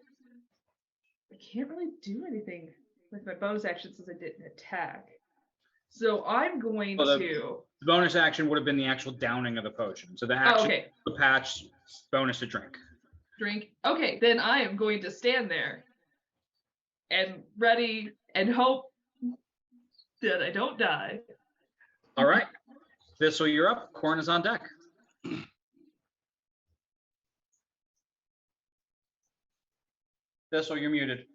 I can't really do anything with my bonus action since I didn't attack. So I'm going Well, to. The bonus action would have been the actual downing of the potion. So the action, okay. the patch, bonus to drink. Drink. Okay, then I am going to stand there and ready and hope that I don't die. All right. Thistle, you're up. Corn is on deck. Thistle, you're muted.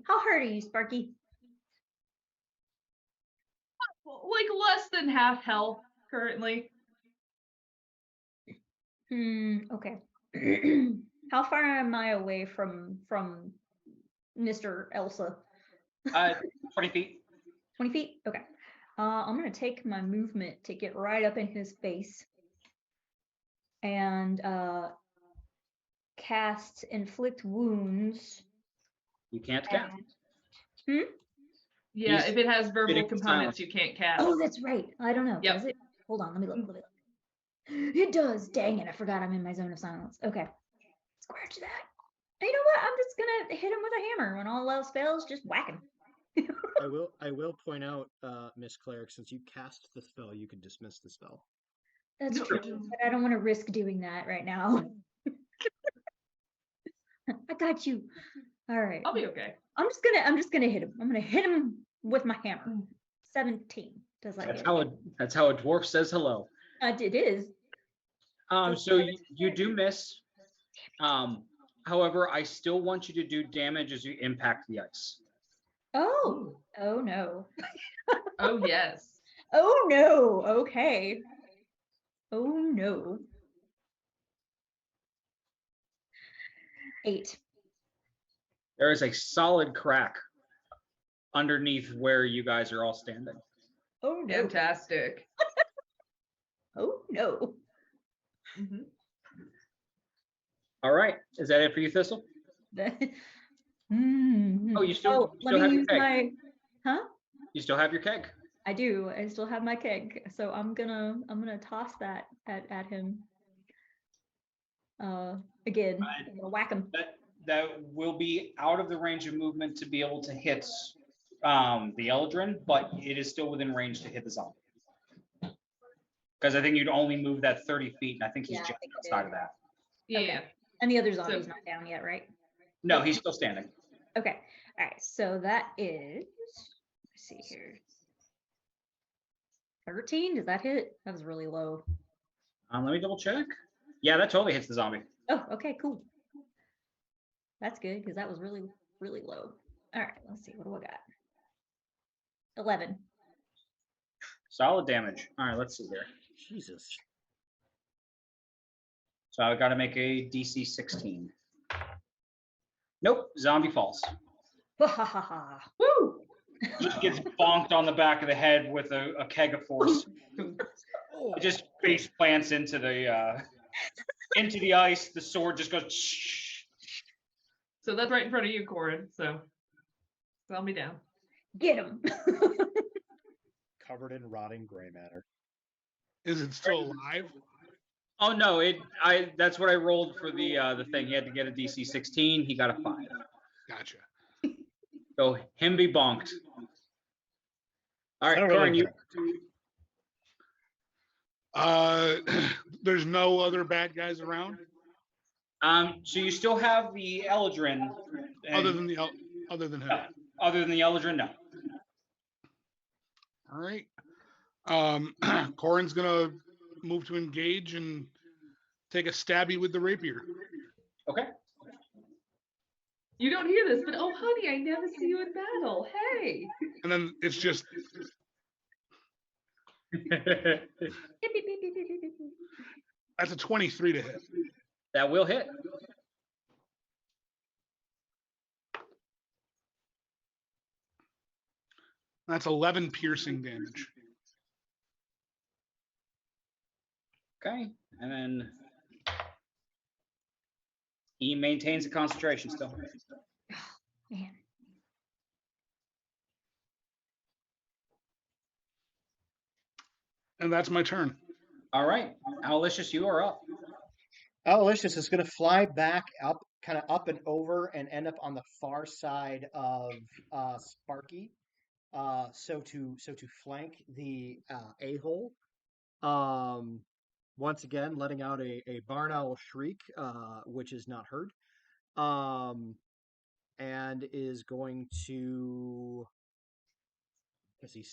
How hurt are you, Sparky? Like less than half health currently. Okay. How far am I away from Mr. Elsa? 20 feet. 20 feet? Okay. I'm gonna take my movement to get right up in his face and cast inflict wounds. You can't cast. Yeah, He's if it has verbal spitting components, silence. you can't cast. Oh, that's right. I don't know. Yep. Does it? Hold on. Let me look. It does. Dang it. I forgot I'm in my zone of silence. Okay. Scratch that. You know what? I'm just gonna hit him with a hammer. When all else fails, just whack him. I will point out, Miss Cleric, since you cast the spell, you can dismiss the spell. That's No. true, but I don't want to risk doing that right now. I got you. All right. I'll be okay. I'm just gonna hit him. I'm gonna hit him with my hammer. 17. Does that That's hit? that's how a dwarf says hello. It is. So you do miss. However, I still want you to do damage as you impact the ice. Oh. Oh no. Oh yes. Oh no. Okay. Oh no. 8. There is a solid crack underneath where you guys are all standing. Oh no. Fantastic. Oh no. Mhm. All right. Is that it for you, Thistle? Oh, you still let me have your use keg. my. Huh? You still have your keg. I do. I still have my keg, so I'm gonna toss that at him. Again, I'm gonna whack him. That will be out of the range of movement to be able to hit the Eldrin, but it is still within range to hit the zombie. Because I think you'd only move that 30 feet, and I think he's Yeah, I just think it outside is. of that. Yeah. Okay. And the other zombie's not down yet, right? No, he's still standing. Okay. All right. So that is. Let's see here. 13. Does that hit? That was really low. Let me double check. Yeah, that totally hits the zombie. Oh, okay, cool. That's good because that was really, really low. All right. Let's see. What do I got? 11. Solid damage. All right, let's see here. Jesus. So I got to make a DC 16. Nope, zombie falls. Woo! Just gets bonked on the back of the head with a keg of force. Oh. It just face plants into the ice. The sword just goes. So that's right in front of you, Corin. So calm me down. Get him. Covered in rotting gray matter. Is it still alive? Oh no! That's what I rolled for the thing. He had to get a DC 16. He got a 5. Gotcha. So him be bonked. All right, Not Corin, really you. Uh, there's no other bad guys around So you still have the Eldrin, other and than other than him. no, other than the Eldrin, no. All right. Corin's gonna move to engage and take a stabby with the rapier. Okay. You don't hear this, but oh, honey, I never see you in battle. Hey. And then it's just that's a 23 to hit. That will hit. That's 11 piercing damage. Okay, and then he maintains the concentration still. Man. And that's my turn. All right, Aloysius, you are up. Aloysius is going to fly back up, kind of up and over, and end up on the far side of Sparky. So to flank the a-hole. Once again, letting out a barn owl shriek, which is not heard. And is going to, because he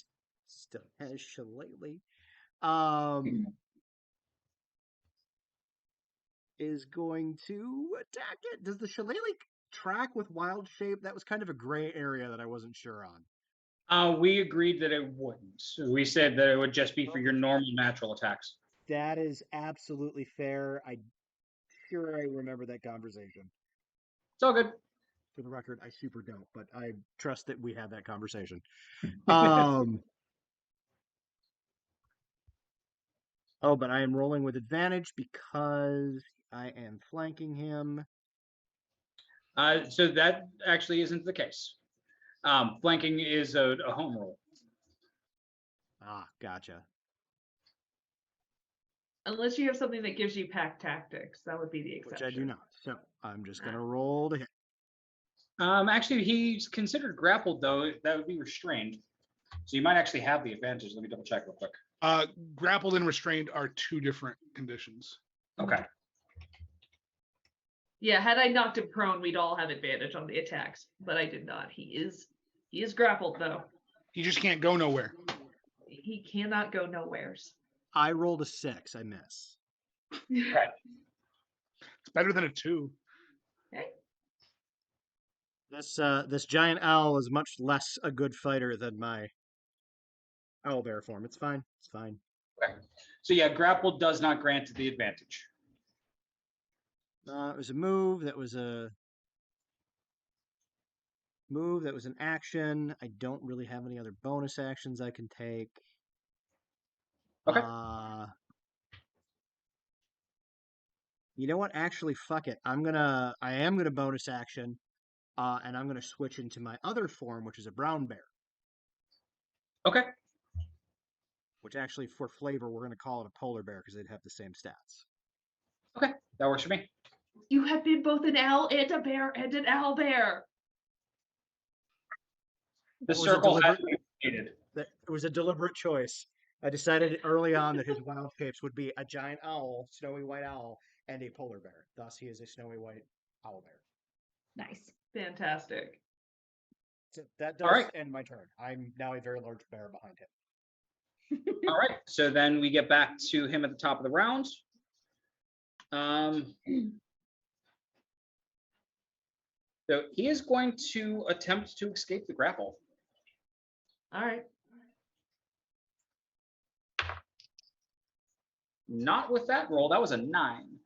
still has Shillelagh, is going to attack it. Does the Shillelagh track with Wild Shape? That was kind of a gray area that I wasn't sure on. We agreed that it wouldn't. So we said that it would just be for your normal natural attacks. That is absolutely fair. I remember that conversation. It's all good. For the record, I super don't, but I trust that we had that conversation. Oh, but I am rolling with advantage because I am flanking him. So that actually isn't the case. Flanking is a home roll. Ah, gotcha. Unless you have something that gives you pack tactics, that would be the exception. Which I do not. So I'm just going to roll to hit. Actually, he's considered grappled, though. That would be restrained. So you might actually have the advantage. Let me double check real quick. Grappled and restrained are two different conditions. Okay. Yeah, had I knocked him prone, we'd all have advantage on the attacks, but I did not. He is grappled though. He just can't go nowhere. He cannot go nowheres. I rolled a 6. I miss. Okay. It's better than a 2. Okay. This giant owl is much less a good fighter than my owlbear form. It's fine. It's fine. Okay. So yeah, grapple does not grant the advantage. It was a move. That was a move. That was an action. I don't really have any other bonus actions I can take. Okay. You know what? Actually, fuck it. I am gonna bonus action, and I'm gonna switch into my other form, which is a brown bear. Okay. Which actually, for flavor, we're gonna call it a polar bear because they'd have the same stats. Okay, that works for me. You have been both an owl and a bear and an owl bear. The circle has been created. It was a deliberate choice. I decided early on that his wild shapes would be a giant owl, snowy white owl, and a polar bear. Thus, he is a snowy white owl bear. Nice. Fantastic. So that does All right. end my turn. I'm now a very large bear behind him. All right, so then we get back to him at the top of the round. So he is going to attempt to escape the grapple. All right. Not with that roll. That was a 9.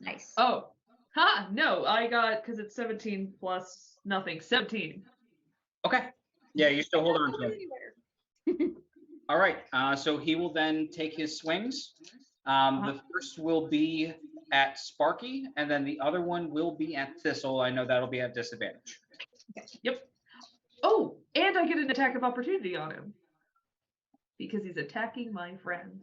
Nice. Oh, no, I got, because it's 17 plus nothing, 17. Okay. Yeah, you still hold on to him. All right. So he will then take his swings. The first will be at Sparky, and then the other one will be at Thistle. I know that'll be at disadvantage. Yep. Oh, and I get an attack of opportunity on him because he's attacking my friend.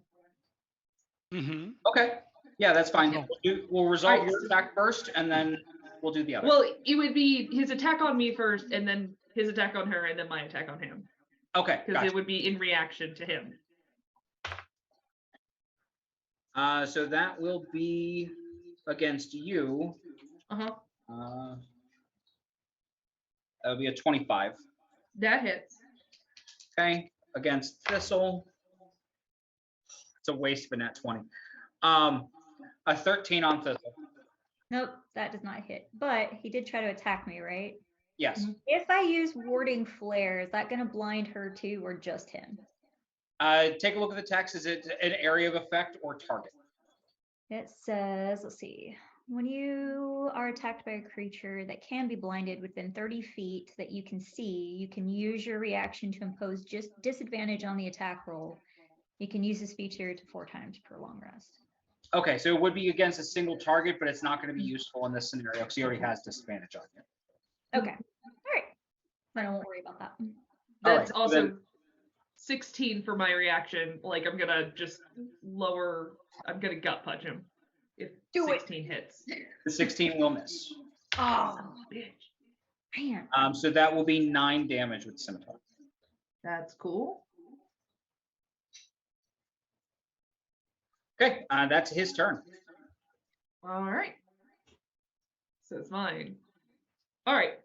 Mm-hmm. Okay. Yeah, that's fine. We'll resolve All right. your attack first, and then we'll do the other. Well, it would be his attack on me first, and then his attack on her, and then my attack on him. Okay. Because Gotcha. it would be in reaction to him. So that will be against you. Uh-huh. That'll be a 25. That hits. Okay. Against Thistle. It's a waste of a nat 20. A 13 on Thistle. Nope, that does not hit. But he did try to attack me, right? Yes. If I use warding flare, is that going to blind her too, or just him? Take a look at the text. Is it an area of effect or target? It says, let's see. When you are attacked by a creature that can be blinded within 30 feet that you can see, you can use your reaction to impose just disadvantage on the attack roll. You can use this feature to 4 times per long rest. Okay, so it would be against a single target, but it's not going to be useful in this scenario because he already has disadvantage on you. Okay. All right. Then I won't worry about that. All That's right, also then- 16 for my reaction. Like, I'm gonna just I'm gonna gut punch him if Do it. 16 hits. The 16 will miss. Oh, Bitch. man. So that will be 9 damage with scimitar. That's cool. Okay, that's his turn. All right. So it's mine. All right.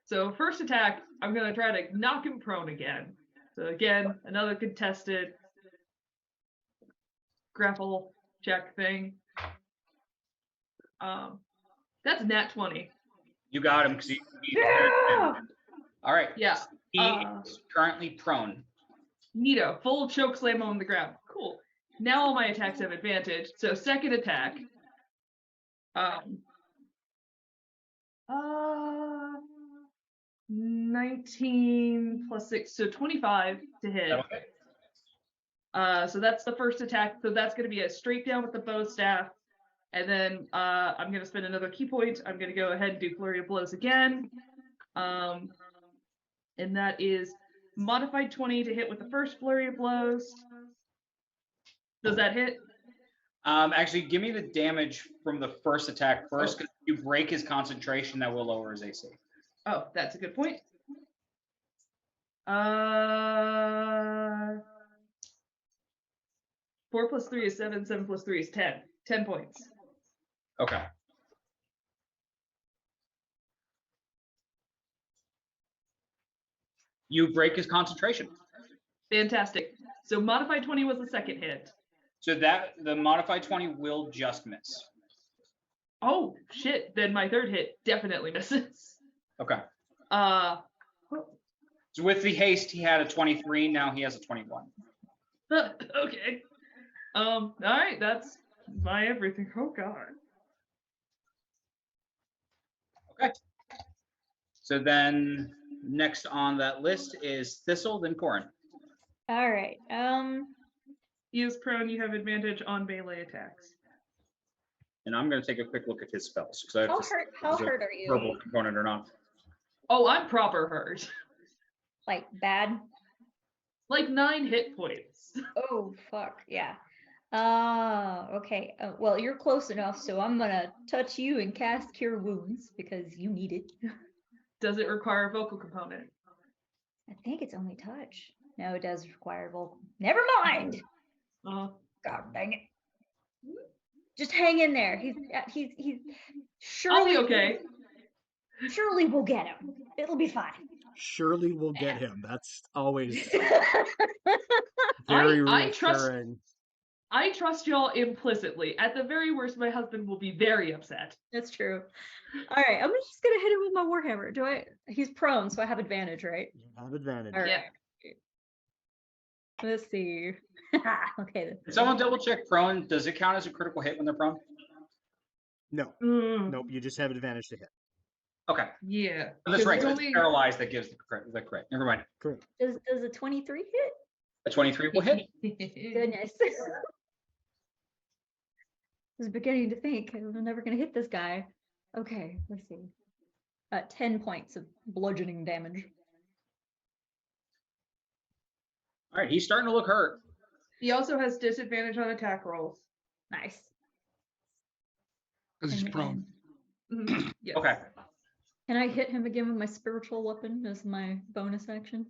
So first attack, I'm gonna try to knock him prone again. So again, another contested grapple check thing. That's nat 20. You got him. Yeah! All right. Yeah. He is currently prone. Neato, full choke slam on the ground. Cool. Now all my attacks have advantage. So second attack. 19 plus 6, so 25 to hit. Okay. So that's the first attack. So that's going to be a straight down with the bow staff. And then I'm going to spend another key point. I'm going to go ahead and do flurry of blows again. And that is modified 20 to hit with the first flurry of blows. Does that hit? Actually, give me the damage from the first attack first, because if you break his concentration, that will lower his AC. Oh, that's a good point. 4 plus 3 is 7. 7 plus 3 is 10. 10 points. Okay. You break his concentration. Fantastic. So modified 20 was the second hit. So that the modified 20 will just miss. Oh shit! Then my third hit definitely misses. Okay. Uh, So with the haste, he had a 23. Now he has a 21. okay. All right. That's my everything. Oh god. Okay. So then next on that list is Thistle, then Corin. All right. He is prone. You have advantage on melee attacks. And I'm going to take a quick look at his spells because I have How to see hurt? if How there's a hurt are you? verbal component or not. Oh, I'm proper hurt. Like bad? Like 9 hit points. Oh fuck yeah. Okay. Well, you're close enough, so I'm gonna touch you and cast Cure Wounds because you need it. Does it require a vocal component? I think it's only touch. No, it does require vocal. Never mind. God dang it. Just hang in there. He's I'll surely be okay. Surely we'll get him. It'll be fine. Surely we'll get him. That's always very reassuring. I trust y'all implicitly. At the very worst, my husband will be very upset. That's true. All right, I'm just gonna hit him with my warhammer. Do I? He's prone, so I have advantage, right? You have advantage. All right. Yeah. Let's see. Okay. Can someone double check prone? Does it count as a critical hit when they're prone? No, Mm, nope. You just have advantage to hit. Okay. yeah. Oh, that's right. It's So only- it's paralyzed that gives the crit. Never mind. Correct. Does a 23 hit? A 23 will hit. Goodness. I was beginning to think I'm never gonna hit this guy. Okay, let's see. 10 points of bludgeoning damage. All right. He's starting to look hurt. He also has disadvantage on attack rolls. Nice. Because he's And prone. Mhm, yes. Okay. Can I hit him again with my spiritual weapon as my bonus action?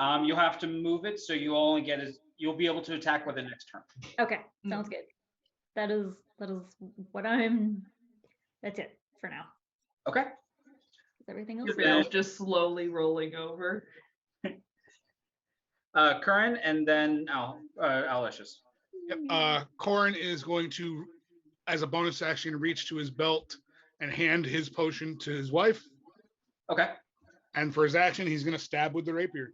You'll have to move it, so you'll be able to attack with the next turn. Okay, sounds good. That is what I'm. That's it for now. Okay. Everything else Your is barrel's just slowly rolling over. Curran and then Aloysius. Yep. Corin is going to, as a bonus action, reach to his belt and hand his potion to his wife. Okay. And for his action, he's going to stab with the rapier.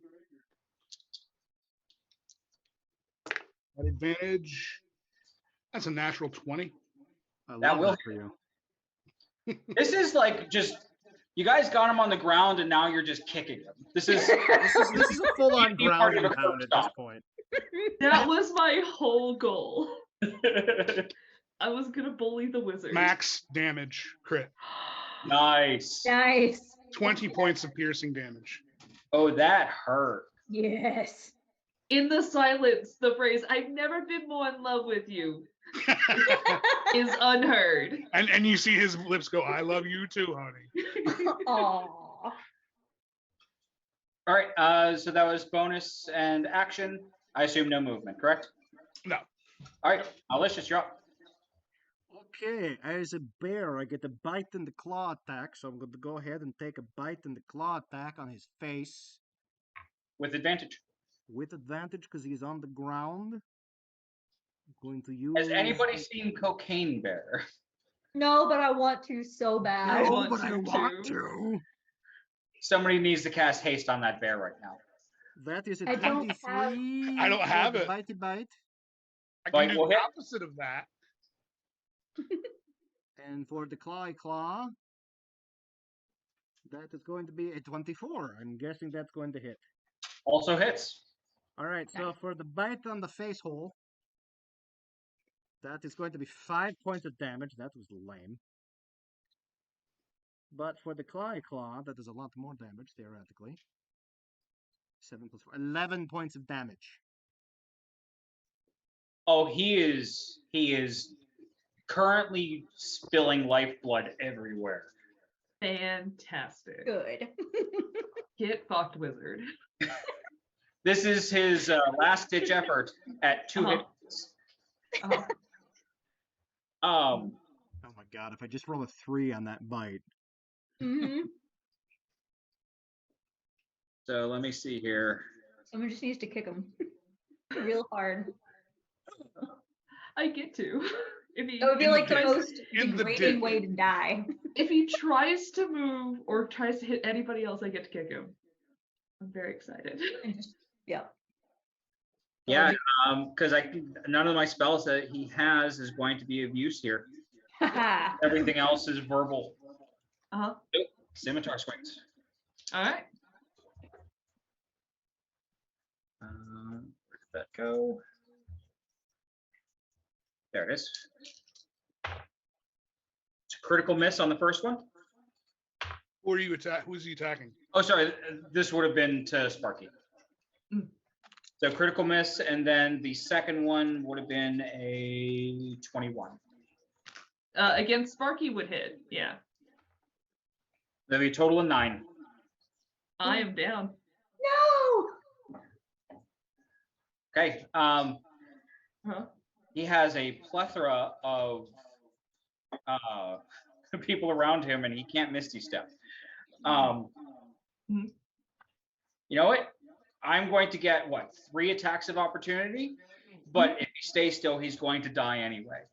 At advantage, that's a natural 20. I That love will that for you. This is like just you guys got him on the ground and now you're just kicking him. This is This is a full-on You part ground of and the pound first at this stop. point. That was my whole goal. I was gonna bully the wizard. Max damage crit. nice. nice. 20 points of piercing damage. Oh, that hurt. Yes. In the silence, the phrase "I've never been more in love with you" is unheard. and you see his lips go, I love you too, honey. Aw. All right. So that was bonus and action. I assume no movement, correct? No. All right. Aloysius, you're up. Okay, as a bear, I get a bite and the claw attack, so I'm going to go ahead and take a bite and the claw attack on his face With advantage. with advantage because he's on the ground. I'm going to use. Has anybody seen Cocaine Bear? No, but I want to so bad. I No, want but I to want too. to. Somebody needs to cast haste on that bear right now. That is a I don't 23. I don't for have the it. Bitey bite. I Bite can do will the hit. opposite of that. And for the claw, that is going to be a 24. I'm guessing that's going to hit. Also hits. All right, so for the bite on the face hole, that is going to be 5 points of damage. That was lame. But for the claw, that is a lot more damage, theoretically. 7 plus 4, 11 points of damage. Oh, he is currently spilling lifeblood everywhere. Fantastic. Good. Get fucked, wizard. This is his last ditch effort at 2 Uh-huh. hits. Oh, Oh my god, if I just roll a 3 on that bite. hmm So let me see here. Someone just needs to kick him real hard. I get to. If he, That would be In the like the ditch. most In the degrading ditch. way to die. if he tries to move or tries to hit anybody else, I get to kick him. I'm very excited. And just, yeah. Yeah, because none of my spells that he has is going to be of use here. Haha. Everything else is verbal. Uh-huh. Nope. Scimitar swings. All right. Where did that go? There it is. It's a critical miss on the first one. Who are you Who's he attacking? Oh, sorry. This would have been to Sparky. Mm. So critical miss, and then the second one would have been a 21. Against Sparky would hit. Yeah. That'd be a total of 9. I am down. No. Okay. Huh? He has a plethora of people around him, and he can't misty step. Mhm. You know what? I'm going to get 3 attacks of opportunity, but if he stays still, he's going to die anyway.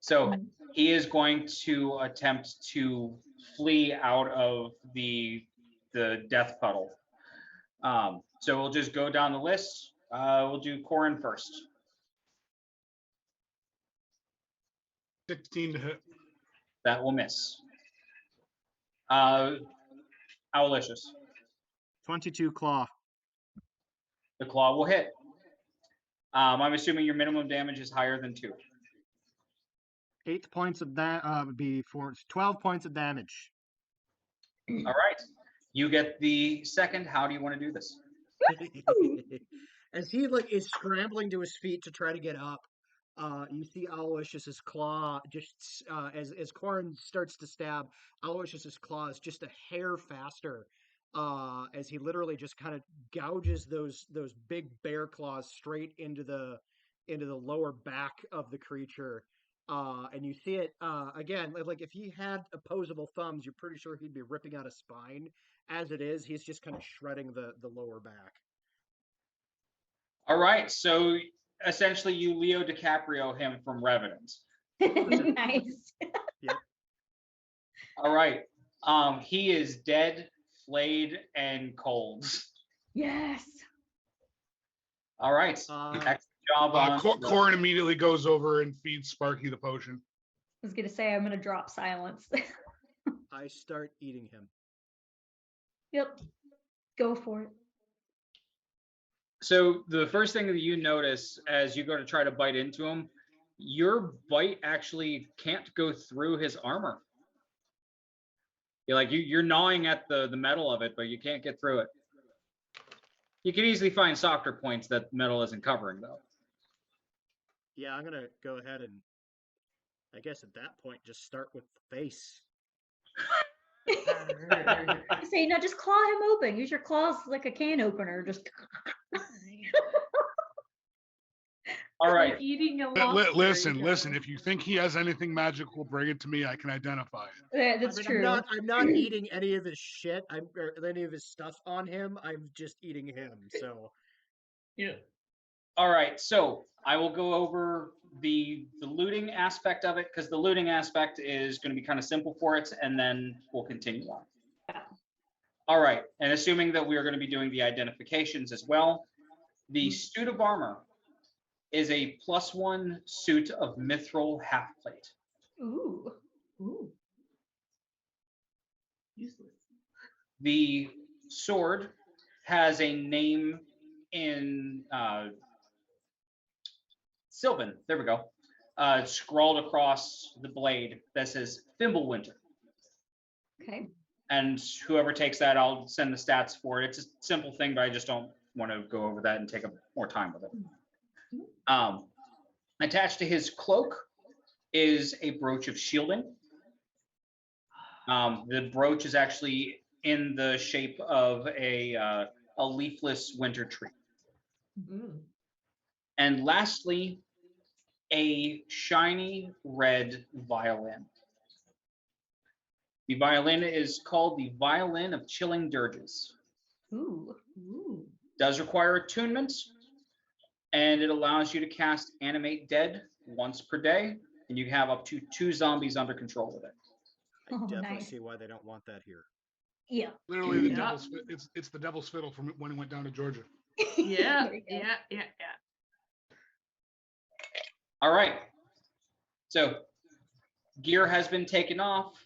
So he is going to attempt to flee out of the death puddle. So we'll just go down the list. We'll do Corin first. 16 to hit. That will miss. Owlicious. 22 claw. The claw will hit. I'm assuming your minimum damage is higher than 2. 8 points of that would be for 12 points of damage. All right. You get the second. How do you want to do this? As he is scrambling to his feet to try to get up, you see Aloysius's claw just as Corin starts to stab, Aloysius's claw is just a hair faster. As he literally just kind of gouges those big bear claws straight into the lower back of the creature. And you see it again. Like if he had opposable thumbs, you're pretty sure he'd be ripping out a spine. As it is, he's just kind of shredding the lower back. All right, so essentially you Leo DiCaprio him from Revenant. Nice. Yep. All right, he is dead, flayed, and cold. Yes. All right, excellent job on. Corin immediately goes over and feeds Sparky the potion. I was gonna say I'm gonna drop silence. I start eating him. Yep. Go for it. So the first thing that you notice as you go to try to bite into him, your bite actually can't go through his armor. You're gnawing at the metal of it, but you can't get through it. You can easily find softer points that metal isn't covering, though. Yeah, I'm gonna go ahead and I guess at that point just start with the face. I say, no, just claw him open. Use your claws like a can opener. Just. All right. Like eating a lobster. Listen. If you think he has anything magical, bring it to me. I can identify it. Yeah, that's true. I'm not eating any of his shit. Or any of his stuff on him. I'm just eating him. So. Yeah. All right. So I will go over the looting aspect of it because the looting aspect is going to be kind of simple for it, and then we'll continue on. Yeah. All right. And assuming that we are going to be doing the identifications as well, the suit of armor is a +1 suit of mithril half plate. Ooh. Ooh. Useless. The sword has a name in Sylvan. There we go. Scrawled across the blade that says Thimblewinter. Okay. And whoever takes that, I'll send the stats for it. It's a simple thing, but I just don't want to go over that and take up more time with it. Attached to his cloak is a brooch of shielding. The brooch is actually in the shape of a leafless winter tree. And lastly, a shiny red violin. The violin is called the Violin of Chilling Dirges. Ooh. Ooh. Does require attunement, and it allows you to cast Animate Dead once per day, and you have up to 2 zombies under control with it. I Oh, definitely nice. see why they don't want that here. Yeah. Literally, the Yeah. devil's it's the devil's fiddle from when he went down to Georgia. Yeah. There you go. Yeah. All right. So gear has been taken off.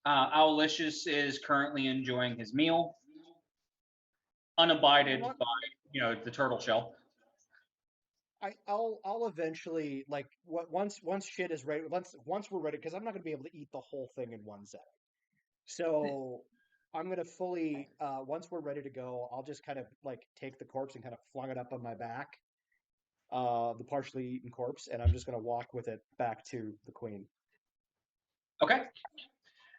Owlicious is currently enjoying his meal, unabided by the turtle shell. I'll eventually once shit is ready. Once we're ready, because I'm not gonna be able to eat the whole thing in one setting. So I'm gonna fully once we're ready to go, I'll just kind of take the corpse and kind of flung it up on my back, the partially eaten corpse, and I'm just gonna walk with it back to the queen. Okay.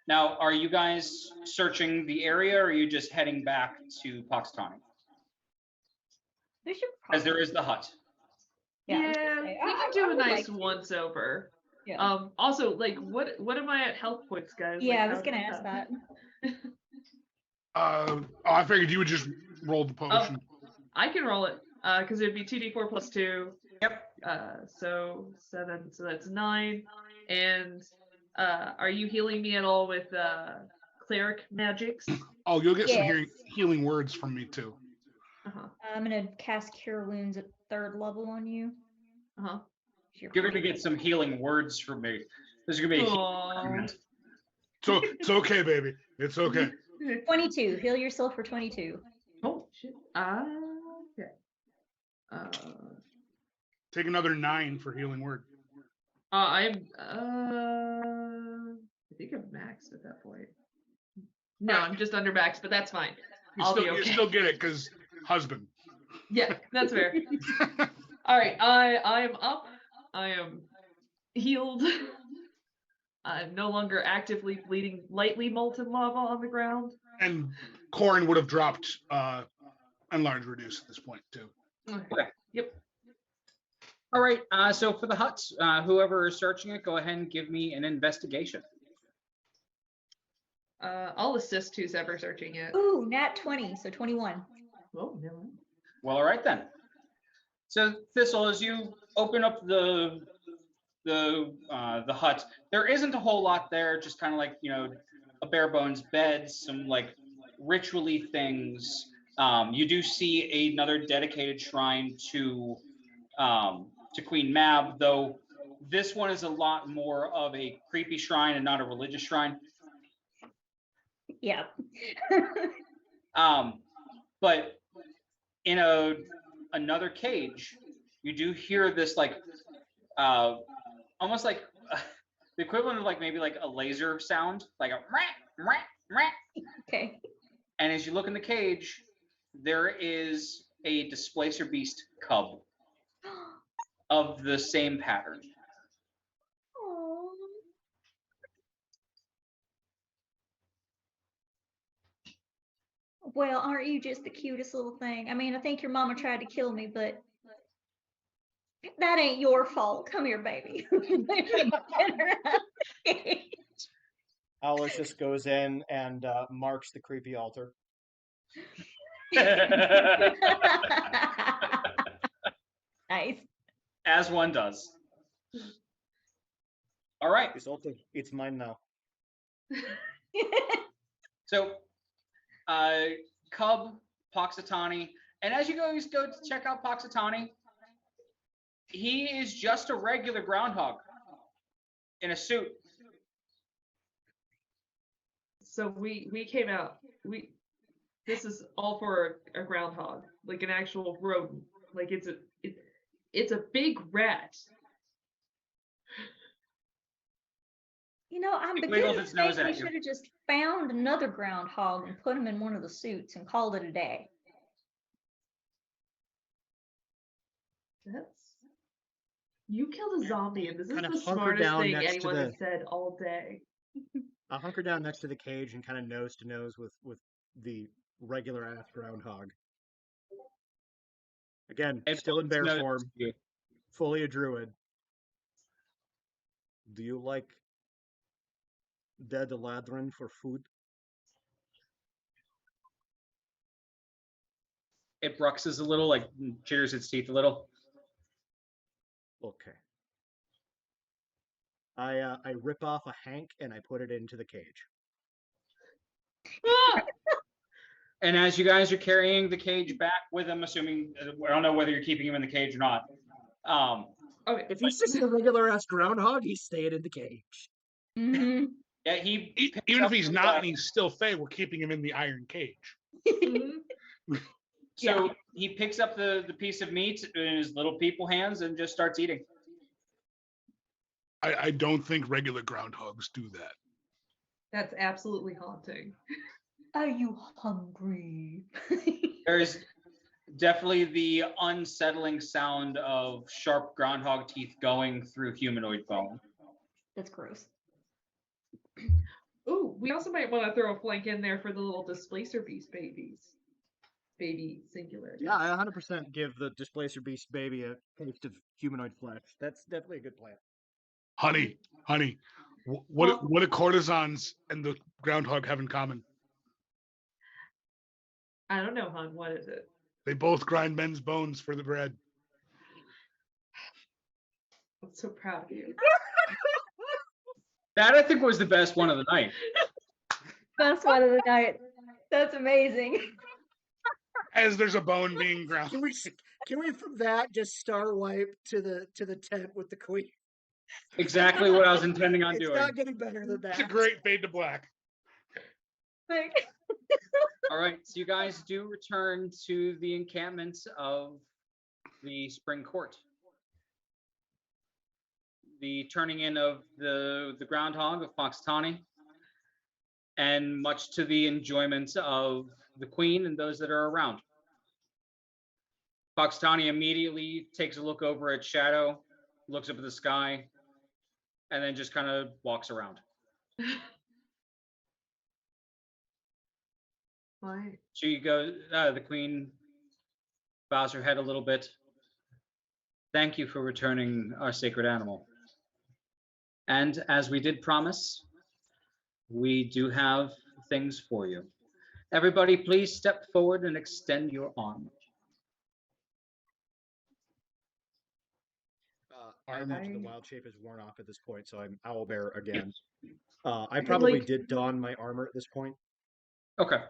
Now, are you guys searching the area, or are you just heading back to Poxtani? We should As there probably. is the hut. Yeah, I was Yeah, gonna say, we I can do a would nice like to. once over. Yeah. Also, what am I at health points, guys? Yeah, Like, I was how gonna does ask that. I figured you would just roll the potion. I can roll it because it'd be 2d4 plus 2. Yep. So 7. So that's 9. And are you healing me at all with cleric magics? Oh, you'll get some Yes. healing words from me too. Uh-huh. I'm gonna cast Cure Wounds at 3rd level on you. Uh-huh. You're going to get some healing words from me. This is going to be a Aw. So it's okay, baby. It's okay. 22. Heal yourself for 22. Oh shit. Okay. Take another 9 for healing word. I'm I think I'm maxed at that point. No, I'm just under max, but that's fine. I'll be okay. You still get it because husband. Yeah, that's fair. All right, I am up. I am healed. I'm no longer actively bleeding lightly molten lava on the ground. And Corin would have dropped Enlarge Reduce at this point too. Okay. Yep. All right. So for the huts, whoever is searching it, go ahead and give me an investigation. I'll assist who's ever searching it. Ooh, nat 20, so 21. Oh, no. Well, all right then. So Thistle, as you open up the hut, there isn't a whole lot there. Just kind of like a bare bones bed, some like ritually things. You do see another dedicated shrine to Queen Mab, though this one is a lot more of a creepy shrine and not a religious shrine. Yeah. But in another cage, you do hear this like almost like the equivalent of like maybe like a laser sound, like a rah, rah, rah. Okay. And as you look in the cage, there is a displacer beast cub of the same pattern. Aw. Well, aren't you just the cutest little thing? I mean, I think your mama tried to kill me, but that ain't your fault. Come here, baby. Alice just goes in and marks the creepy altar. Nice. As one does. All right. This altar, it's mine now. So, Cub, Poxitani, and as you guys go to check out Poxitani, he is just a regular groundhog in a suit. So we came out. This is all for a groundhog, like an actual rodent. Like it's a big rat. I'm It beginning wiggles to its nose think we at you. should have just found another groundhog and put him in one of the suits and called it a day. You killed a zombie, and this is Kinda the hunker smartest down thing next to anyone the- has said all day. I hunker down next to the cage and kind of nose to nose with the regular ass groundhog. Again, It still in bear notices form, you. fully a druid. Do you like dead ladron for food? It bruxes a little, like chitters its teeth a little. Okay. I rip off a hank and I put it into the cage. And as you guys are carrying the cage back with him, assuming I don't know whether you're keeping him in the cage or not. Okay. If he's just a regular ass groundhog, he's staying in the cage. Mm-hmm. Yeah, he picks Even if up he's the, not and he's still Fey, we're keeping him in the iron cage. Mhm. So he picks up the piece of meat in his little people hands and just starts eating. I don't think regular groundhogs do that. That's absolutely haunting. Are you hungry? There's definitely the unsettling sound of sharp groundhog teeth going through humanoid bone. That's gross. Ooh, we also might want to throw a flank in there for the little displacer beast babies. Baby singular. Yeah, I 100% give the displacer beast baby a taste of humanoid flesh. That's definitely a good plan. Honey, what do courtesans and the groundhog have in common? I don't know, hon. What is it? They both grind men's bones for the bread. I'm so proud of you. That I think was the best one of the night. Best one of the night. That's amazing. As there's a bone being ground. Can we from that just star wipe to the tent with the queen? Exactly what I was intending on It's doing. not getting better than It's a that. great fade to black. Like, All right, so you guys do return to the encampment of the Spring Court. The turning in of the groundhog of Foxtani, and much to the enjoyment of the queen and those that are around. Foxtani immediately takes a look over at Shadow, looks up at the sky, and then just kind of walks around. Why? She goes, the queen bows her head a little bit. Thank you for returning our sacred animal. And as we did promise, we do have things for you. Everybody, please step forward and extend your arm. I imagine the wild shape is worn off at this point, so I'm owlbear again. I I'd probably like- did don my armor at this point. Okay.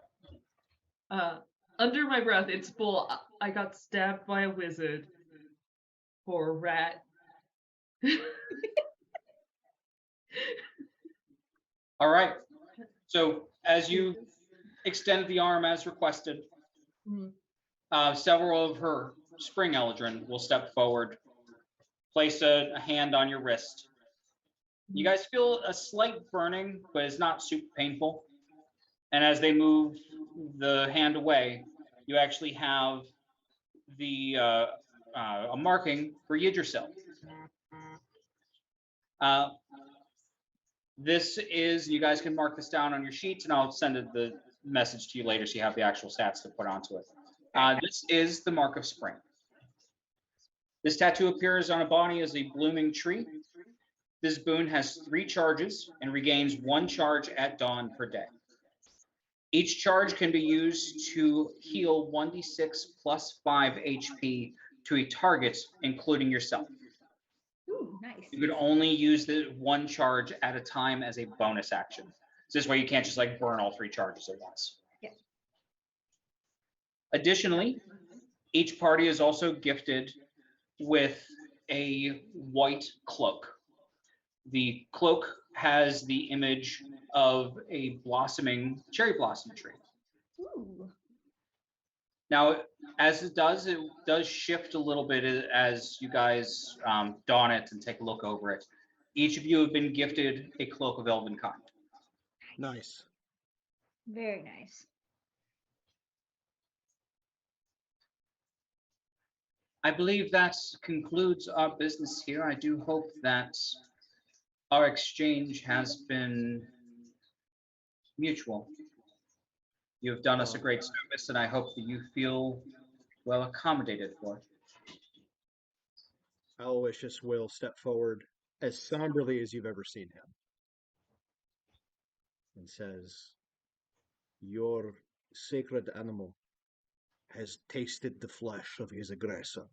Under my breath, it's full. I got stabbed by a wizard. Poor rat. All right. So as you extend the arm as requested, Mhm. several of her spring eldrin will step forward, place a hand on your wrist. You guys feel a slight burning, but it's not super painful. And as they move the hand away, you actually have the a marking for Yggdrasil. This is, you guys can mark this down on your sheets, and I'll send the message to you later so you have the actual stats to put onto it. This is the mark of spring. This tattoo appears on a body as a blooming tree. This boon has 3 charges and regains 1 charge at dawn per day. Each charge can be used to heal 1d6 plus 5 HP to a target, including yourself. Ooh, nice. You could only use the 1 charge at a time as a bonus action. So this way you can't just like burn all 3 charges at once. Yeah. Additionally, each party is also gifted with a white cloak. The cloak has the image of a blossoming cherry blossom tree. Ooh. Now, as it does shift a little bit as you guys don it and take a look over it. Each of you have been gifted a cloak of elven kind. Nice. Very nice. I believe that concludes our business here. I do hope that our exchange has been mutual. You have done us a great service, and I hope that you feel well accommodated for it. Aloysius will step forward as somberly as you've ever seen him and says, "Your sacred animal has tasted the flesh of his aggressor,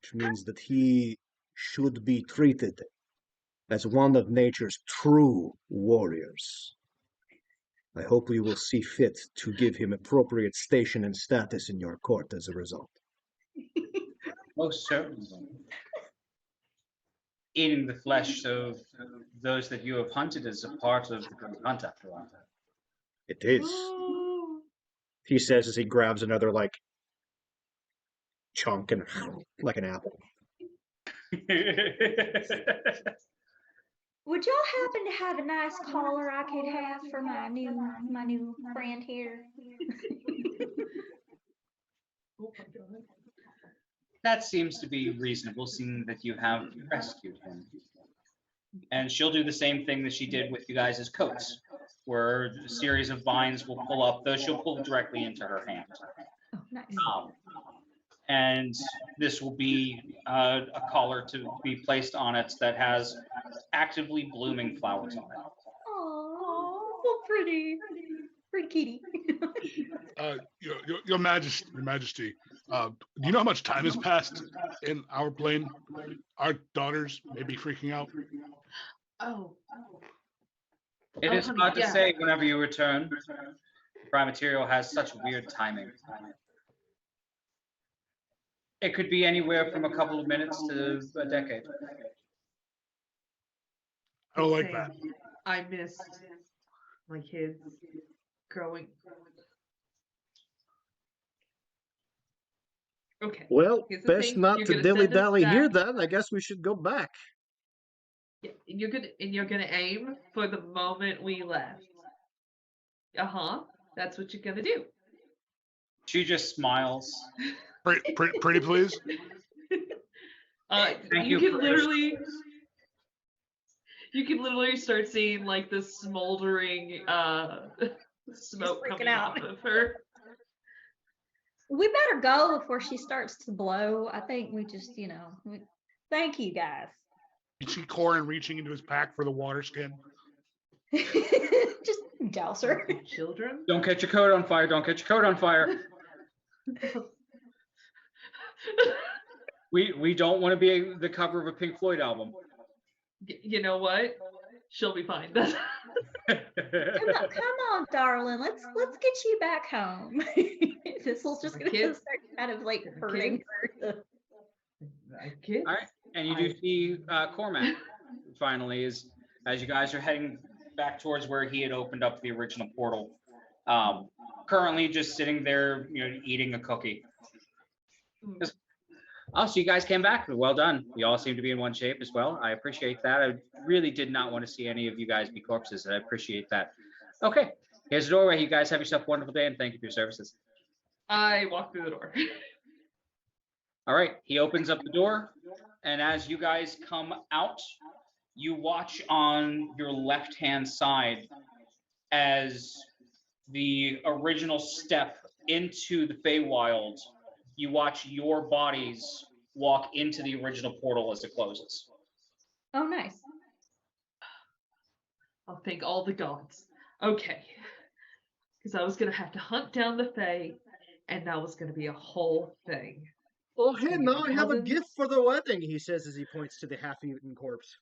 which means that he should be treated as one of nature's true warriors. I hope you will see fit to give him appropriate station and status in your court as a result." Most certainly. Eating the flesh of those that you have hunted is a part of the great hunt, after all. It is, he says as he grabs another, like, chunk and like an apple. Would y'all happen to have a nice collar I could have for my new friend here? Oh my God. That seems to be reasonable, seeing that you have rescued him. And she'll do the same thing that she did with you guys' coats, where a series of vines will pull up, though she'll pull directly into her hand. Oh, nice. And this will be a collar to be placed on it that has actively blooming flowers on it. Oh, so pretty. Pretty kitty. Your Majesty, do you know how much time has passed in our plane? Our daughters may be freaking out. Oh. It Oh, is honey, hard to yeah. say whenever you return. Prime material has such weird timing. It could be anywhere from a couple of minutes to a decade. I don't like Same. that. I missed my kids growing. Okay. Well, Here's the best thing, not you're to gonna send us dilly-dally here back. then. I guess we should go back. Yeah, and you're gonna aim for the moment we left. That's what you're gonna do. She just smiles. Pretty please. Thank You you can for- literally start seeing like the smoldering smoke freaking coming out. off of her. We better go before she starts to blow. I think we just, thank you guys. You see Corin reaching into his pack for the water skin. Just douse her. Children. Don't catch your coat on fire. Don't catch your coat on fire. We don't want to be the cover of a Pink Floyd album. You know what? She'll be fine. Come on, darling. Let's get you back home. This will just gonna Kids. start kind of like hurting her. Kids. All right, and you do see Cormac finally as you guys are heading back towards where he had opened up the original portal. Currently just sitting there, eating a cookie. Oh, so you guys came back. Well done. You all seem to be in one shape as well. I appreciate that. I really did not want to see any of you guys be corpses. I appreciate that. Okay, here's the doorway. You guys have yourself a wonderful day, and thank you for your services. I walk through the door. All right, he opens up the door, and as you guys come out, you watch on your left-hand side as the original step into the Feywild, you watch your bodies walk into the original portal as it closes. Oh, nice. I'll thank all the gods. Okay. Because I was going to have to hunt down the Fae, and that was going to be a whole thing. Oh, hey, Maybe now my I have a cousins? gift for the wedding, he says as he points to the half-eaten corpse.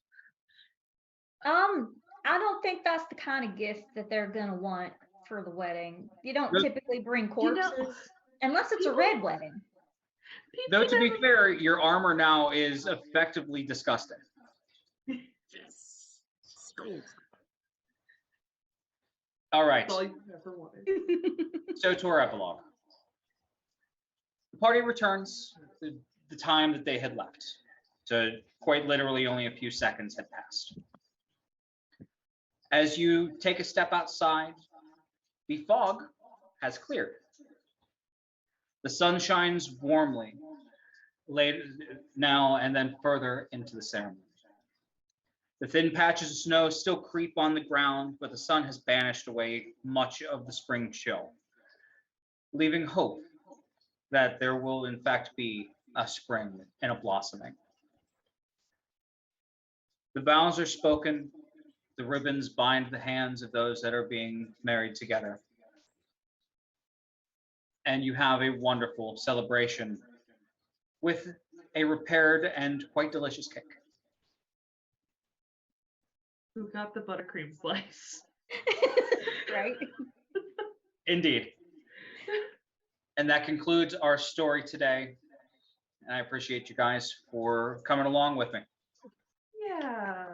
I don't think that's the kind of gift that they're gonna want for the wedding. You don't Nope. typically bring You know, corpses unless it's a people- red wedding. Though, to be never- fair, your armor now is effectively disgusting. Yes. Scold. All right, That's all you ever wanted. so to our epilogue. The party returns the time that they had left. So quite literally only a few seconds had passed. As you take a step outside, the fog has cleared. The sun shines warmly late now and then further into the ceremony. The thin patches of snow still creep on the ground, but the sun has banished away much of the spring chill, leaving hope that there will in fact be a spring and a blossoming. The vows are spoken, the ribbons bind the hands of those that are being married together. And you have a wonderful celebration with a repaired and quite delicious cake. Who got the buttercream slice? Right? Indeed. And that concludes our story today. And I appreciate you guys for coming along with me. Yeah.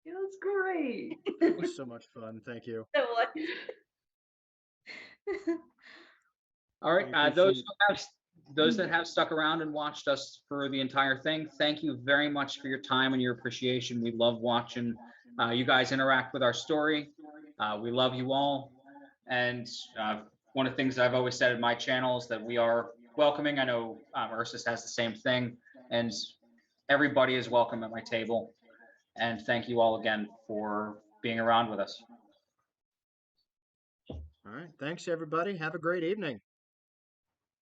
It was great. It was so much fun. Thank you. So what? All right, I appreciate- those that have stuck around and watched us for the entire thing, thank you very much for your time and your appreciation. We love watching you guys interact with our story. We love you all. And one of the things that I've always said in my channel is that we are welcoming. I know Ursus has the same thing, and everybody is welcome at my table. And thank you all again for being around with us. All right. Thanks, everybody. Have a great evening.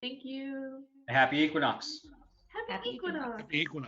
Thank you. Happy Equinox. Happy Happy Equinox. Equinox.